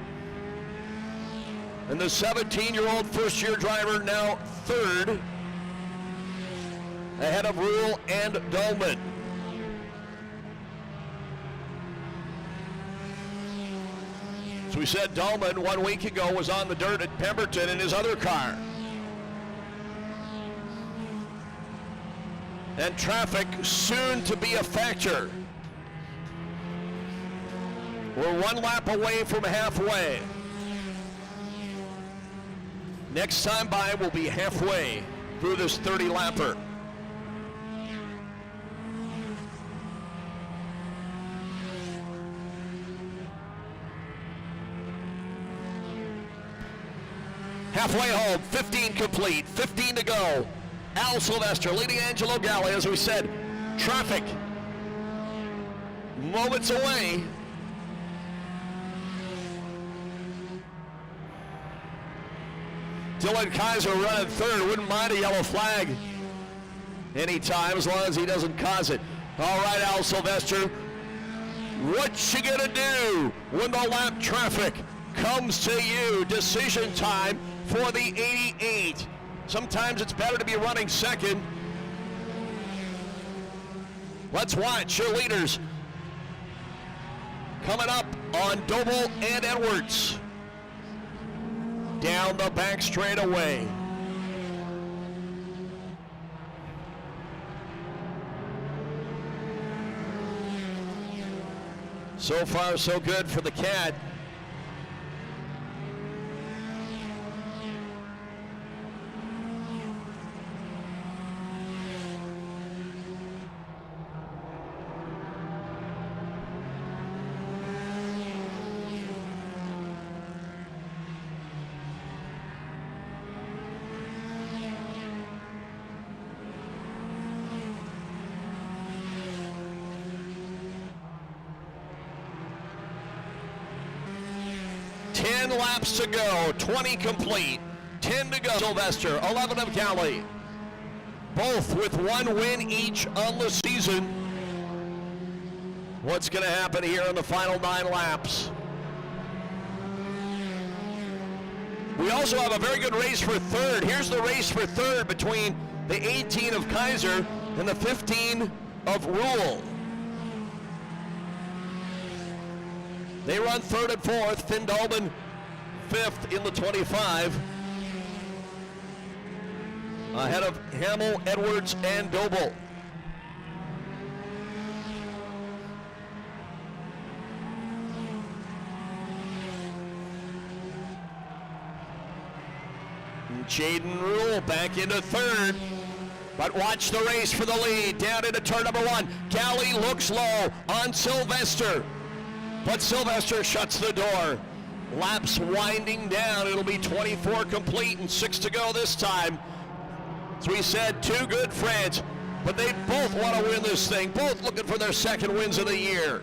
E: And the 17-year-old first-year driver now 3rd, ahead of Rule and Dolman. As we said, Dolman 1 week ago was on the dirt at Pemberton in his other car. And traffic soon to be a factor. We're 1 lap away from halfway. Next time by, we'll be halfway through this 30-lapper. Halfway home, 15 complete, 15 to go. Al Sylvester leading Angelo Galli. As we said, traffic moments away. Dylan Kaiser running 3rd. Wouldn't mind a yellow flag anytime as long as he doesn't cause it. All right, Al Sylvester, what you gonna do when the lap traffic comes to you? Decision time for the 88. Sometimes it's better to be running 2nd. Let's watch your leaders coming up on Doble and Edwards. Down the back straightaway. So far, so good for the Cat. Laps to go, 20 complete, 10 to go. Sylvester, 11 of Galli. Both with 1 win each on the season. What's going to happen here in the final 9 laps? We also have a very good race for 3rd. Here's the race for 3rd between the 18 of Kaiser and the 15 of Rule. They run 3rd and 4th. Finn Dolman 5th in the 25. Ahead of Hamill, Edwards, and Doble. Jaden Rule back into third. But watch the race for the lead. Down into turn number 1. Galley looks low on Sylvester. But Sylvester shuts the door. Laps winding down. It'll be 24 complete and 6 to go this time. As we said, 2 good friends. But they both want to win this thing. Both looking for their second wins of the year.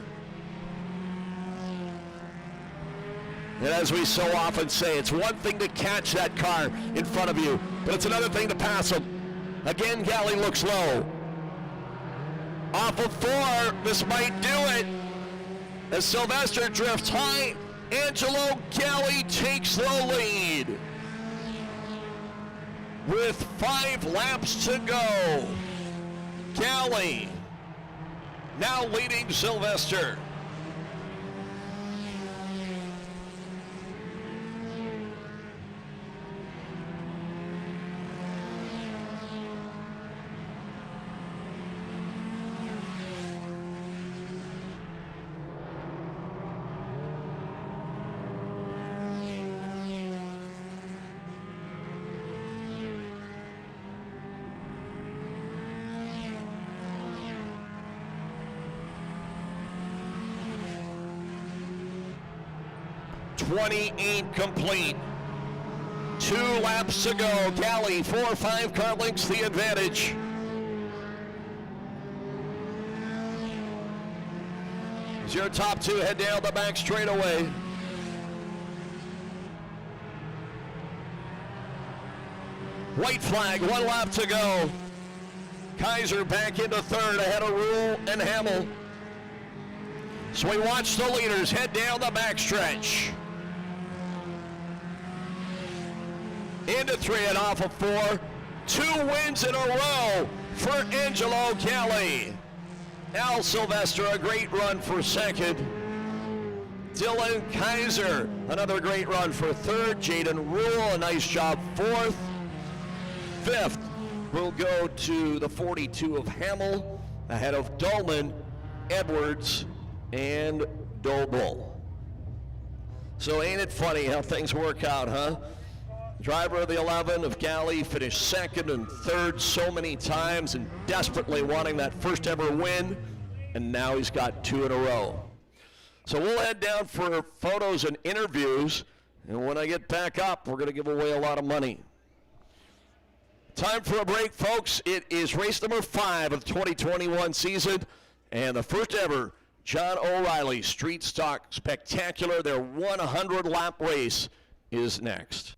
E: And as we so often say, it's one thing to catch that car in front of you, but it's another thing to pass them. Again, Galley looks low. Off of 4, this might do it. As Sylvester drifts high, Angelo Galley takes the lead. With 5 laps to go, Galley now leading Sylvester. .28 complete. 2 laps to go. Galley 4 or 5 car lengths the advantage. As your top 2 head down the back straightaway. White flag, 1 lap to go. Kaiser back into third ahead of Rule and Hamill. So we watch the leaders head down the backstretch. Into 3 and off of 4. 2 wins in a row for Angelo Galley. Al Sylvester, a great run for second. Dylan Kaiser, another great run for third. Jaden Rule, a nice job fourth. Fifth will go to the 42 of Hamill, ahead of Dolman, Edwards, and Doble. So ain't it funny how things work out, huh? Driver of the 11 of Galley finished second and third so many times and desperately wanting that first ever win, and now he's got 2 in a row. So we'll head down for photos and interviews, and when I get back up, we're going to give away a lot of money. Time for a break, folks. It is race number 5 of the 2021 season, and the first ever John O'Reilly Street Stock Spectacular, their 100-lap race, is next.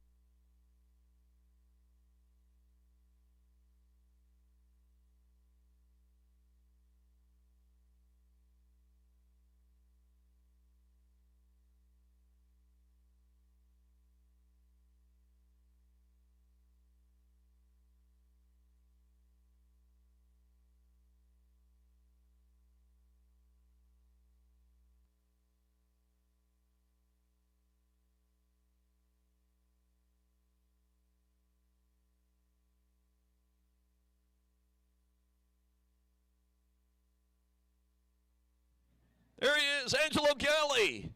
E: There he is, Angelo Galley.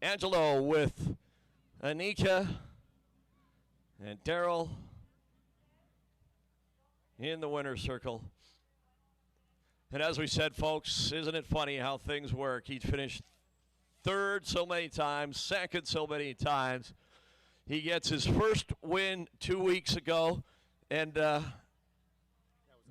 E: Angelo with Anika and Daryl in the winner's circle. And as we said, folks, isn't it funny how things work? He finished third so many times, second so many times. He gets his first win 2 weeks ago, and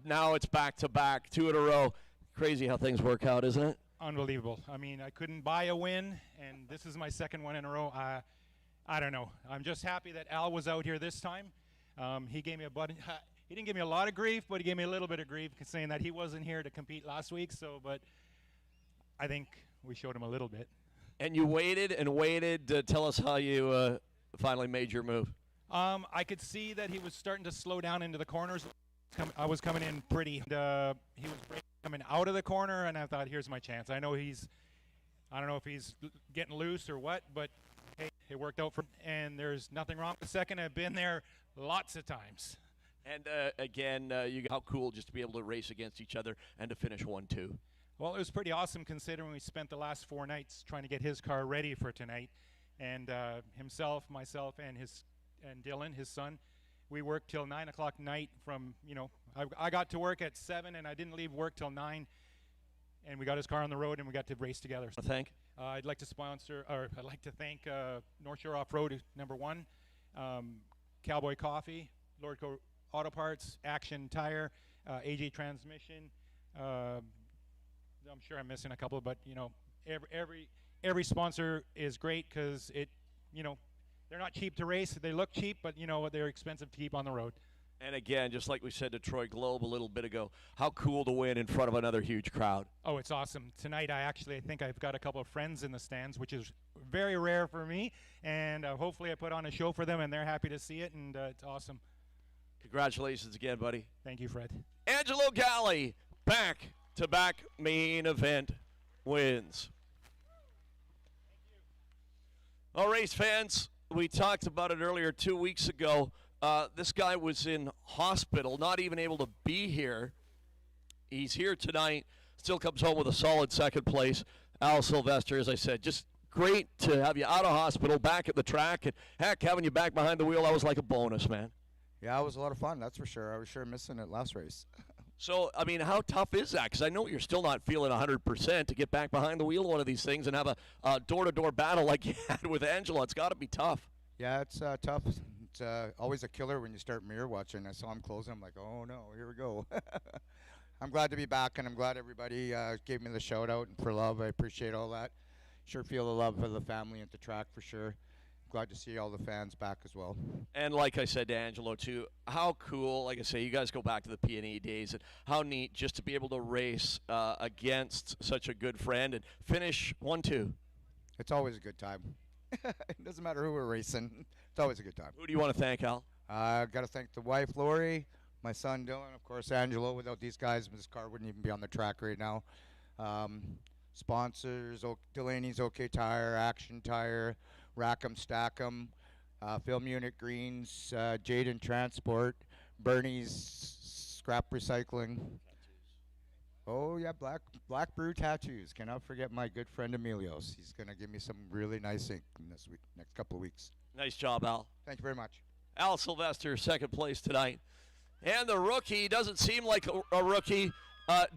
E: now it's back-to-back, 2 in a row. Crazy how things work out, isn't it?
H: Unbelievable. I mean, I couldn't buy a win, and this is my second one in a row. I don't know. I'm just happy that Al was out here this time. He gave me He didn't give me a lot of grief, but he gave me a little bit of grief, saying that he wasn't here to compete last week. So, but I think we showed him a little bit.
E: And you waited and waited to tell us how you finally made your move.
H: I could see that he was starting to slow down into the corners. I was coming in pretty. He was coming out of the corner, and I thought, here's my chance. I don't know if he's getting loose or what, but hey, it worked out for him. And there's nothing wrong with the second. I've been there lots of times.
E: And again, how cool just to be able to race against each other and to finish 1-2.
H: Well, it was pretty awesome considering we spent the last 4 nights trying to get his car ready for tonight. And himself, myself, and Dylan, his son, we worked till 9 o'clock night from, I got to work at 7 and I didn't leave work till 9. And we got his car on the road and we got to race together.
E: Thank.
H: I'd like to thank North Shore Off-Road #1, Cowboy Coffee, Lordco Auto Parts, Action Tire, AJ Transmission. I'm sure I'm missing a couple, but every sponsor is great because they're not cheap to race. They look cheap, but they're expensive to keep on the road.
E: And again, just like we said to Troy Globe a little bit ago, how cool to win in front of another huge crowd.
H: Oh, it's awesome. Tonight, I think I've got a couple of friends in the stands, which is very rare for me. And hopefully I put on a show for them, and they're happy to see it, and it's awesome.
E: Congratulations again, buddy.
H: Thank you, Fred.
E: Angelo Galli, back-to-back main event wins. All race fans, we talked about it earlier 2 weeks ago. This guy was in hospital, not even able to be here. He's here tonight, still comes home with a solid second place. Al Sylvester, as I said, just great to have you out of hospital, back at the track. And heck, having you back behind the wheel, that was like a bonus, man.
I: Yeah, it was a lot of fun, that's for sure. I was sure missing it last race.
E: So, I mean, how tough is that? Because I know you're still not feeling 100% to get back behind the wheel of one of these things and have a door-to-door battle like you had with Angelo. It's got to be tough.
I: Yeah, it's tough. It's always a killer when you start mirror watching. I saw him closing. I'm like, oh, no, here we go. I'm glad to be back, and I'm glad everybody gave me the shout-out and for love. I appreciate all that. Sure feel the love for the family at the track for sure. Glad to see all the fans back as well.
E: And like I said to Angelo, too, how cool, like I say, you guys go back to the P&E days, and how neat just to be able to race against such a good friend and finish 1-2.
I: It's always a good time. It doesn't matter who we're racing. It's always a good time.
E: Who do you want to thank, Al?
I: Got to thank the wife, Lori, my son, Dylan, of course, Angelo. Without these guys, this car wouldn't even be on the track right now. Sponsors, Delaney's OK Tire, Action Tire, Rack'em Stack'em, Film Unit Greens, Jaden Transport, Bernie's Scrap Recycling. Oh, yeah, Black Brew Tattoos. Cannot forget my good friend Emilio's. He's going to give me some really nice ink in this week, next couple of weeks.
E: Nice job, Al.
I: Thank you very much.
E: Al Sylvester, second place tonight. And the rookie doesn't seem like a rookie.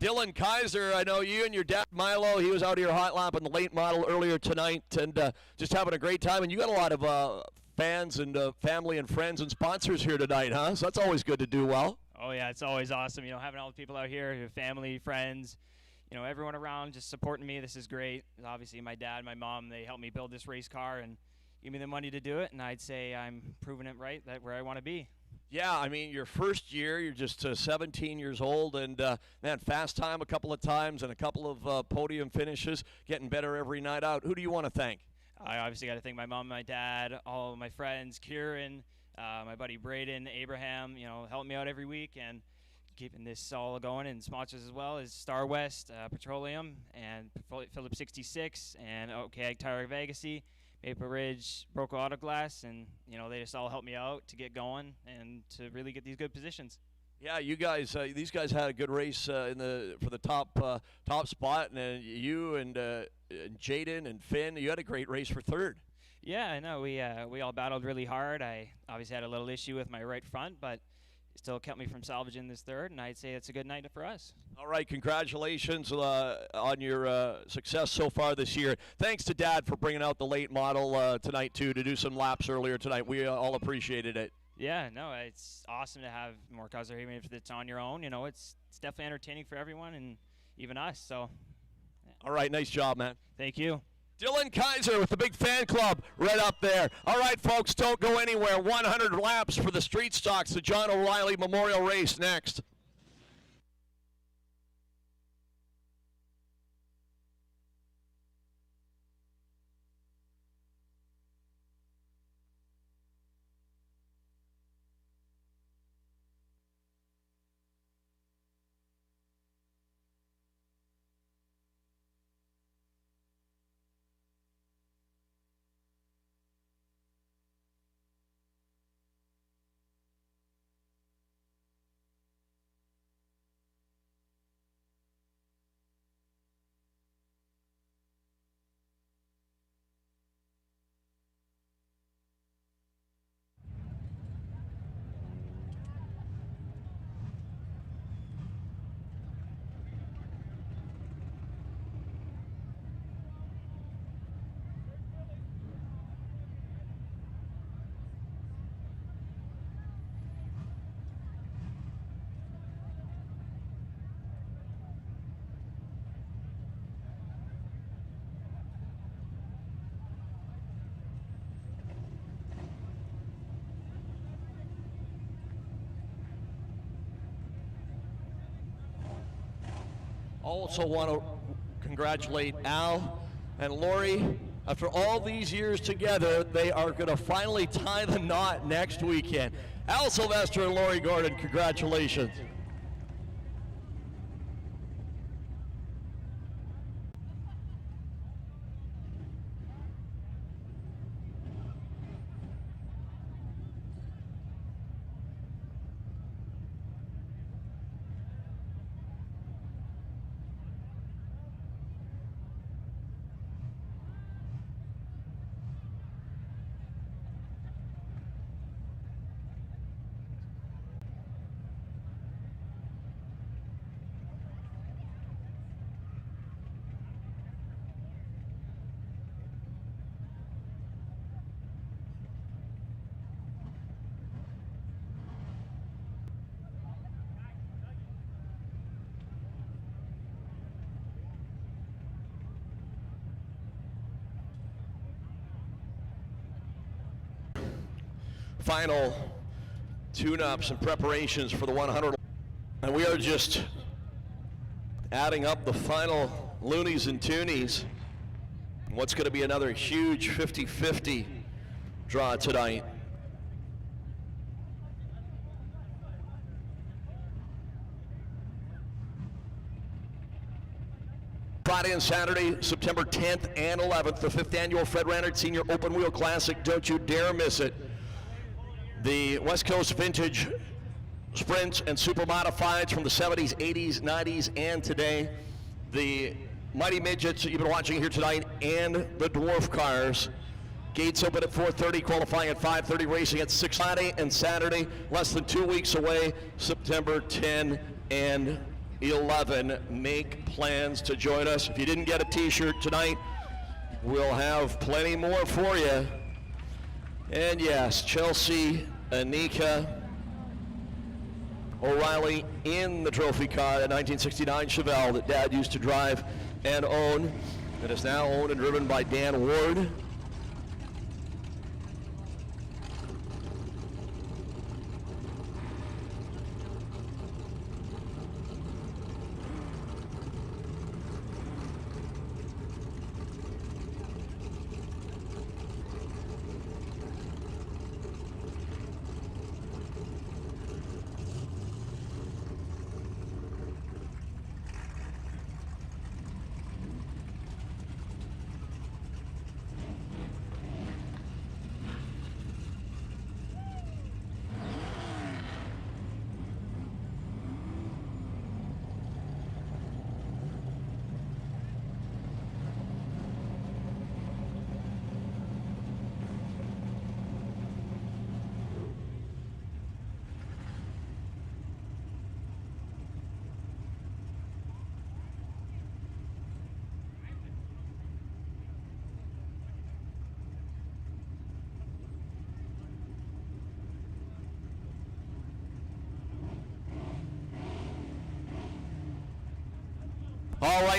E: Dylan Kaiser, I know you and your dad, Milo, he was out here hot lapping the late model earlier tonight and just having a great time. And you got a lot of fans and family and friends and sponsors here tonight, huh? So that's always good to do well.
J: Oh, yeah, it's always awesome, having all the people out here, your family, friends, everyone around just supporting me. This is great. Obviously, my dad, my mom, they helped me build this race car and give me the money to do it, and I'd say I'm proving it right, that where I want to be.
E: Yeah, I mean, your first year, you're just 17 years old, and, man, fast time a couple of times and a couple of podium finishes, getting better every night out. Who do you want to thank?
J: I obviously got to thank my mom, my dad, all of my friends, Kieran, my buddy Braden, Abraham, helping me out every week and keeping this all going, and sponsors as well as Star West, Petroleum, and Phillips 66, and OK Tire of Agassiz, Maple Ridge, Broco Auto Glass, and they just all helped me out to get going and to really get these good positions.
E: Yeah, you guys, these guys had a good race for the top spot, and you and Jaden and Finn, you had a great race for third.
J: Yeah, I know. We all battled really hard. I obviously had a little issue with my right front, but it still kept me from salvaging this third, and I'd say it's a good night for us.
E: All right, congratulations on your success so far this year. Thanks to Dad for bringing out the late model tonight, too, to do some laps earlier tonight. We all appreciated it.
J: Yeah, no, it's awesome to have more cars here, even if it's on your own. It's definitely entertaining for everyone and even us. So,
E: yeah. All right, nice job, man.
J: Thank you.
E: Dylan Kaiser with the big fan club right up there. All right, folks, don't go anywhere. 100 laps for the Street Stocks, the John O'Reilly Memorial Race next. Also want to congratulate Al and Lori. After all these years together, they are going to finally tie the knot next weekend. Al Sylvester and Lori Gordon, congratulations. Final tune-ups and preparations for the 100. And we are just adding up the final loonies and toonies. What's going to be another huge 50-50 draw tonight. Friday and Saturday, September 10th and 11th, the 5th annual Fred Rannert Senior Open Wheel Classic. Don't you dare miss it. The West Coast Vintage Sprints and Super Modifieds from the 70s, 80s, 90s, and today. The Mighty Midgets that you've been watching here tonight and the Dwarf Cars. Gates open at 4:30, qualifying at 5:30, racing at 6 Friday and Saturday, less than 2 weeks away, September 10 and 11. Make plans to join us. If you didn't get a t-shirt tonight, we'll have plenty more for you. And yes, Chelsea, Anika O'Reilly in the trophy car, a 1969 Chevelle that Dad used to drive and own. It is now owned and driven by Dan Ward.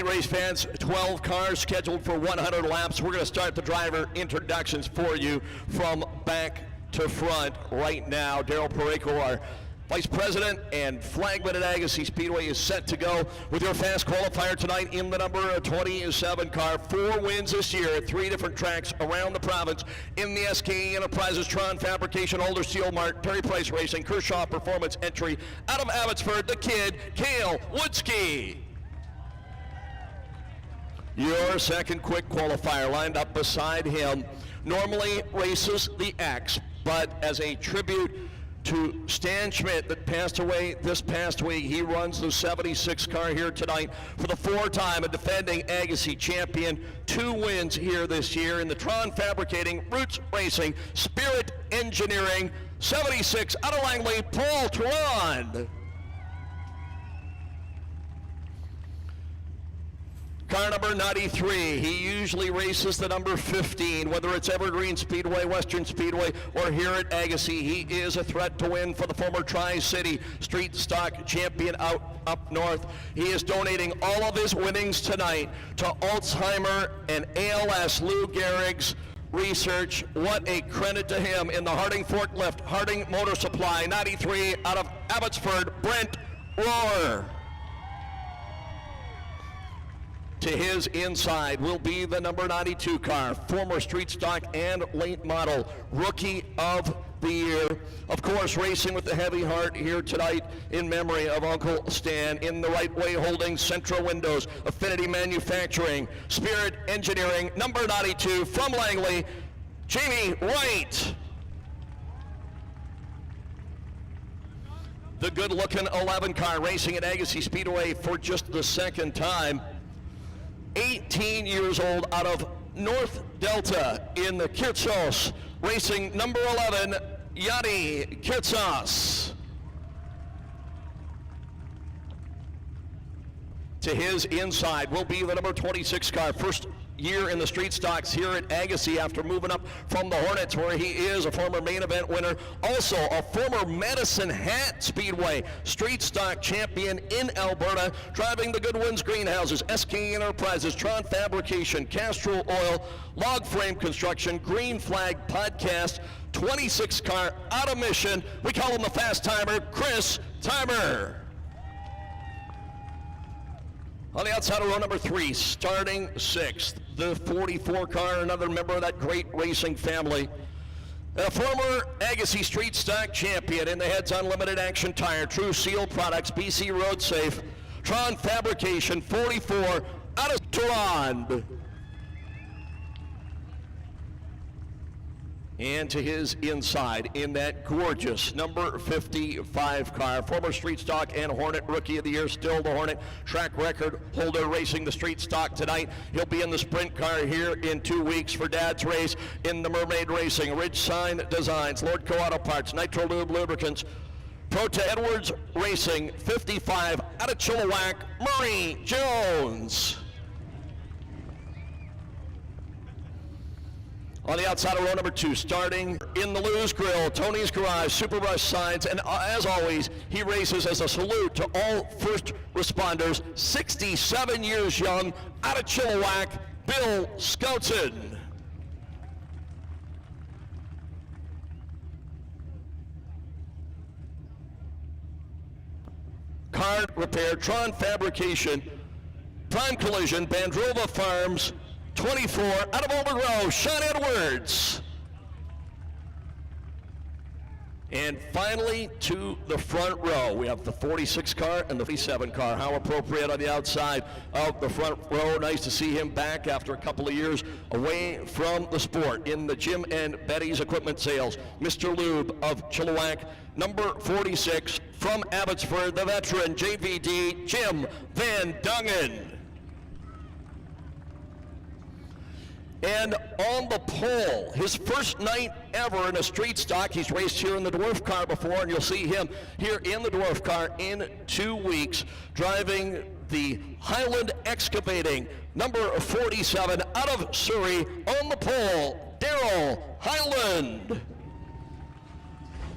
E: morning, race fans. 12 cars scheduled for 100 laps. We're going to start the driver introductions for you from back to front right now. Daryl Pareko, our Vice President and flagman at Agassiz Speedway, is set to go with your fast qualifier tonight in the number 27 car. 4 wins this year at 3 different tracks around the province in the SKE Enterprises, Tron Fabrication, Older Steel Mart, Perry Price Racing, Kershaw Performance entry. Out of Abbotsford, the kid, Cale Woodski. Your second quick qualifier lined up beside him. Normally races the X, but as a tribute to Stan Schmidt that passed away this past week, he runs the 76 car here tonight for the 4-time and defending Agassiz champion. 2 wins here this year in the Tron Fabricating, Roots Racing, Spirit Engineering, 76 out of Langley, Paul Tron. Car number 93, he usually races the number 15, whether it's Evergreen Speedway, Western Speedway, or here at Agassiz. He is a threat to win for the former Tri-City Street Stock champion out up north. He is donating all of his winnings tonight to Alzheimer and ALS Lou Gehrig's research. What a credit to him in the Harding Forklift, Harding Motor Supply, 93 out of Abbotsford, Brent Rohr. To his inside will be the number 92 car, former street stock and late model rookie of the year. Of course, racing with the heavy heart here tonight in memory of Uncle Stan. In the right way, holding Central Windows, Affinity Manufacturing, Spirit Engineering, number 92 from Langley, Jamie Wright. The good-looking 11 car racing at Agassiz Speedway for just the second time. 18 years old out of North Delta in the Kirtsos, racing number 11, Yanni Kirtsos. To his inside will be the number 26 car, first year in the street stocks here at Agassiz after moving up from the Hornets, where he is a former main event winner, also a former Medicine Hat Speedway street stock champion in Alberta, driving the Goodwin's Greenhouses, SK Enterprises, Tron Fabrication, Castrol Oil, Log Frame Construction, Green Flag Podcast, 26 car out of Mission. We call him the fast timer, Chris Timer. On the outside of row number 3, starting 6th, the 44 car, another member of that great racing family. A former Agassiz Street Stock champion in the Heads Unlimited Action Tire, True Seal Products, BC Road Safe, Tron Fabrication, 44 out of Toronto. And to his inside in that gorgeous number 55 car, former street stock and Hornet Rookie of the Year, still the Hornet track record holder racing the street stock tonight. He'll be in the sprint car here in 2 weeks for Dad's race in the Mermaid Racing, Ridge Sign Designs, Lordco Auto Parts, Nitro Lube Lubricants, Prota Edwards Racing, 55 out of Chilliwack, Murray Jones. On the outside of row number 2, starting in the Lou's Grill, Tony's Garage, Superbrush Signs, and as always, he races as a salute to all first responders, 67 years young, out of Chilliwack, Bill Scoutson. Card Repair, Tron Fabrication, Prime Collision, Bandrova Farms, 24 out of Old Row, Sean Edwards. And finally to the front row, we have the 46 car and the 57 car. How appropriate on the outside of the front row. Nice to see him back after a couple of years away from the sport in the Jim and Betty's Equipment Sales. Mr. Lube of Chilliwack, number 46 from Abbotsford, the veteran JVD, Jim Van Dungen. And on the pole, his first night ever in a street stock. He's raced here in the dwarf car before, and you'll see him here in the dwarf car in 2 weeks, driving the Highland Excavating, number 47 out of Surrey. On the pole, Daryl Highland.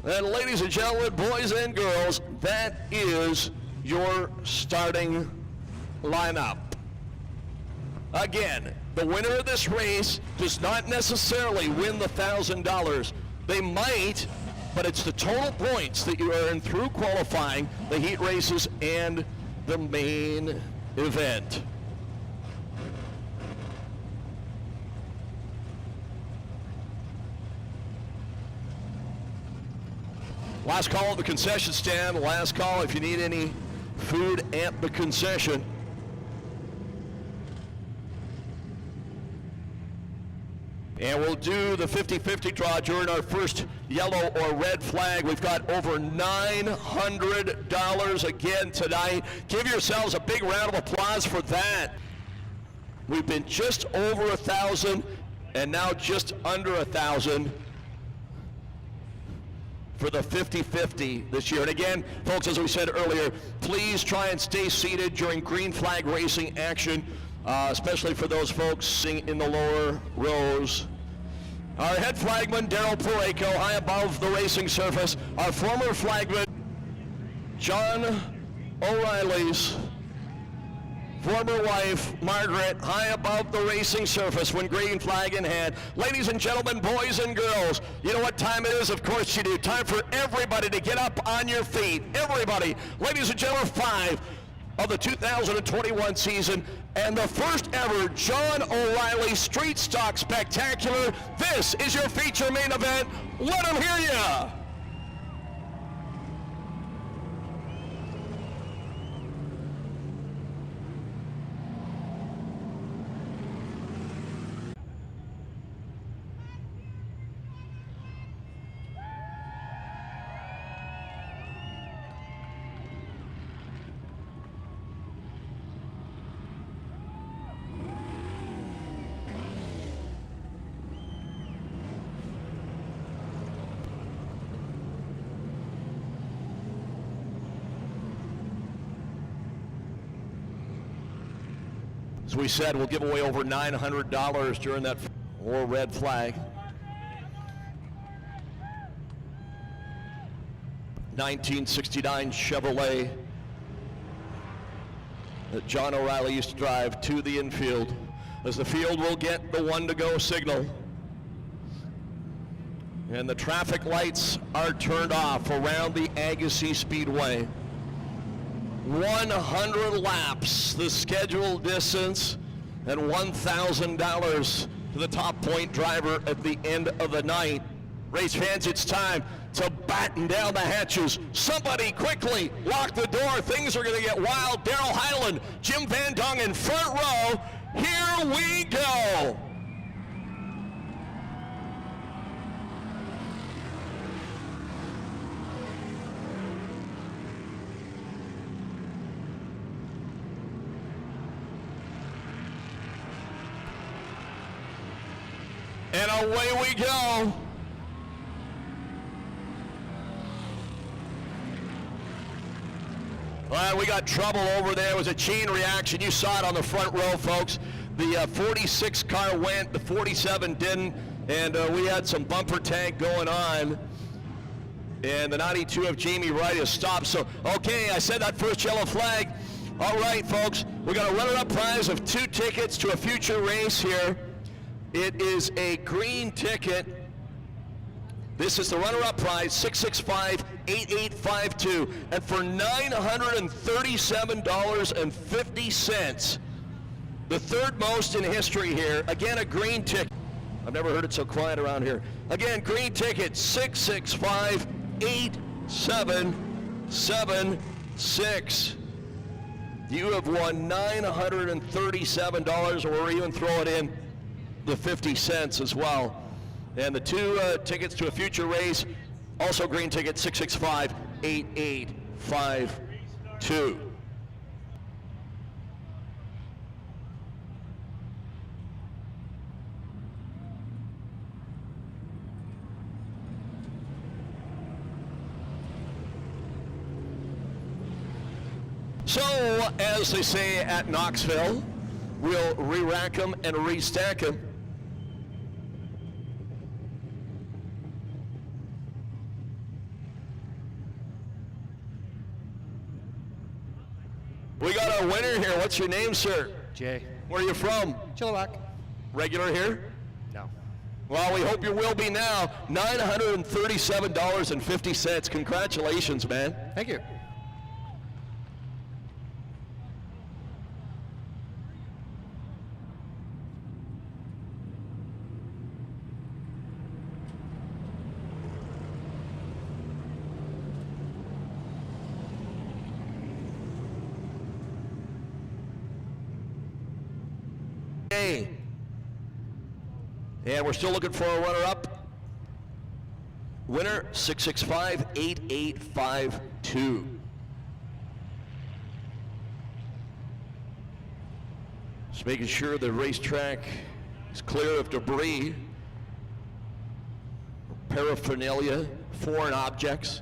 E: And ladies and gentlemen, boys and girls, that is your starting lineup. Again, the winner of this race does not necessarily win the $1,000. They might, but it's the total points that you earn through qualifying, the heat races, and the main event. Last call at the concession stand. Last call if you need any food at the concession. And we'll do the 50-50 draw during our first yellow or red flag. We've got over $900 again tonight. Give yourselves a big round of applause for that. We've been just over 1,000 and now just under 1,000 for the 50-50 this year. And again, folks, as we said earlier, please try and stay seated during green flag racing action, especially for those folks sitting in the lower rows. Our head flagman, Daryl Pareko, high above the racing surface. Our former flagman, John O'Reilly's former wife, Margaret, high above the racing surface when green flag in hand. Ladies and gentlemen, boys and girls, you know what time it is? Of course you do. Time for everybody to get up on your feet. Everybody. Ladies and gentlemen, 5 of the 2021 season and the first ever John O'Reilly Street Stock Spectacular. This is your feature main event. Let them hear ya. As we said, we'll give away over $900 during that or red flag. 1969 Chevrolet that John O'Reilly used to drive to the infield. As the field will get the 1 to go signal. And the traffic lights are turned off around the Agassiz Speedway. 100 laps, the scheduled distance, and $1,000 to the top point driver at the end of the night. Race fans, it's time to batten down the hatches. Somebody quickly lock the door. Things are going to get wild. Darrell Hyland, Jim Van Dongen, front row. Here we go. And away we go. Well, we got trouble over there. It was a chain reaction. You saw it on the front row, folks. The 46 car went, the 47 didn't, and we had some bumper tag going on. And the 92 of Jamie Wright has stopped. So, okay, I said that first yellow flag. All right, folks, we got a runner-up prize of 2 tickets to a future race here. It is a green ticket. This is the runner-up prize, 665-8852. And for $937.50, the third most in history here. Again, a green ticket. I've never heard it so quiet around here. Again, green ticket, 665-8776. You have won $937, or we're even throwing in the 50 cents as well. And the 2 tickets to a future race, also green ticket, 665-8852. So, as they say at Knoxville, we'll re-rack them and re-stack them. We got our winner here. What's your name, sir?
K: Jay.
E: Where are you from?
I: Chilliwack.
E: Regular here?
I: No.
E: Well, we hope you will be now. $937.50. Congratulations, man.
I: Thank you.
E: And we're still looking for a runner-up. Winner 665-8852. Just making sure the racetrack is clear of debris, paraphernalia, foreign objects.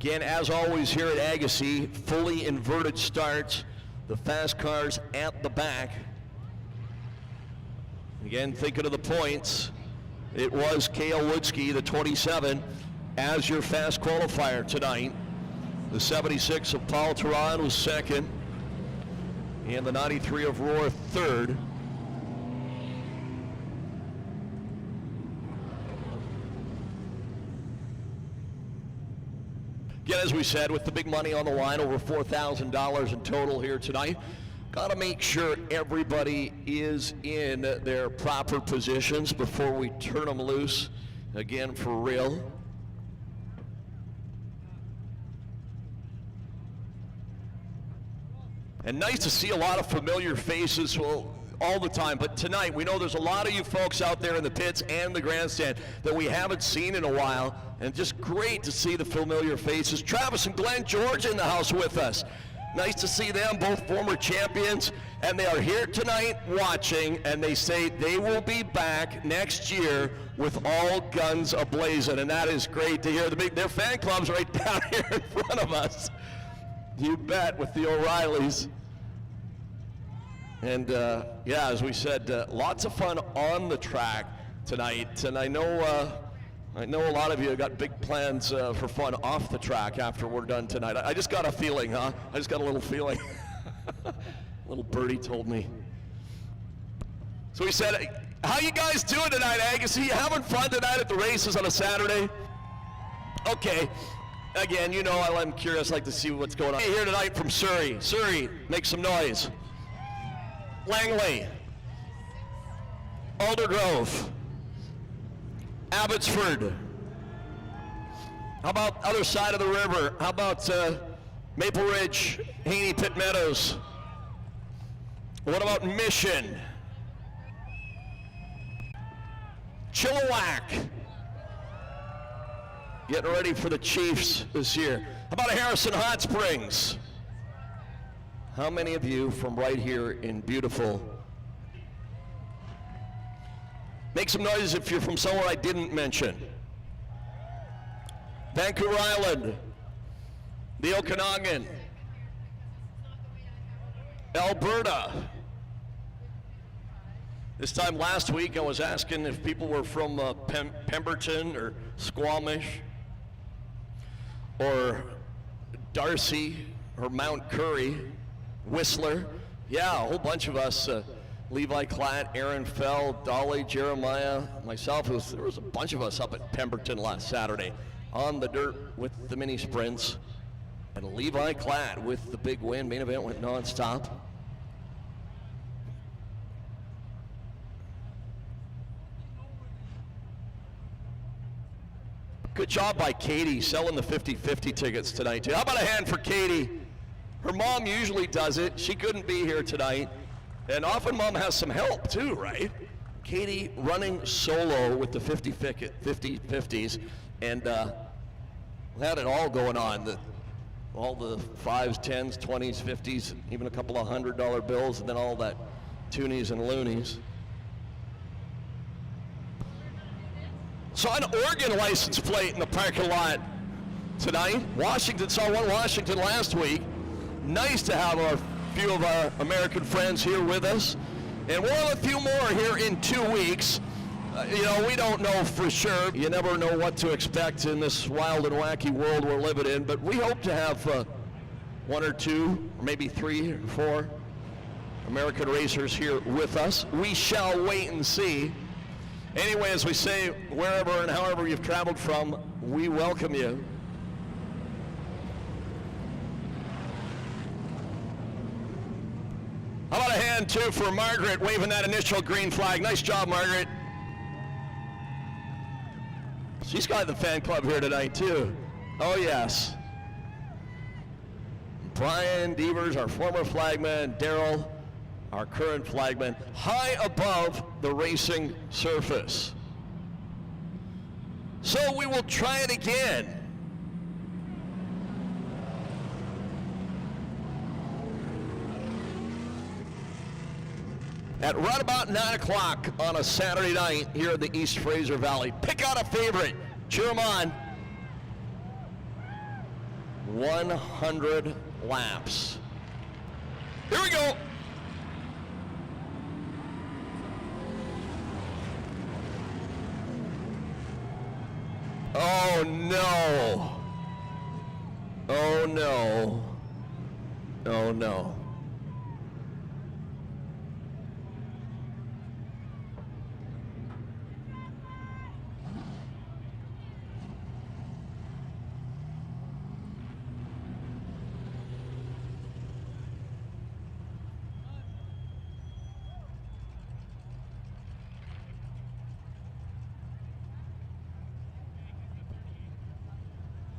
E: Again, as always here at Agassiz, fully inverted starts. The fast cars at the back. Again, thinking of the points, it was Cale Woodsky, the 27, as your fast qualifier tonight. The 76 of Paul Teran was second, and the 93 of Rohr third. Again, as we said, with the big money on the line, over $4,000 in total here tonight. Got to make sure everybody is in their proper positions before we turn them loose again for real. And nice to see a lot of familiar faces all the time, but tonight we know there's a lot of you folks out there in the pits and the grandstand that we haven't seen in a while, and just great to see the familiar faces. Travis and Glenn George in the house with us. Nice to see them, both former champions, and they are here tonight watching, and they say they will be back next year with all guns ablazing, and that is great to hear. Their fan club's right down here in front of us. You bet, with the O'Reillys. And yeah, as we said, lots of fun on the track tonight, and I know a lot of you got big plans for fun off the track after we're done tonight. I just got a feeling, huh? I just got a little feeling. Little birdie told me. So he said, how you guys doing tonight, Agassiz? You having fun tonight at the races on a Saturday? Okay. Again, you know I'm curious, like to see what's going on. Here tonight from Surrey. Surrey, make some noise. Langley. Aldergrove. Abbotsford. How about other side of the river? How about Maple Ridge, Haney, Pitt Meadows? What about Mission? Chilliwack. Getting ready for the Chiefs this year. How about Harrison Hot Springs? How many of you from right here in beautiful? Make some noise if you're from somewhere I didn't mention. Vancouver Island, the Okanagan, Alberta. This time last week I was asking if people were from Pemberton or Squamish or Darcy or Mount Curry, Whistler. Yeah, a whole bunch of us. Levi Klatt, Aaron Fell, Dolly, Jeremiah, myself. There was a bunch of us up at Pemberton last Saturday on the dirt with the mini sprints. And Levi Klatt with the big win. Main event went nonstop. Good job by Katie selling the 50-50 tickets tonight, too. How about a hand for Katie? Her mom usually does it. She couldn't be here tonight. And often mom has some help, too, right? Katie running solo with the 50-50s. And had it all going on. All the 5s, 10s, 20s, 50s, even a couple of $100 bills, and then all that toonies and loonies. Saw an Oregon license plate in the parking lot tonight. Washington, saw one Washington last week. Nice to have a few of our American friends here with us. And we'll have a few more here in 2 weeks. We don't know for sure. You never know what to expect in this wild and wacky world we're living in, but we hope to have 1 or 2, or maybe 3 or 4 American racers here with us. We shall wait and see. Anyway, as we say, wherever and however you've traveled from, we welcome you. How about a hand, too, for Margaret waving that initial green flag. Nice job, Margaret. She's got the fan club here tonight, too. Oh, yes. Brian Devers, our former flagman, Daryl, our current flagman, high above the racing surface. So we will try it again. At right about 9 o'clock on a Saturday night here in the East Fraser Valley. Pick out a favorite, cheer them on. 100 laps. Here we go. Oh no. Oh no. Oh no.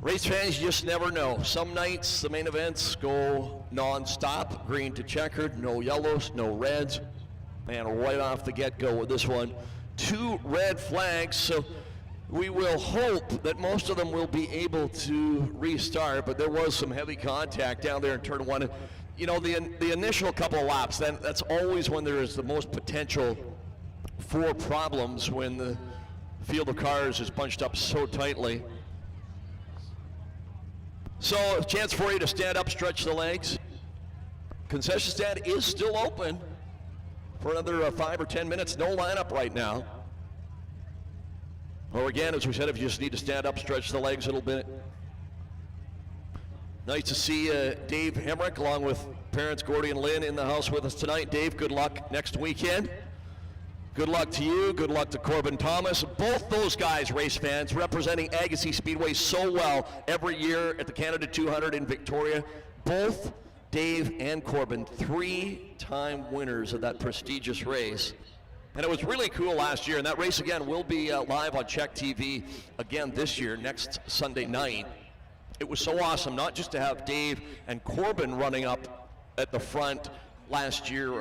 E: Race fans, you just never know. Some nights the main events go non-stop, green to checkered, no yellows, no reds, and right off the get-go with this one, 2 red flags. So we will hope that most of them will be able to restart, but there was some heavy contact down there in turn 1. You know, the initial couple of laps, that's always when there is the most potential for problems, when the field of cars is bunched up so tightly. So, a chance for you to stand up, stretch the legs. Concession stand is still open for another 5 or 10 minutes. No lineup right now. Or again, as we said, if you just need to stand up, stretch the legs a little bit. Nice to see Dave Hemrick along with parents Gordy and Lynn in the house with us tonight. Dave, good luck next weekend. Good luck to you. Good luck to Corbin Thomas. Both those guys, race fans, representing Agassiz Speedway so well every year at the Canada 200 in Victoria. Both Dave and Corbin, 3-time winners of that prestigious race. And it was really cool last year. And that race, again, will be live on Czech TV again this year, next Sunday night. It was so awesome, not just to have Dave and Corbin running up at the front last year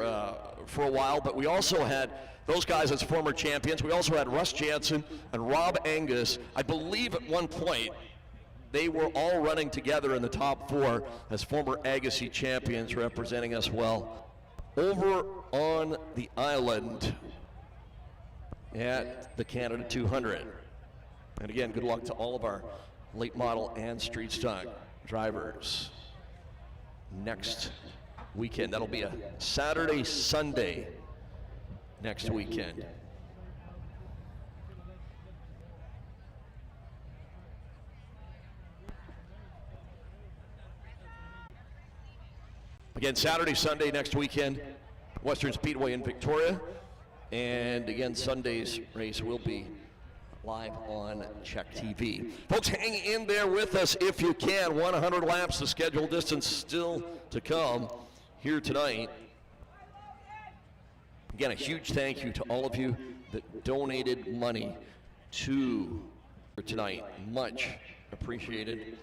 E: for a while, but we also had those guys as former champions. We also had Russ Jansen and Rob Angus. I believe at one point they were all running together in the top 4 as former Agassiz champions, representing us well. Over on the island at the Canada 200. And again, good luck to all of our late model and street stock drivers next weekend. That'll be a Saturday, Sunday next weekend. Again, Saturday, Sunday next weekend, Western Speedway in Victoria. And again, Sunday's race will be live on Czech TV. Folks, hang in there with us if you can. 100 laps, the scheduled distance still to come here tonight. Again, a huge thank you to all of you that donated money to for tonight. Much appreciated.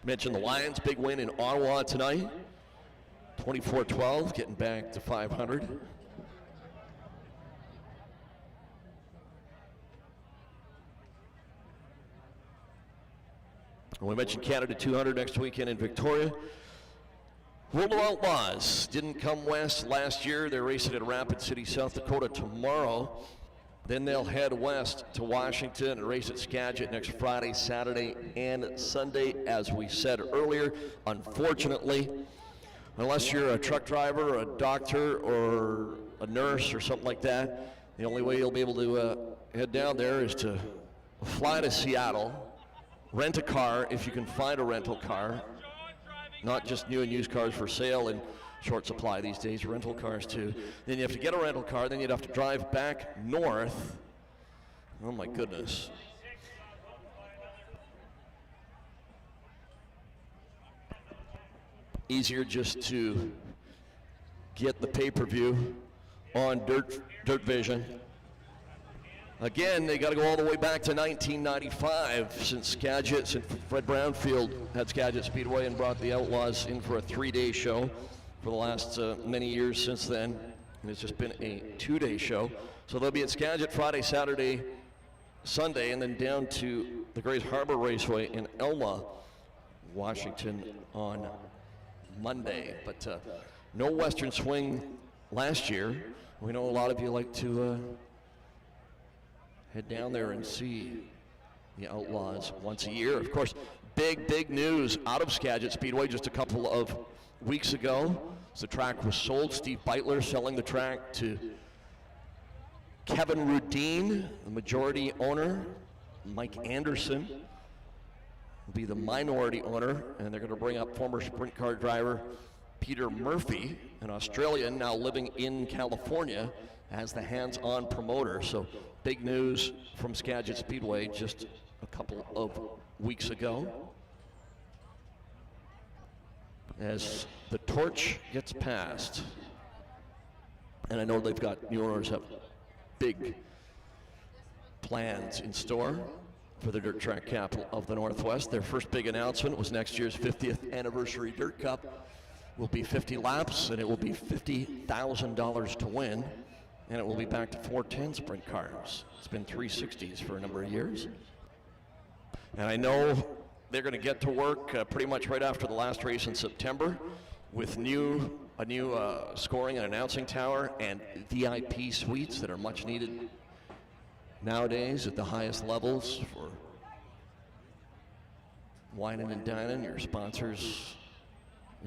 E: Mentioned the Lions, big win in Ottawa tonight. 24-12, getting back to 500. And we mentioned Canada 200 next weekend in Victoria. World of Outlaws didn't come west last year. They're racing at Rapid City, South Dakota tomorrow. Then they'll head west to Washington and race at Skagit next Friday, Saturday, and Sunday. As we said earlier, unfortunately, unless you're a truck driver, or a doctor, or a nurse, or something like that, the only way you'll be able to head down there is to fly to Seattle, rent a car if you can find a rental car, not just new and used cars for sale in short supply these days, rental cars too. Then you have to get a rental car, then you'd have to drive back north. Oh my goodness. Easier just to get the pay-per-view on Dirt Vision. Again, they got to go all the way back to 1995 since Fred Brownfield had Skagit Speedway and brought the Outlaws in for a 3-day show for the last many years since then. And it's just been a 2-day show. So they'll be at Skagit Friday, Saturday, Sunday, and then down to the Grays Harbor Raceway in Elma, Washington on Monday. But no Western Swing last year. We know a lot of you like to head down there and see the Outlaws once a year. Of course, big news out of Skagit Speedway just a couple of weeks ago. So the track was sold. Steve Beitler selling the track to Kevin Rudine, the majority owner. Mike Anderson will be the minority owner, and they're going to bring up former sprint car driver Peter Murphy, an Australian now living in California, as the hands-on promoter. So big news from Skagit Speedway just a couple of weeks ago, as the torch gets passed. And I know they've got new owners have big plans in store for the dirt track capital of the Northwest. Their first big announcement was next year's 50th anniversary Dirt Cup. Will be 50 laps, and it will be $50,000 to win, and it will be back to 410 sprint cars. It's been 360s for a number of years. And I know they're going to get to work pretty much right after the last race in September with a new scoring and announcing tower and VIP suites that are much needed nowadays at the highest levels for wining and dining, your sponsors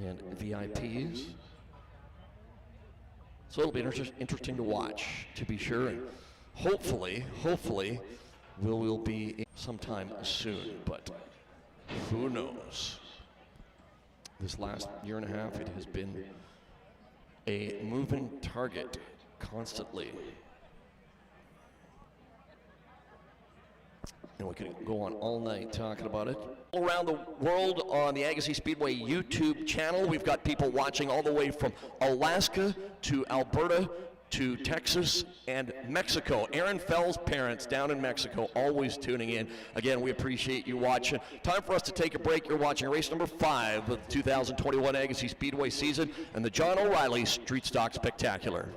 E: and VIPs. So it'll be interesting to watch, to be sure. And hopefully, we'll be sometime soon, but who knows? This last year and a half, it has been a moving target constantly. And we could go on all night talking about it. All around the world on the Agassiz Speedway YouTube channel, we've got people watching all the way from Alaska to Alberta to Texas and Mexico. Aaron Fell's parents down in Mexico always tuning in. Again, we appreciate you watching. Time for us to take a break. You're watching race number 5 of the 2021 Agassiz Speedway season and the John O'Reilly Street Stock Spectacular.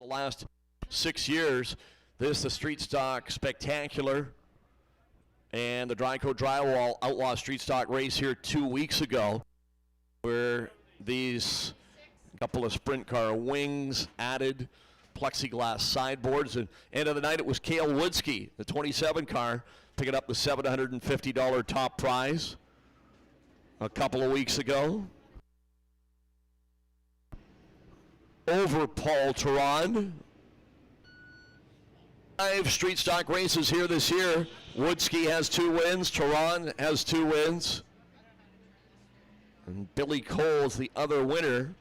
E: the last 6 years. This, the Street Stock Spectacular and the Dryco Drywall Outlaw Street Stock race here 2 weeks ago, where these couple of sprint car wings added, plexiglass sideboards, and end of the night it was Cale Woodski, the 27 car, picking up the $750 top prize a couple of weeks ago. Over Paul Teron. 5 street stock races here this year. Woodski has 2 wins. Teron has 2 wins. And Billy Cole's the other winner.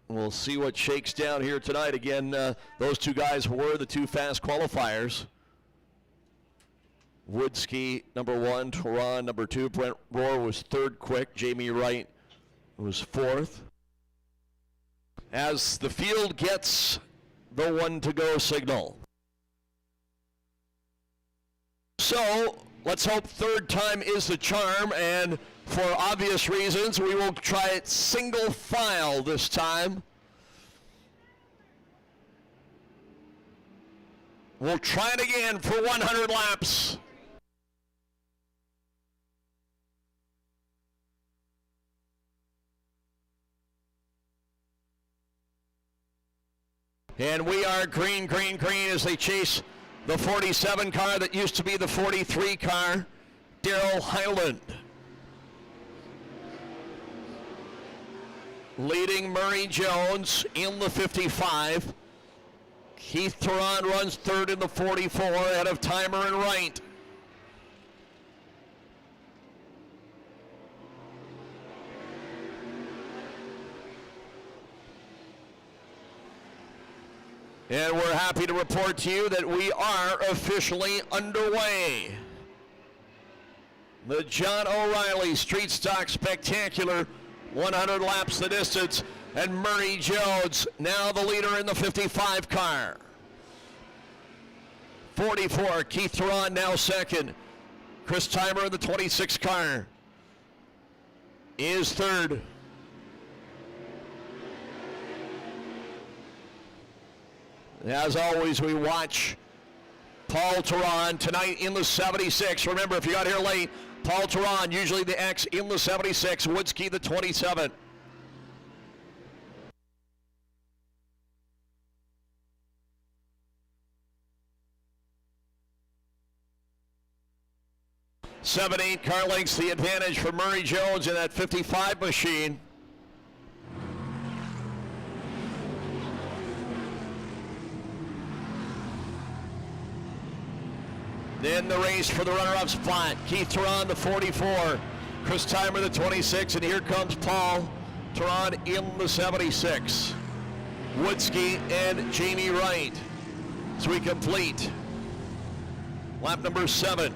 E: We'll see what shakes down here tonight. Again, those 2 guys were the 2 fast qualifiers. Woodski, number 1, Teron, number 2. Brent Rohr was 3rd quick. Jamie Wright was 4th. As the field gets the 1 to go signal. So let's hope 3rd time is the charm, and for obvious reasons, we will try it single file this time. We'll try it again for 100 laps. And we are green, green, green as they chase the 47 car that used to be the 43 car, Darrell Hyland. Leading Murray Jones in the 55. Keith Teron runs 3rd in the 44 ahead of Timer and Wright. And we're happy to report to you that we are officially underway. The John O'Reilly Street Stock Spectacular, 100 laps the distance, and Murray Jones now the leader in the 55 car. 44, Keith Teron now 2nd. Chris Timer in the 26 car is 3rd. As always, we watch Paul Teron tonight in the 76. Remember, if you got here late, Paul Teron, usually the X in the 76, Woodski the 27. Seven, 8 car lengths the advantage for Murray Jones in that 55 machine. In the race for the runner-up spot, Keith Teron, the 44, Chris Timer, the 26, and here comes Paul Teron in the 76. Woodski and Jamie Wright as we complete lap number 7.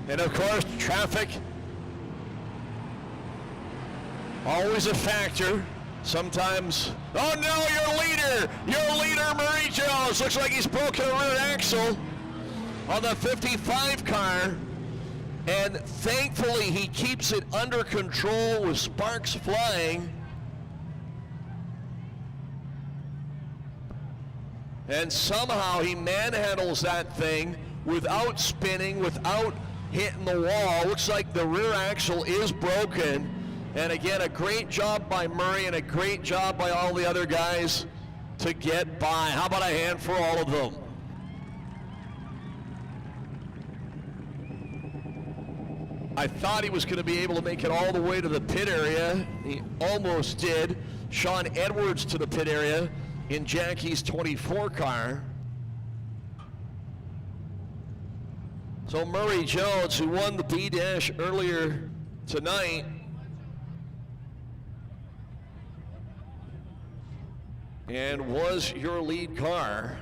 E: And of course, traffic, always a factor. Sometimes, oh no, your leader, Murray Jones, looks like he's broken a rear axle on the 55 car. And thankfully, he keeps it under control with sparks flying. And somehow he manhandles that thing without spinning, without hitting the wall. Looks like the rear axle is broken. And again, a great job by Murray and a great job by all the other guys to get by. How about a hand for all of them? I thought he was going to be able to make it all the way to the pit area. He almost did. Sean Edwards to the pit area in Jackie's 24 car. So Murray Jones, who won the B-Dash earlier tonight, and was your lead car.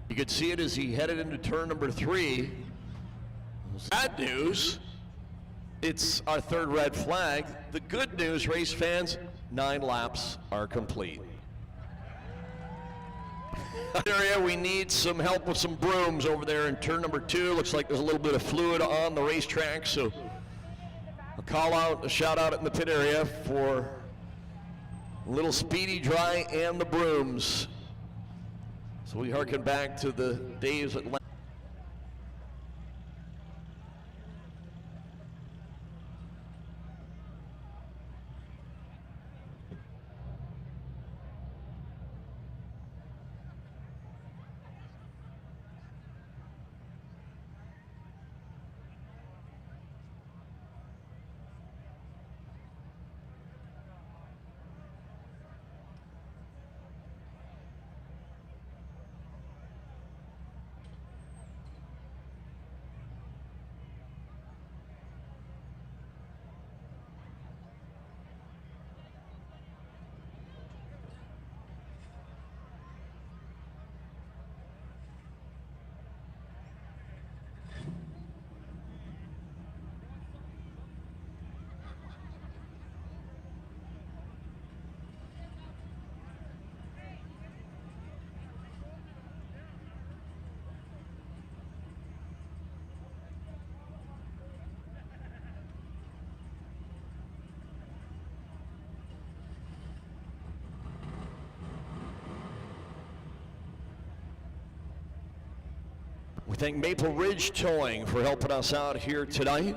E: You could see it as he headed into turn number 3. Bad news, it's our third red flag. The good news, race fans, 9 laps are complete. Area, we need some help with some brooms over there in turn number 2. Looks like there's a little bit of fluid on the racetrack, so a call out, a shout out in the pit area for a little speedy dry and the brooms. So we harken back to the days at We thank Maple Ridge Towing for helping us out here tonight.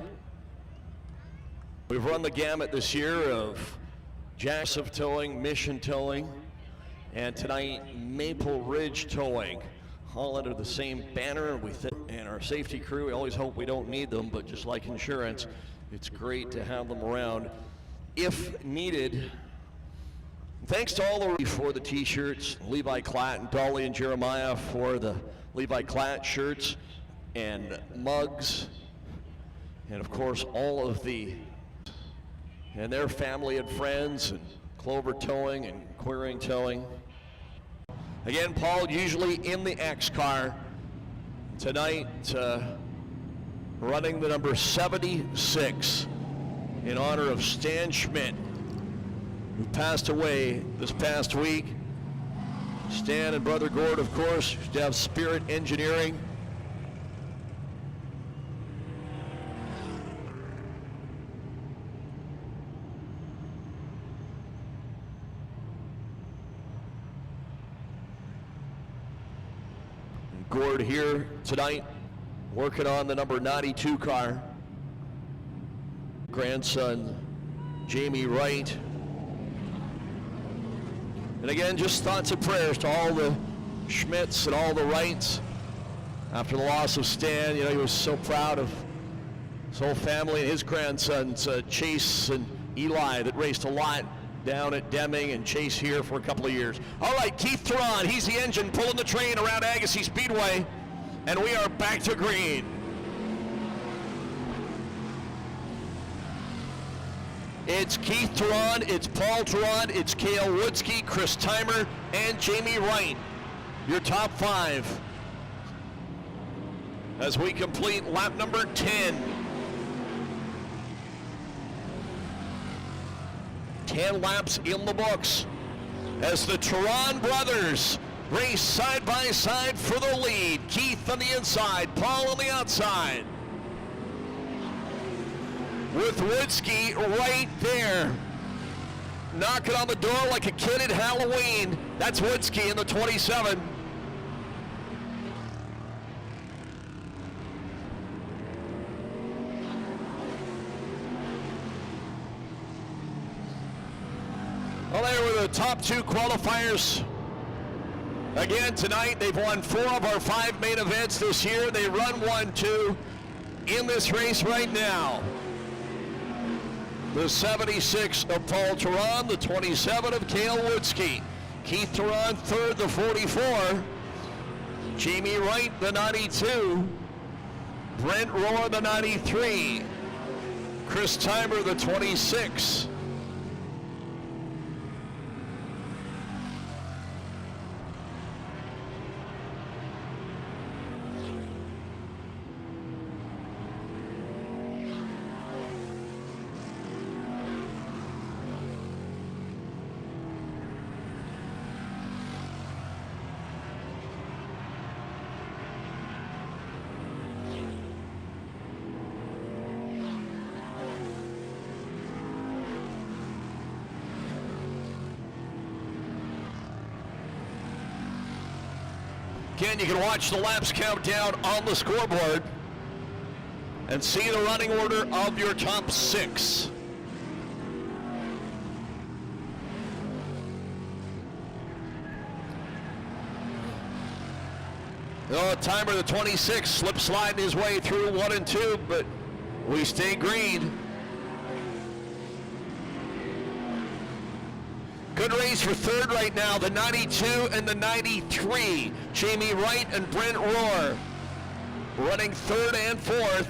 E: We've run the gamut this year of Jackson Towing, Mission Towing, and tonight Maple Ridge Towing, all under the same banner. And our safety crew, we always hope we don't need them, but just like insurance, it's great to have them around if needed. Thanks to all the for the t-shirts, Levi Klatt and Dolly and Jeremiah for the Levi Klatt shirts and mugs, and of course all of the and their family and friends, and Clover Towing and Queering Towing. Again, Paul usually in the X car. Tonight running the number 76 in honor of Stan Schmidt, who passed away this past week. Stan and Brother Gord, of course, used to have Spirit Engineering. And Gord here tonight, working on the number 92 car. Grandson, Jamie Wright. And again, just thoughts and prayers to all the Schmidts and all the Wrights after the loss of Stan. You know, he was so proud of his whole family and his grandsons, Chase and Eli, that raced a lot down at Deming, and Chase here for a couple of years. All right, Keith Theron, he's the engine pulling the train around Agassiz Speedway, and we are back to green. It's Keith Theron, it's Paul Theron, it's Cale Woodsky, Chris Timer, and Jamie Wright. Your top 5 as we complete lap number 10. 10 laps in the books as the Theron brothers race side by side for the lead. Keith on the inside, Paul on the outside, with Woodsky right there, knocking on the door like a kid at Halloween. That's Woodsky in the 27. Well, there were the top 2 qualifiers. Again, tonight they've won 4 of our 5 main events this year. They run 1-2 in this race right now. The 76 of Paul Theron, the 27 of Cale Woodsky. Keith Theron third, the 44. Jamie Wright, the 92. Brent Rohr, the 93. Chris Timer, the 26. Again, you can watch the laps countdown on the scoreboard and see the running order of your top 6. Oh, timer the 26 slip sliding his way through 1 and 2, but we stay green. Good race for third right now, the 92 and the 93. Jamie Wright and Brent Rohr running third and fourth.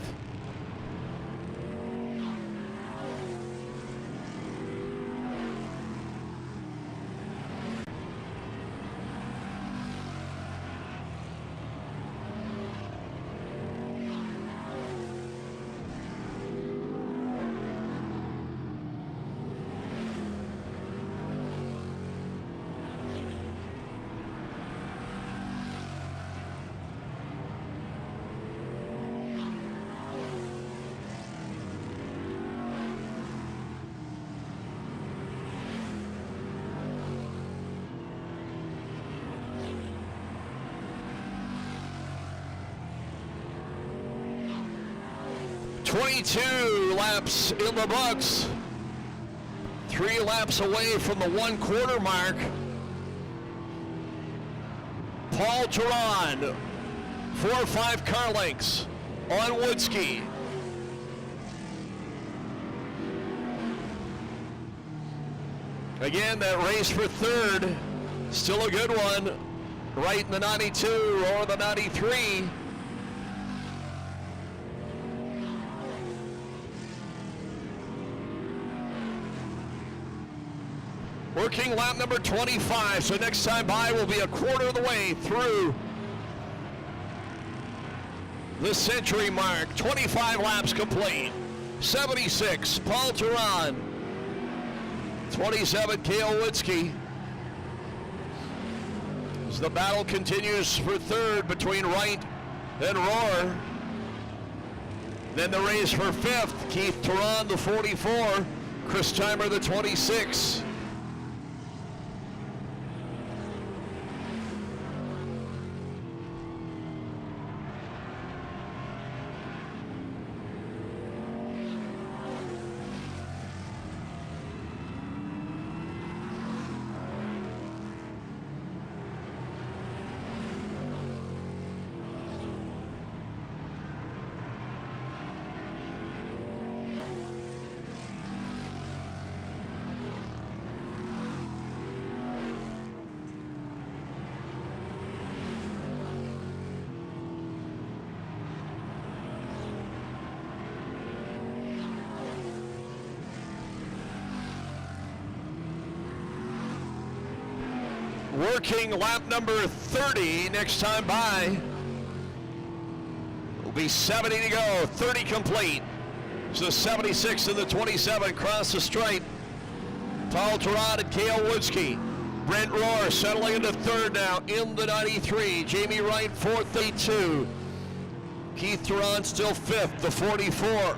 E: .22 laps in the books. 3 laps away from the 1/4 mark. Paul Duran, 4 or 5 car lengths on Woodski. Again, that race for third, still a good one, right in the 92 or the 93. Working lap number 25, so next time by will be a quarter of the way through the century mark. 25 laps complete. 76, Paul Duran. 27, Cale Witzke. As the battle continues for third between Wright and Rohr. Then the race for fifth, Keith Turan, the 44, Chris Timer, the 26. Working lap number 30 next time by. Will be 70 to go, 30 complete. So the 76 and the 27 cross the stripe. Paul Duran and Cale Witzke. Brent Rohr settling into third now in the 93. Jamie Wright fourth, 32. Keith Duran still fifth, the 44.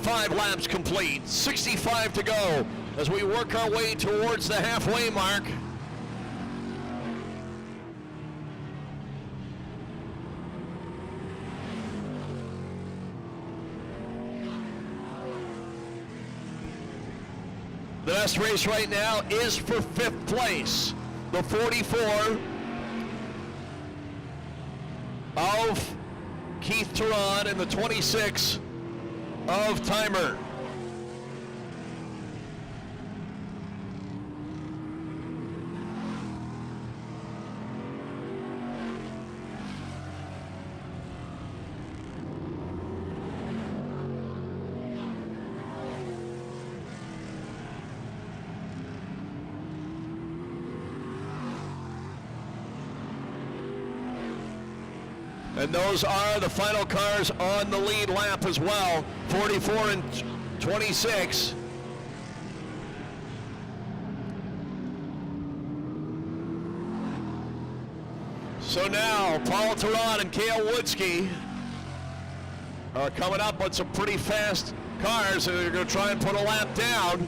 E: Five laps complete, 65 to go as we work our way towards the halfway mark. The best race right now is for fifth place. The 44 of Keith Teron and the 26 of Timer. And those are the final cars on the lead lap as well, 44 and 26. So now, Paul Teron and Cale Woodsky are coming up with some pretty fast cars, and they're going to try and put a lap down.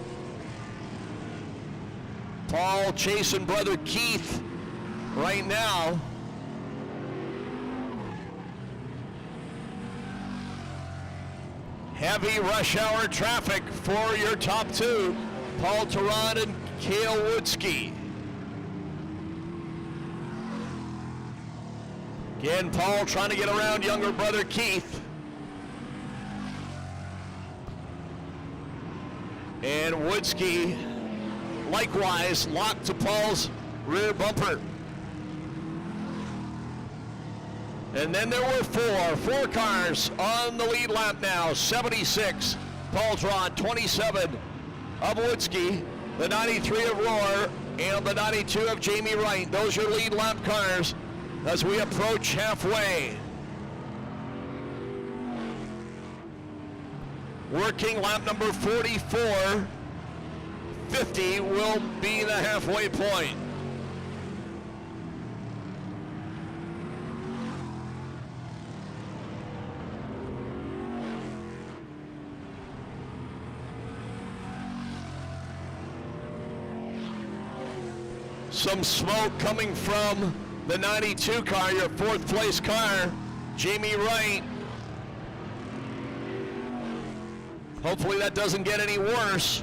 E: Paul chasing brother Keith right now. Heavy rush hour traffic for your top two, Paul Teron and Cale Woodsky. Again, Paul trying to get around younger brother Keith. And Woodsky likewise locked to Paul's rear bumper. And then there were four cars on the lead lap now. 76, Paul Teron, 27 of Woodsky, the 93 of Rohr, and the 92 of Jamie Wright. Those are lead lap cars as we approach halfway. Working lap number 44, 50 will be the halfway point. Some smoke coming from the 92 car, your fourth place car, Jamie Wright. Hopefully that doesn't get any worse.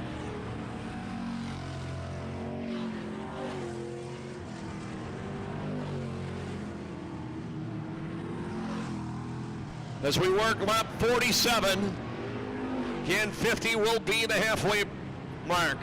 E: As we work lap 47, again 50 will be the halfway mark.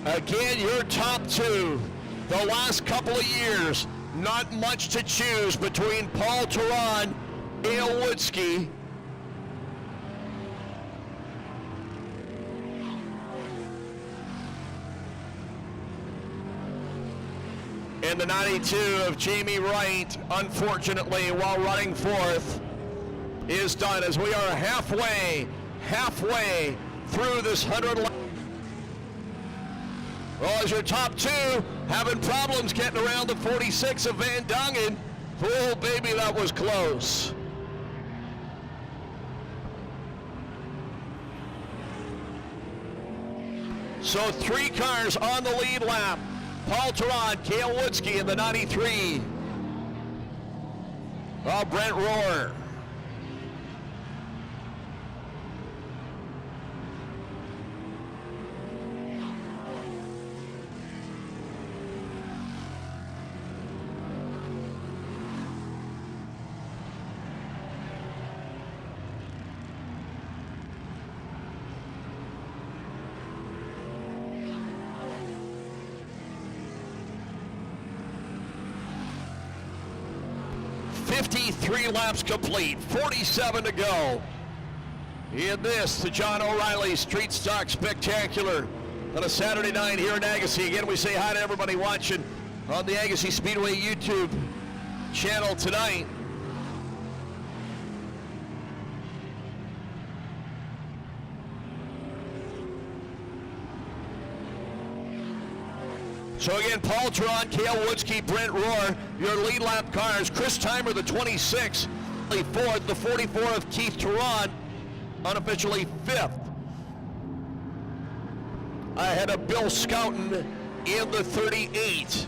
E: Again, your top two, the last couple of years, not much to choose between Paul Teron, Cale Woodsky, and the 92 of Jamie Wright, unfortunately, while running fourth, is done as we are halfway through this 100 lap. Well, as your top two having problems getting around the 46 of Van Dongen. Oh, baby, that was close. So three cars on the lead lap. Paul Teron, Cale Woodsky in the 93. Brent Rohr. Three laps complete, 47 to go. In this, the John O'Reilly Street Stock Spectacular on a Saturday night here in Agassiz. Again, we say hi to everybody watching on the Agassiz Speedway YouTube channel tonight. So again, Paul Teron, Cale Woodsky, Brent Rohr, your lead lap cars. Chris Timer, the 26, fourth, the 44 of Keith Teron, unofficially fifth. Ahead of Bill Scouten in the 38.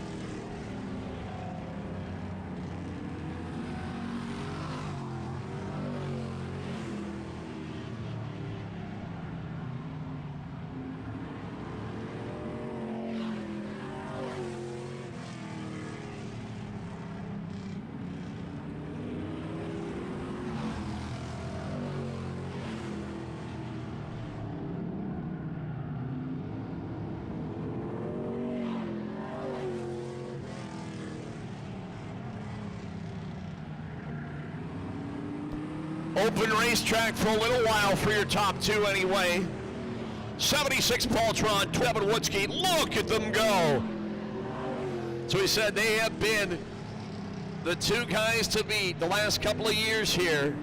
E: Open racetrack for a little while for your top two anyway. 76 Paul Tron, 27 Woodski. Look at them go. So he said they have been the two guys to beat the last couple of years here.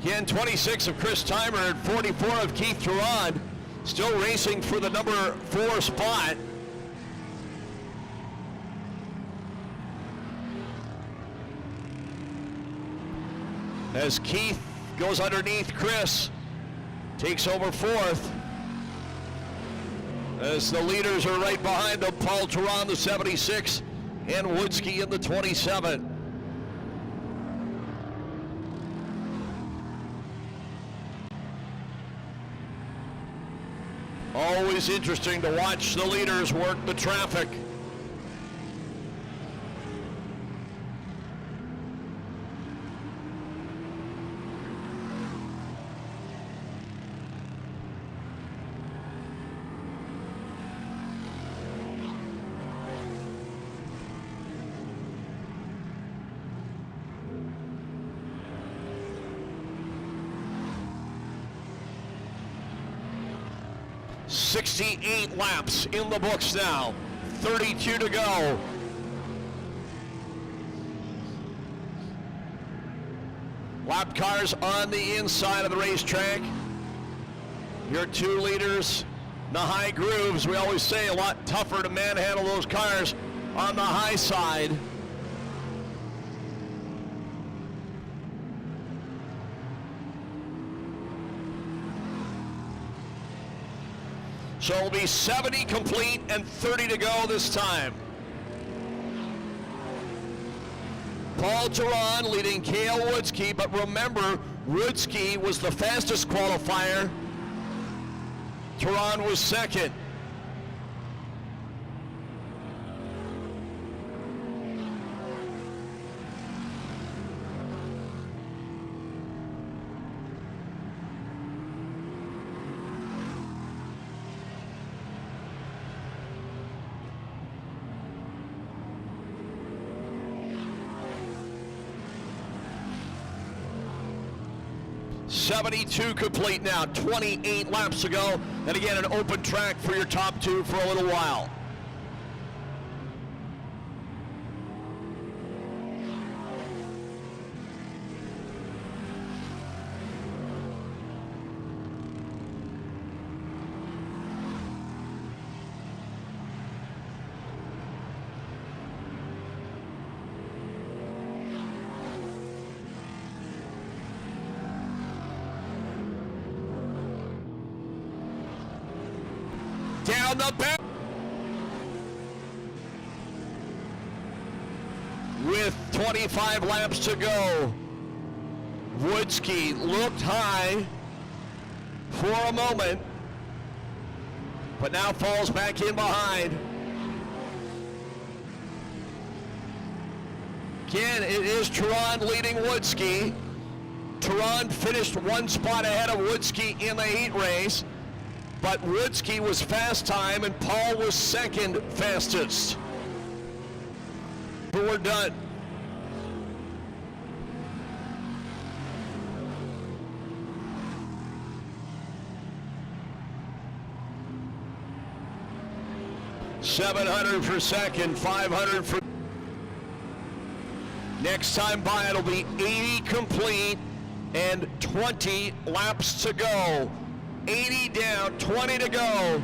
E: Again, 26 of Chris Timer and 44 of Keith Turan, still racing for the number 4 spot. As Keith goes underneath Chris, takes over 4th. As the leaders are right behind them, Paul Turan, the 76, and Woodski in the 27. Always interesting to watch the leaders work the traffic. .68 laps in the books now. 32 to go. Lap cars on the inside of the racetrack. Your two leaders, the high grooves. We always say a lot tougher to manhandle those cars on the high side. So it'll be 70 complete and 30 to go this time. Paul Turan leading Cale Woodski, but remember, Woodski was the fastest qualifier. Turan was second. .72 complete now, 28 laps ago, and again an open track for your top two for a little while. Down the back. With 25 laps to go, Woodski looked high for a moment, but now falls back in behind. Again, it is Turan leading Woodski. Turan finished one spot ahead of Woodski in the heat race, but Woodski was fast time and Paul was second fastest. But we're done. .700 for second, 500 for Next time by, it'll be 80 complete and 20 laps to go. 80 down, 20 to go.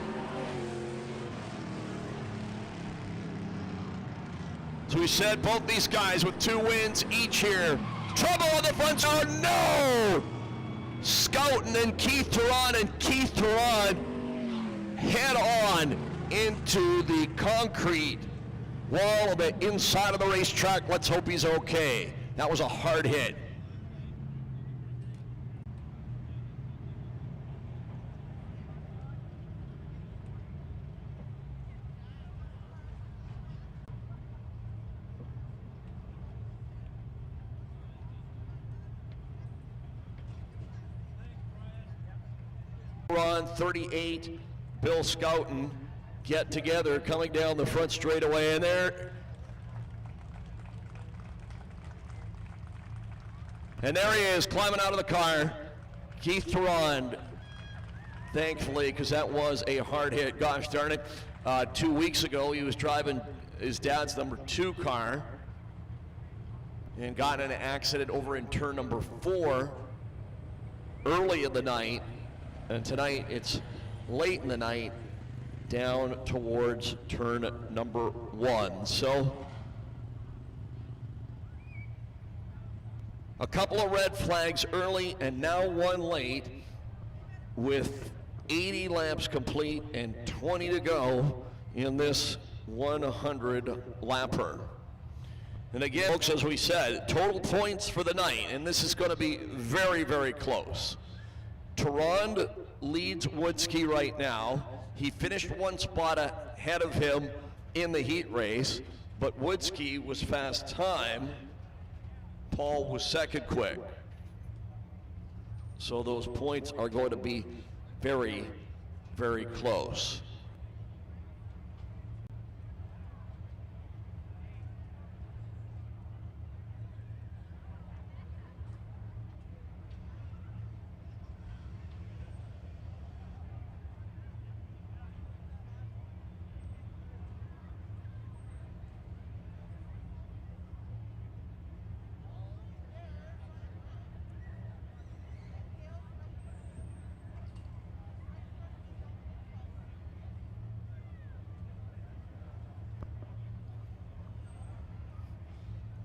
E: As we said, both these guys with 2 wins each here. Trouble on the front. Oh no! Scouten and Keith Turan, and Keith Turan head on into the concrete wall on the inside of the racetrack. Let's hope he's okay. That was a hard hit. On 38, Bill Scouten get together coming down the front straightaway, and there he is climbing out of the car. Keith Turan, thankfully, because that was a hard hit. Gosh darn it. 2 weeks ago, he was driving his dad's number 2 car and got in an accident over in turn number 4 early in the night. And tonight, it's late in the night, down towards turn number 1. So, a couple of red flags early and now 1 late with 80 laps complete and 20 to go in this 100 lapper. And again, folks, as we said, total points for the night, and this is going to be very, very close. Turan leads Woodski right now. He finished 1 spot ahead of him in the heat race, but Woodski was fast time. Paul was second quick. So those points are going to be very, very close.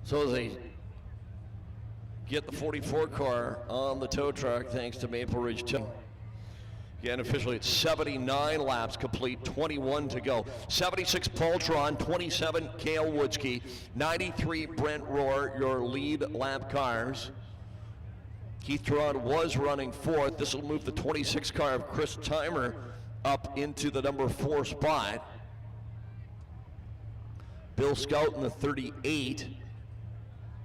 E: So as they get the 44 car on the tow truck, thanks to Maple Ridge Tow. Again, officially it's 79 laps complete, 21 to go. 76 Paul Turan, 27 Cale Woodski, 93 Brent Rohr, your lead lap cars. Keith Turan was running 4th. This will move the 26 car of Chris Timer up into the number 4 spot. Bill Scouten, the 38.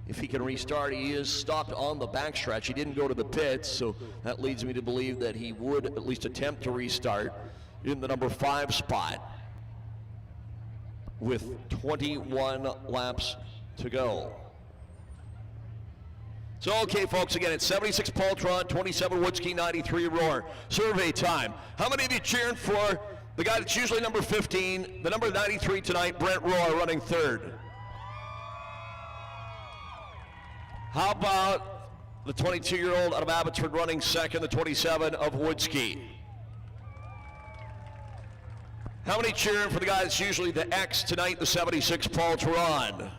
E: If he can restart, he is stopped on the backstretch. He didn't go to the pits, so that leads me to believe that he would at least attempt to restart in the number 5 spot with 21 laps to go. So, okay, folks, again, it's 76 Paul Turan, 27 Woodski, 93 Rohr. Survey time. How many of you cheering for the guy that's usually number 15, the number 93 tonight, Brent Rohr, running 3rd? How about the 22-year-old out of Abbotsford running 2nd, the 27 of Woodski? How many cheering for the guy that's usually the X tonight, the 76 Paul Turan?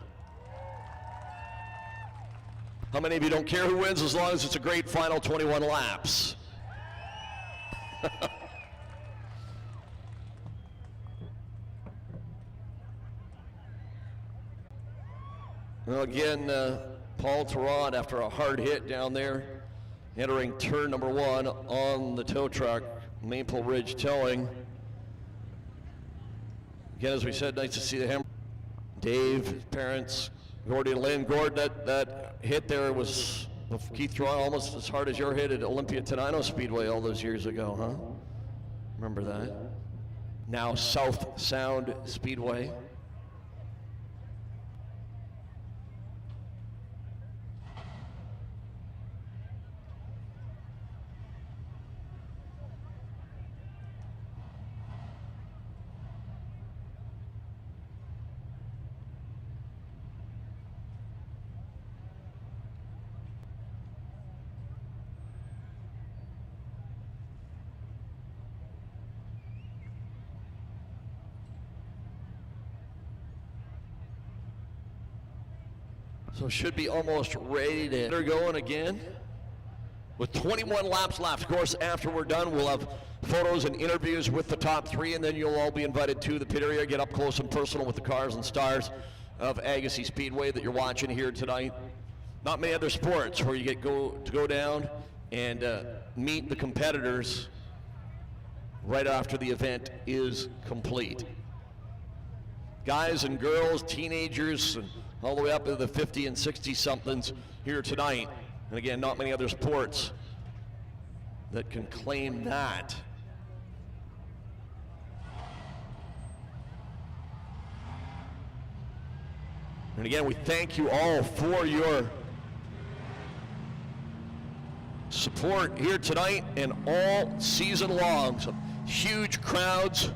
E: How many of you don't care who wins as long as it's a great final 21 laps? Well, again, Paul Turan, after a hard hit down there, entering turn number 1 on the tow truck, Maple Ridge Towing. Again, as we said, nice to see the hammer. Dave, his parents, Gordy and Lynn. Gord, that hit there was Keith Turan almost as hard as your hit at Olympia Tenino Speedway all those years ago, huh? Remember that? Now South Sound Speedway. So should be almost ready to get her going again. With 21 laps left. Of course, after we're done, we'll have photos and interviews with the top three, and then you'll all be invited to the pit area, get up close and personal with the cars and stars of Agassiz Speedway that you're watching here tonight. Not many other sports where you get to go down and meet the competitors right after the event is complete. Guys and girls, teenagers, and all the way up to the 50 and 60 somethings here tonight. And again, not many other sports that can claim that. And again, we thank you all for your support here tonight and all season long. Some huge crowds.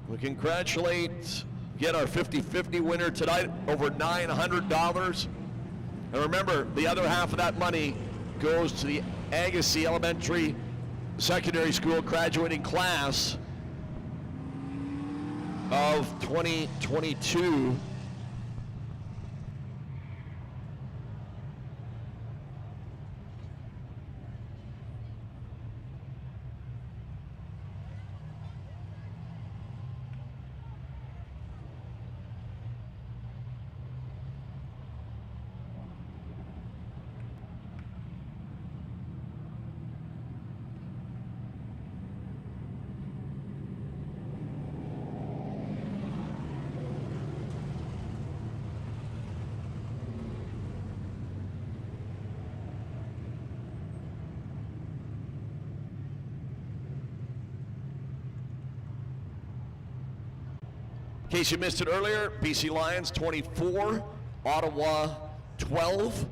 E: We congratulate, get our 50-50 winner tonight, over $900. And remember, the other half of that money goes to the Agassiz Elementary Secondary School graduating class of 2022. In case you missed it earlier, BC Lions 24, Ottawa 12.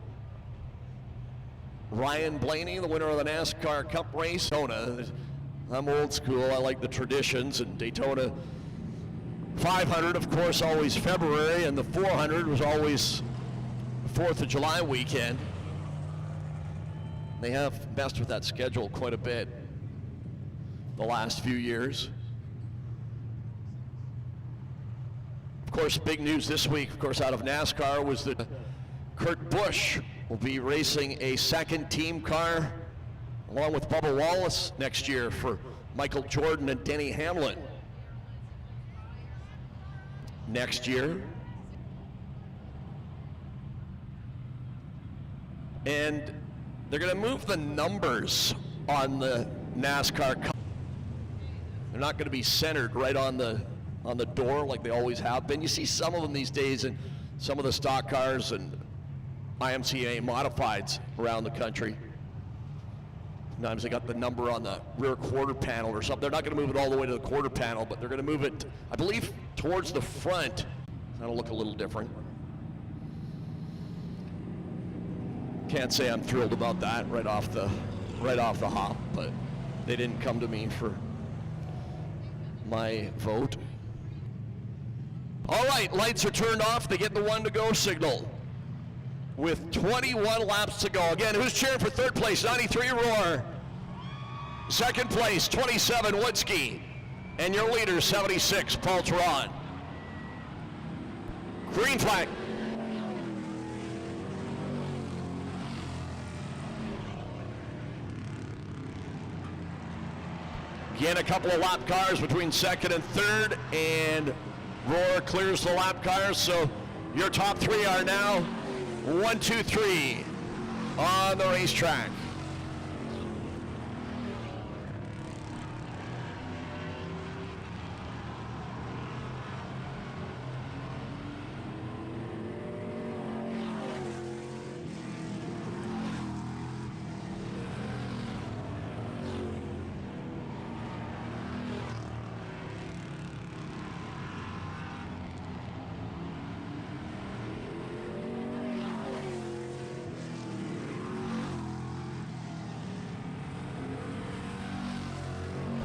E: Ryan Blaney, the winner of the NASCAR Cup race. Daytona, I'm old school, I like the traditions, and Daytona 500, of course, always February, and the 400 was always 4th of July weekend. They have messed with that schedule quite a bit the last few years. Of course, big news this week, of course, out of NASCAR was that Kurt Busch will be racing a second team car along with Bubba Wallace next year for Michael Jordan and Denny Hamlin next year. And they're going to move the numbers on the NASCAR Cup. They're not going to be centered right on the door like they always have been. You see some of them these days in some of the stock cars and IMCA modifieds around the country. Sometimes they got the number on the rear quarter panel or something. They're not going to move it all the way to the quarter panel, but they're going to move it, I believe, towards the front. That'll look a little different. Can't say I'm thrilled about that right off the hop, but they didn't come to me for my vote. All right, lights are turned off. They get the 1 to go signal with 21 laps to go. Again, who's cheering for third place? 93 Roar. Second place, 27 Woodski. And your leader, 76 Paul Teron. Green flag. Again, a couple of lap cars between second and third, and Roar clears the lap cars, so your top three are now 1, 2, 3 on the racetrack.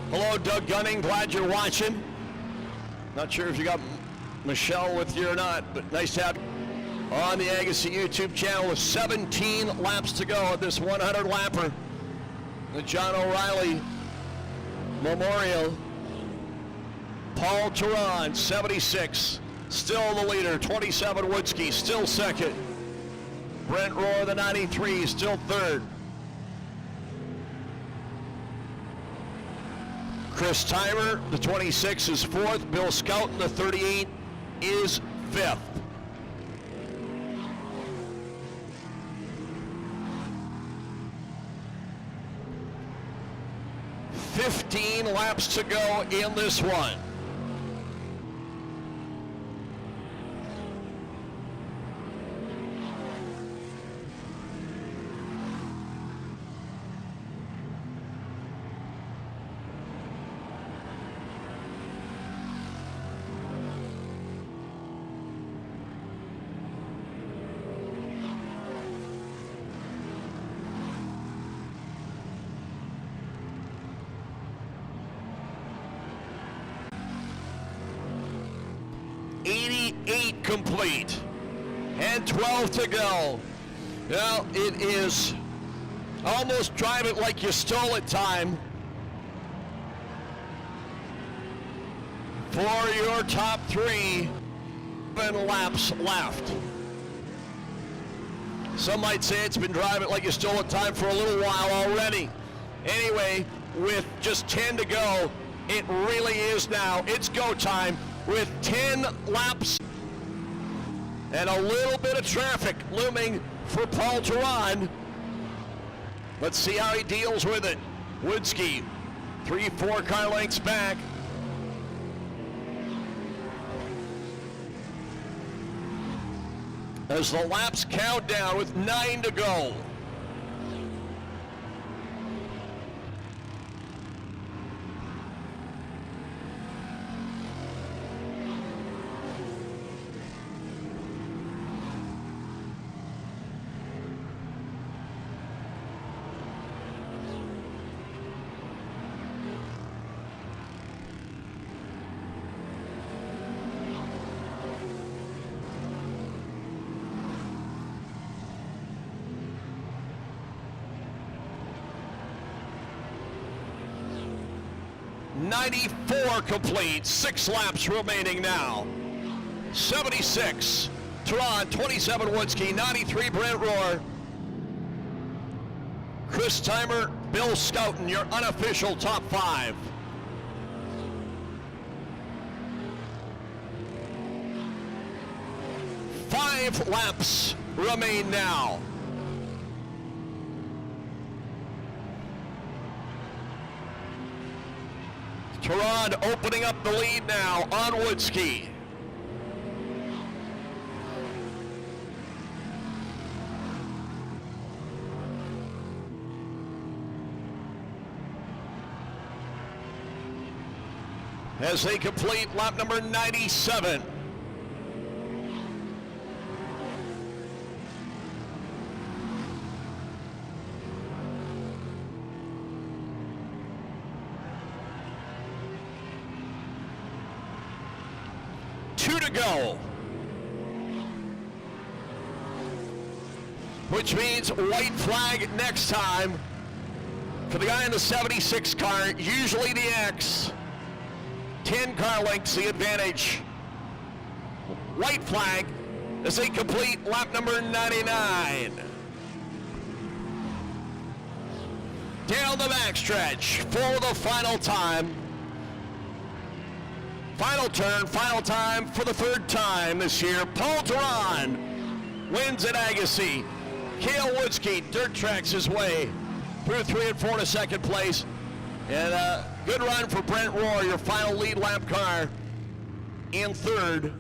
E: Hello, Doug Gunning. Glad you're watching. Not sure if you got Michelle with you or not, but nice to have you on the Agassiz YouTube channel with 17 laps to go at this 100-lapper. The John O'Reilly Memorial. Paul Teron, 76, still the leader. 27 Woodski still second. Brent Rohr, the 93, still third. Chris Timer, the 26, is fourth. Bill Scouten, the 38, is fifth. $15 laps to go in this one. Complete and 12 to go. Well, it is almost drive it like you stole it time for your top three. 7 laps left. Some might say it's been drive it like you stole it time for a little while already. Anyway, with just 10 to go, it really is now. It's go time with 10 laps. And a little bit of traffic looming for Paul Theron. Let's see how he deals with it. Woodski, 3-4 car lengths back. As the laps count down with 9 to go. Complete, 6 laps remaining now. 76, Theron, 27 Woodski, 93 Brent Rohr. Chris Timer, Bill Scouten, your unofficial top 5. Five laps remain now. Theron opening up the lead now on Woodski. As they complete lap number 97. Go, which means white flag next time for the guy in the 76 car, usually the X. 10 car lengths the advantage. White flag as they complete lap number 99. Down the backstretch for the final time. Final turn, final time for the 3rd time this year. Paul Theron wins at Agassiz. Cale Woodski dirt tracks his way through 3 and 4 to 2nd place. And a good run for Brent Rohr, your final lead lap car in 3rd.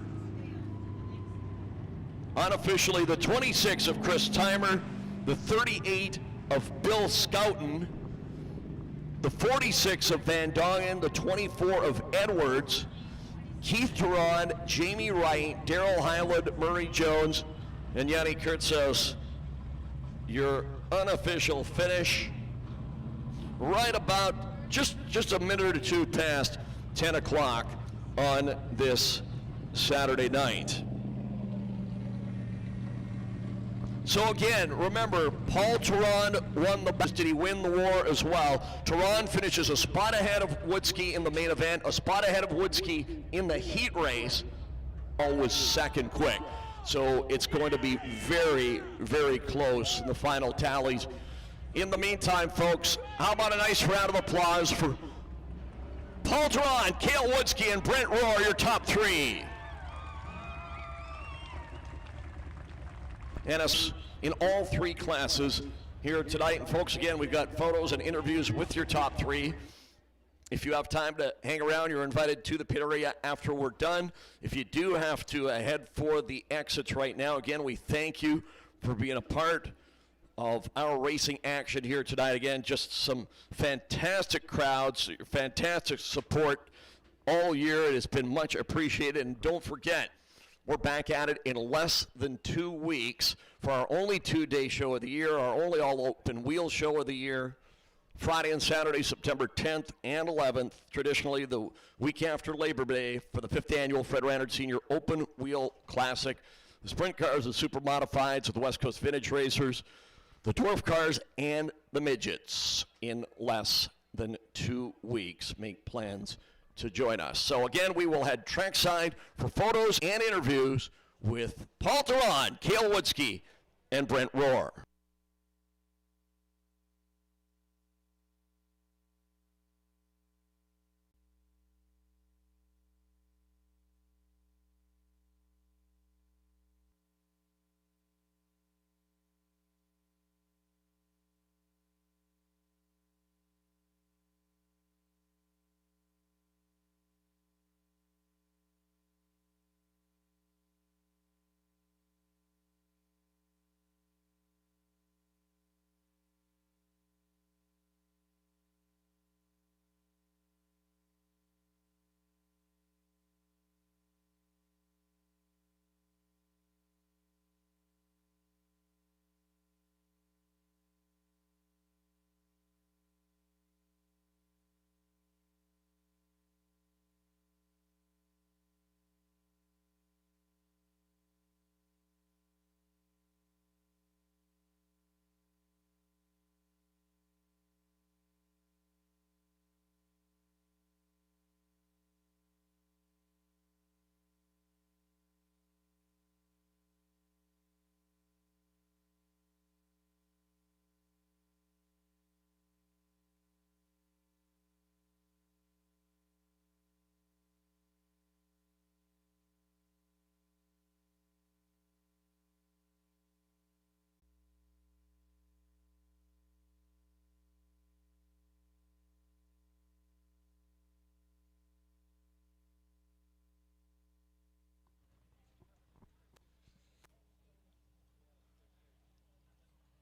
E: Unofficially, the 26 of Chris Timer, the 38 of Bill Scouten, the 46 of Van Dongen, the 24 of Edwards, Keith Theron, Jamie Wright, Daryl Hyland, Murray Jones, and Yanni Kurtzos. Your unofficial finish right about just a minute or two past 10 o'clock on this Saturday night. So again, remember, Paul Theron won the best. Did he win the war as well? Theron finishes a spot ahead of Woodski in the main event, a spot ahead of Woodski in the heat race. was second quick. So it's going to be very, very close in the final tallies. In the meantime, folks, how about a nice round of applause for Paul Duran, Cale Woodsky, and Brent Rohr, your top three. And us in all three classes here tonight. And folks, again, we've got photos and interviews with your top three. If you have time to hang around, you're invited to the pit area after we're done. If you do have to head for the exits right now, again, we thank you for being a part of our racing action here tonight. Again, just some fantastic crowds, fantastic support all year. It has been much appreciated. And don't forget, we're back at it in less than 2 weeks for our only 2-day show of the year, our only all-open wheel show of the year. Friday and Saturday, September 10th and 11th, traditionally the week after Labor Day for the 5th annual Fred Rannard Senior Open Wheel Classic. The sprint cars, the super modifieds, the West Coast Vintage Racers, the dwarf cars, and the midgets in less than 2 weeks. Make plans to join us. So again, we will head trackside for photos and interviews with Paul Duran, Cale Woodsky, and Brent Rohr.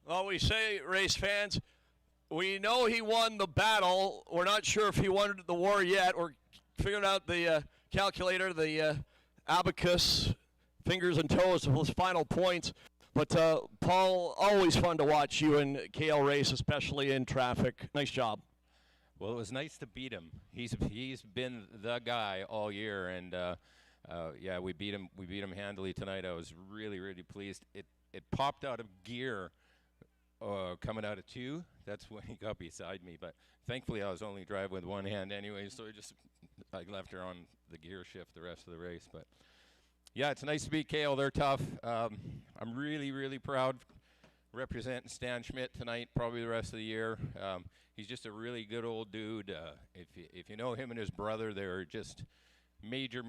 E: Well, we say, race fans, we know he won the battle. We're not sure if he won the war yet. We're figuring out the calculator, the abacus, fingers and toes of those final points. But, Paul, always fun to watch you and Cale race, especially in traffic. Nice job.
K: Well, it was nice to beat him. He's been the guy all year, and yeah, we beat him handily tonight. I was really, really pleased. It popped out of gear. Coming out of 2, that's when he got beside me. But thankfully, I was only driving with one hand anyway, so I left her on the gear shift the rest of the race. But yeah, it's nice to beat Cale. They're tough. I'm really, really proud representing Stan Schmidt tonight, probably the rest of the year. He's just a really good old dude. If you know him and his brother, they're just major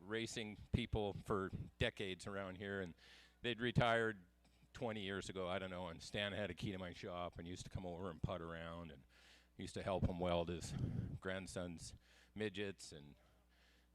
K: racing people for decades around here, and they'd retired 20 years ago, I don't know, and Stan had a key to my shop and used to come over and putt around and used to help him weld his grandson's midgets and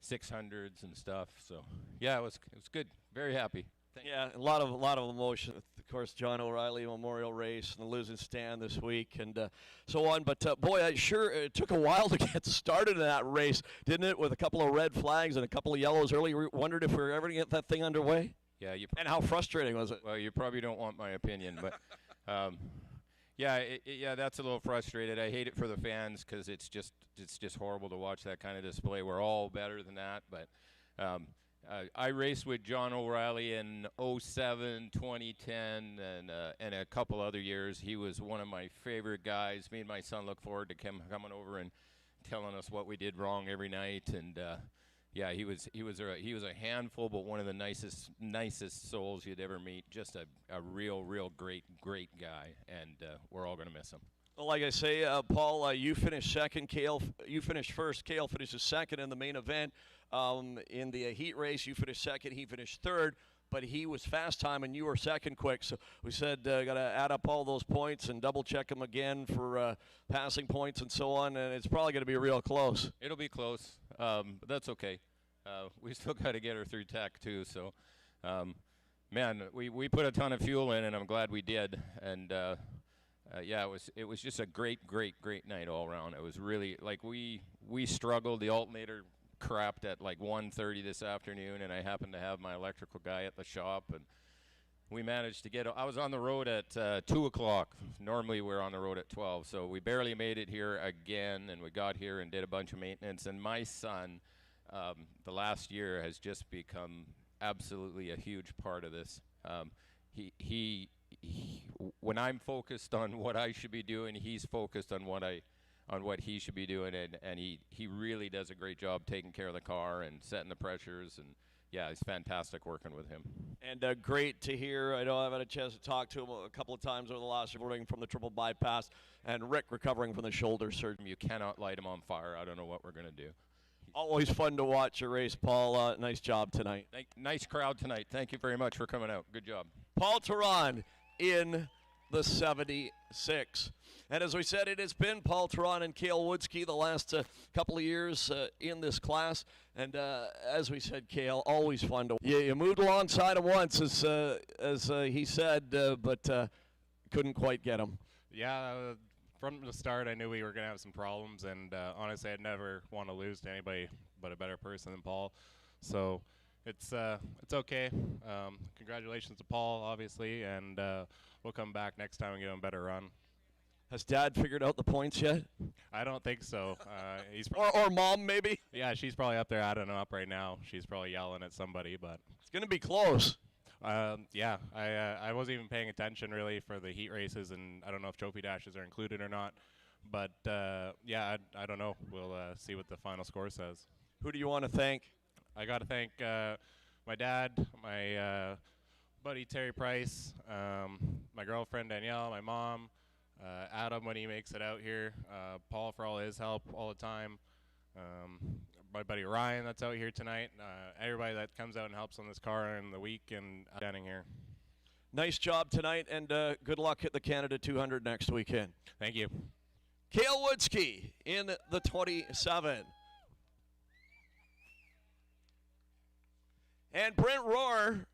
K: 600s and stuff. So yeah, it was good. Very happy.
E: Yeah, a lot of emotion. Of course, John O'Reilly Memorial Race and the losing stand this week and so on. But boy, it took a while to get started in that race, didn't it? With a couple of red flags and a couple of yellows early. We wondered if we were ever going to get that thing underway.
K: Yeah,
E: and how frustrating was it?
K: Well, you probably don't want my opinion, but yeah, that's a little frustrated. I hate it for the fans because it's just horrible to watch that kind of display. We're all better than that, but I raced with John O'Reilly in 07, 2010, and a couple other years. He was one of my favorite guys. Me and my son look forward to him coming over and telling us what we did wrong every night, and yeah, he was a handful, but one of the nicest souls you'd ever meet. Just a real great guy, and we're all gonna miss him.
E: Well, like I say, Paul, you finished second. Cale, you finished first. Cale finishes second in the main event. In the heat race, you finished second. He finished third, but he was fast time, and you were second quick. So we said got to add up all those points and double check them again for passing points and so on. And it's probably going to be real close.
K: It'll be close, but that's okay. We still got to get her through tech too. So, man, we put a ton of fuel in, and I'm glad we did. And yeah, it was just a great night all around. It was really like we struggled. The alternator crapped at like 1:30 this afternoon, and I happened to have my electrical guy at the shop, and we managed to get. I was on the road at 2 o'clock. Normally we're on the road at 12, so we barely made it here again, and we got here and did a bunch of maintenance. And my son, the last year, has just become absolutely a huge part of this. He when I'm focused on what I should be doing, he's focused on what he should be doing, and he really does a great job taking care of the car and setting the pressures, and yeah, it's fantastic working with him.
E: And great to hear. I know I've had a chance to talk to him a couple of times over the last recording from the triple bypass, and Rick recovering from the shoulder surgery.
K: You cannot light him on fire. I don't know what we're going to do.
E: Always fun to watch a race, Paul. Nice job tonight.
K: Nice crowd tonight. Thank you very much for coming out. Good job.
E: Paul Teron in the 76. And as we said, it has been Paul Teron and Cale Woodsky the last couple of years in this class. And as we said, Cale, always fun to. You moved alongside him once, as he said, but couldn't quite get him.
H: Yeah, from the start, I knew we were going to have some problems, and honestly, I'd never want to lose to anybody but a better person than Paul. So it's okay. Congratulations to Paul, obviously, and we'll come back next time and give him a better run.
E: Has Dad figured out the points yet?
H: I don't think so. He's
E: or Mom, maybe?
H: Yeah, she's probably up there adding up right now. She's probably yelling at somebody, but
E: it's going to be close.
H: Yeah, I wasn't even paying attention really for the heat races, and I don't know if trophy dashes are included or not. But yeah, I don't know. We'll see what the final score says.
E: Who do you want to thank?
H: I got to thank my dad, my buddy Terry Price, my girlfriend Danielle, my mom, Adam when he makes it out here, Paul for all his help all the time, my buddy Ryan that's out here tonight, everybody that comes out and helps on this car in the week and standing here.
E: Nice job tonight, and good luck at the Canada 200 next weekend.
H: Thank you.
E: Cale Woodsky in the 27. And Brent Rohr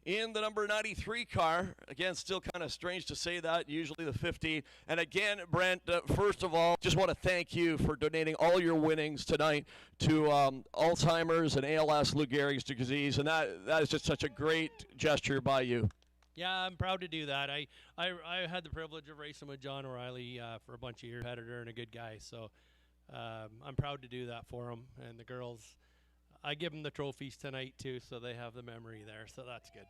E: in the number 93 car. Again, still kind of strange to say that, usually the 15. And again, Brent, first of all, just want to thank you for donating all your winnings tonight to Alzheimer's and ALS, Lou Gehrig's disease. And that is just such a great gesture by you.
L: Yeah, I'm proud to do that. I had the privilege of racing with John O'Reilly for a bunch of years, competitor and a good guy. So I'm proud to do that for him. And the girls, I give them the trophies tonight too, so they have the memory there. So that's good.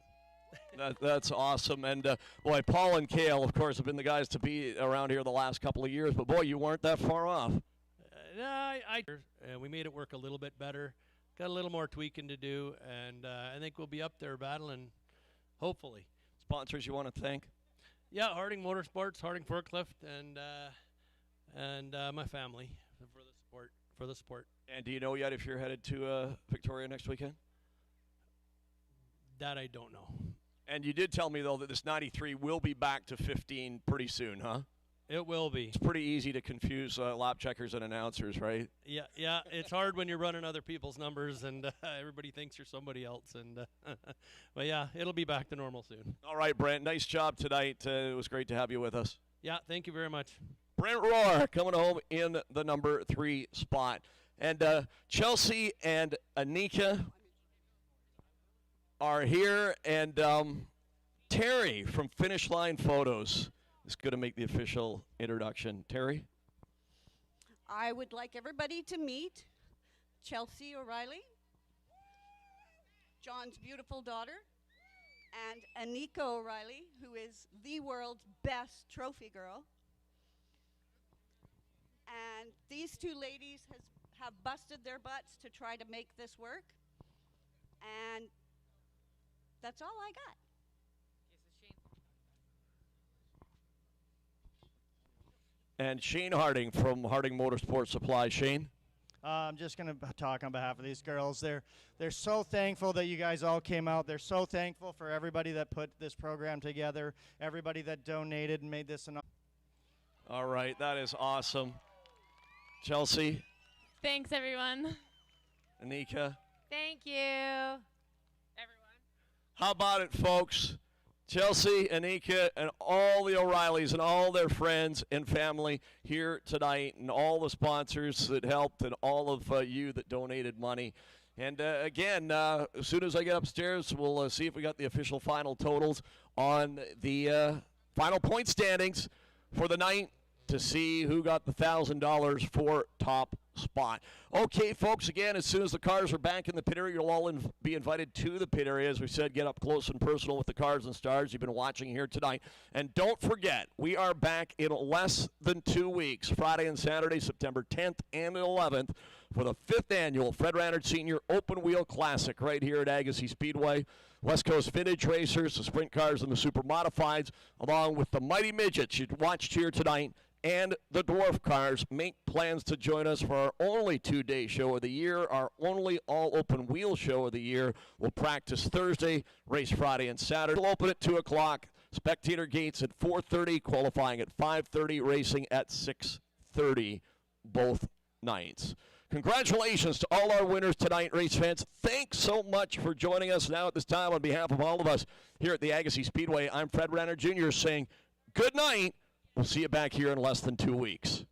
E: That's awesome. And boy, Paul and Cale, of course, have been the guys to be around here the last couple of years. But boy, you weren't that far off.
L: We made it work a little bit better. Got a little more tweaking to do, and I think we'll be up there battling, hopefully.
E: Sponsors you want to thank?
L: Yeah, Harding Motorsports, Harding Forklift, and my family for the support.
E: And do you know yet if you're headed to Victoria next weekend?
L: That I don't know.
E: And you did tell me, though, that this 93 will be back to 15 pretty soon, huh?
L: It will be.
E: It's pretty easy to confuse lap checkers and announcers, right?
L: Yeah. It's hard when you're running other people's numbers and everybody thinks you're somebody else. And but yeah, it'll be back to normal soon.
E: All right, Brent. Nice job tonight. It was great to have you with us.
L: Yeah, thank you very much.
E: Brent Rohr coming home in the number 3 spot. And Chelsea and Anika are here. And Terry from Finish Line Photos is going to make the official introduction. Terry?
M: I would like everybody to meet Chelsea O'Reilly, John's beautiful daughter, and Anika O'Reilly, who is the world's best trophy girl. And these two ladies have busted their butts to try to make this work. And that's all I got.
E: And Shane Harding from Harding Motorsports Supply. Shane?
N: I'm just going to talk on behalf of these girls. They're so thankful that you guys all came out. They're so thankful for everybody that put this program together, everybody that donated and made this an.
E: All right, that is awesome. Chelsea?
O: Thanks, everyone.
E: Anika?
O: Thank you, everyone.
E: How about it, folks? Chelsea, Anika, and all the O'Reillys and all their friends and family here tonight, and all the sponsors that helped, and all of you that donated money. And again, as soon as I get upstairs, we'll see if we got the official final totals on the final point standings for the night to see who got the $1,000 for top spot. Okay, folks, again, as soon as the cars are back in the pit area, you'll all be invited to the pit area. As we said, get up close and personal with the cars and stars you've been watching here tonight. And don't forget, we are back in less than 2 weeks, Friday and Saturday, September 10th and 11th, for the 5th annual Fred Rannard Senior Open Wheel Classic right here at Agassiz Speedway. West Coast Vintage Racers, the Sprint Cars, and the Super Modifieds, along with the Mighty Midgets you watched here tonight, and the Dwarf Cars, make plans to join us for our only 2-day show of the year, our only all-open wheel show of the year. We'll practice Thursday, race Friday and Saturday. We'll open at 2 o'clock, spectator gates at 4:30, qualifying at 5:30, racing at 6:30 both nights. Congratulations to all our winners tonight, race fans. Thanks so much for joining us now at this time. On behalf of all of us here at the Agassiz Speedway, I'm Fred Rannard Jr. saying good night. We'll see you back here in less than 2 weeks.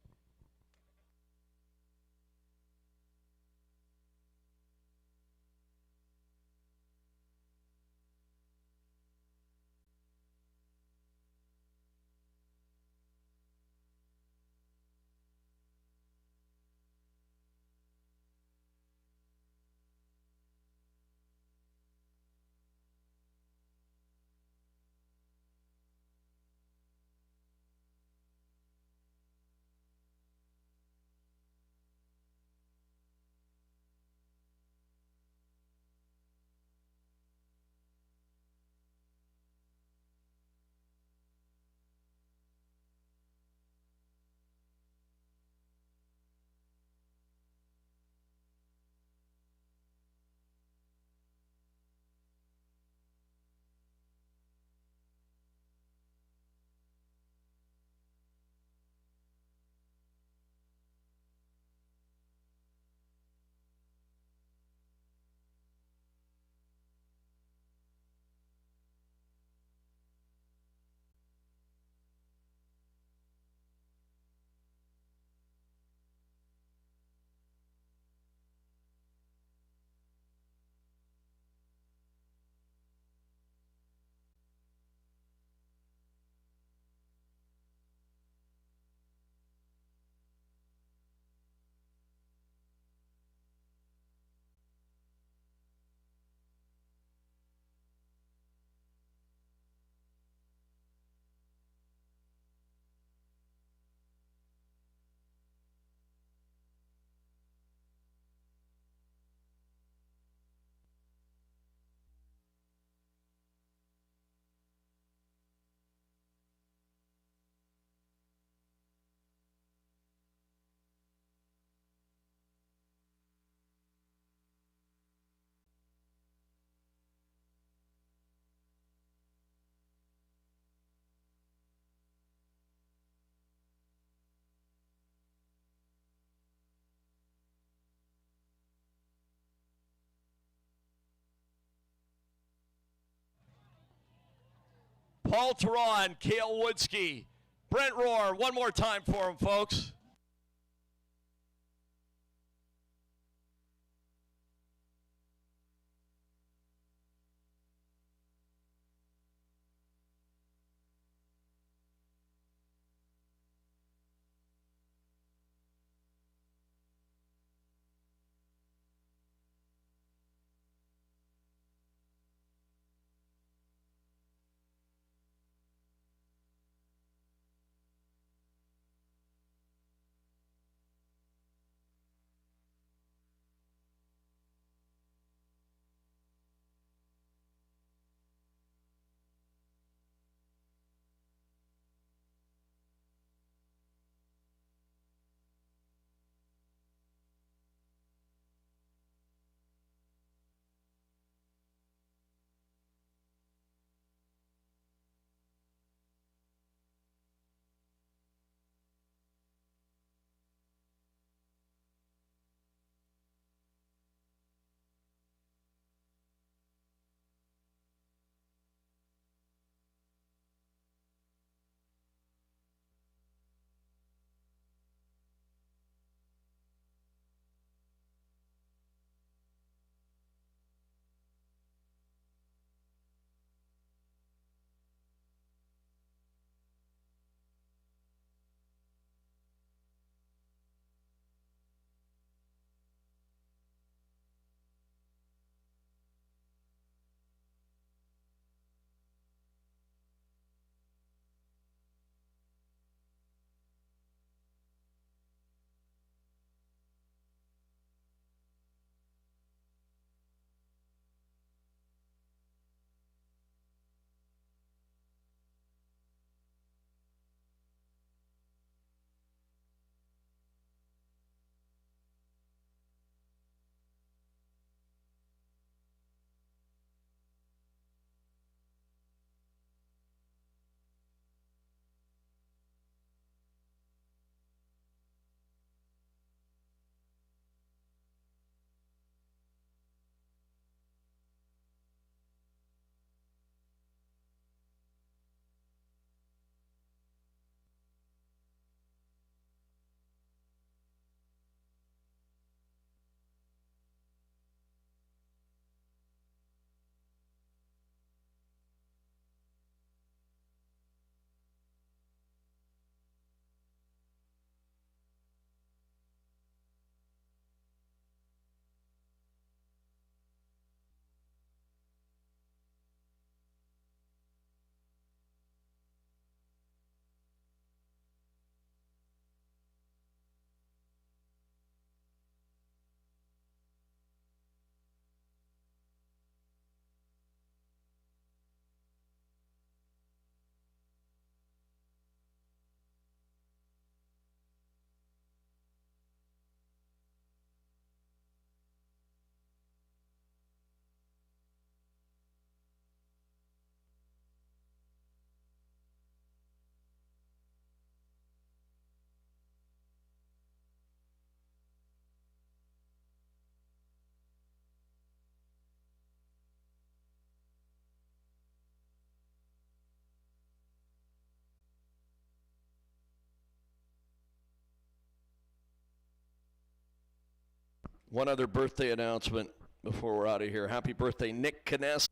E: Paul Theron, Cale Woodsky, Brent Rohr, one more time for him, folks. One other birthday announcement before we're out of here. Happy birthday, Nick Kness.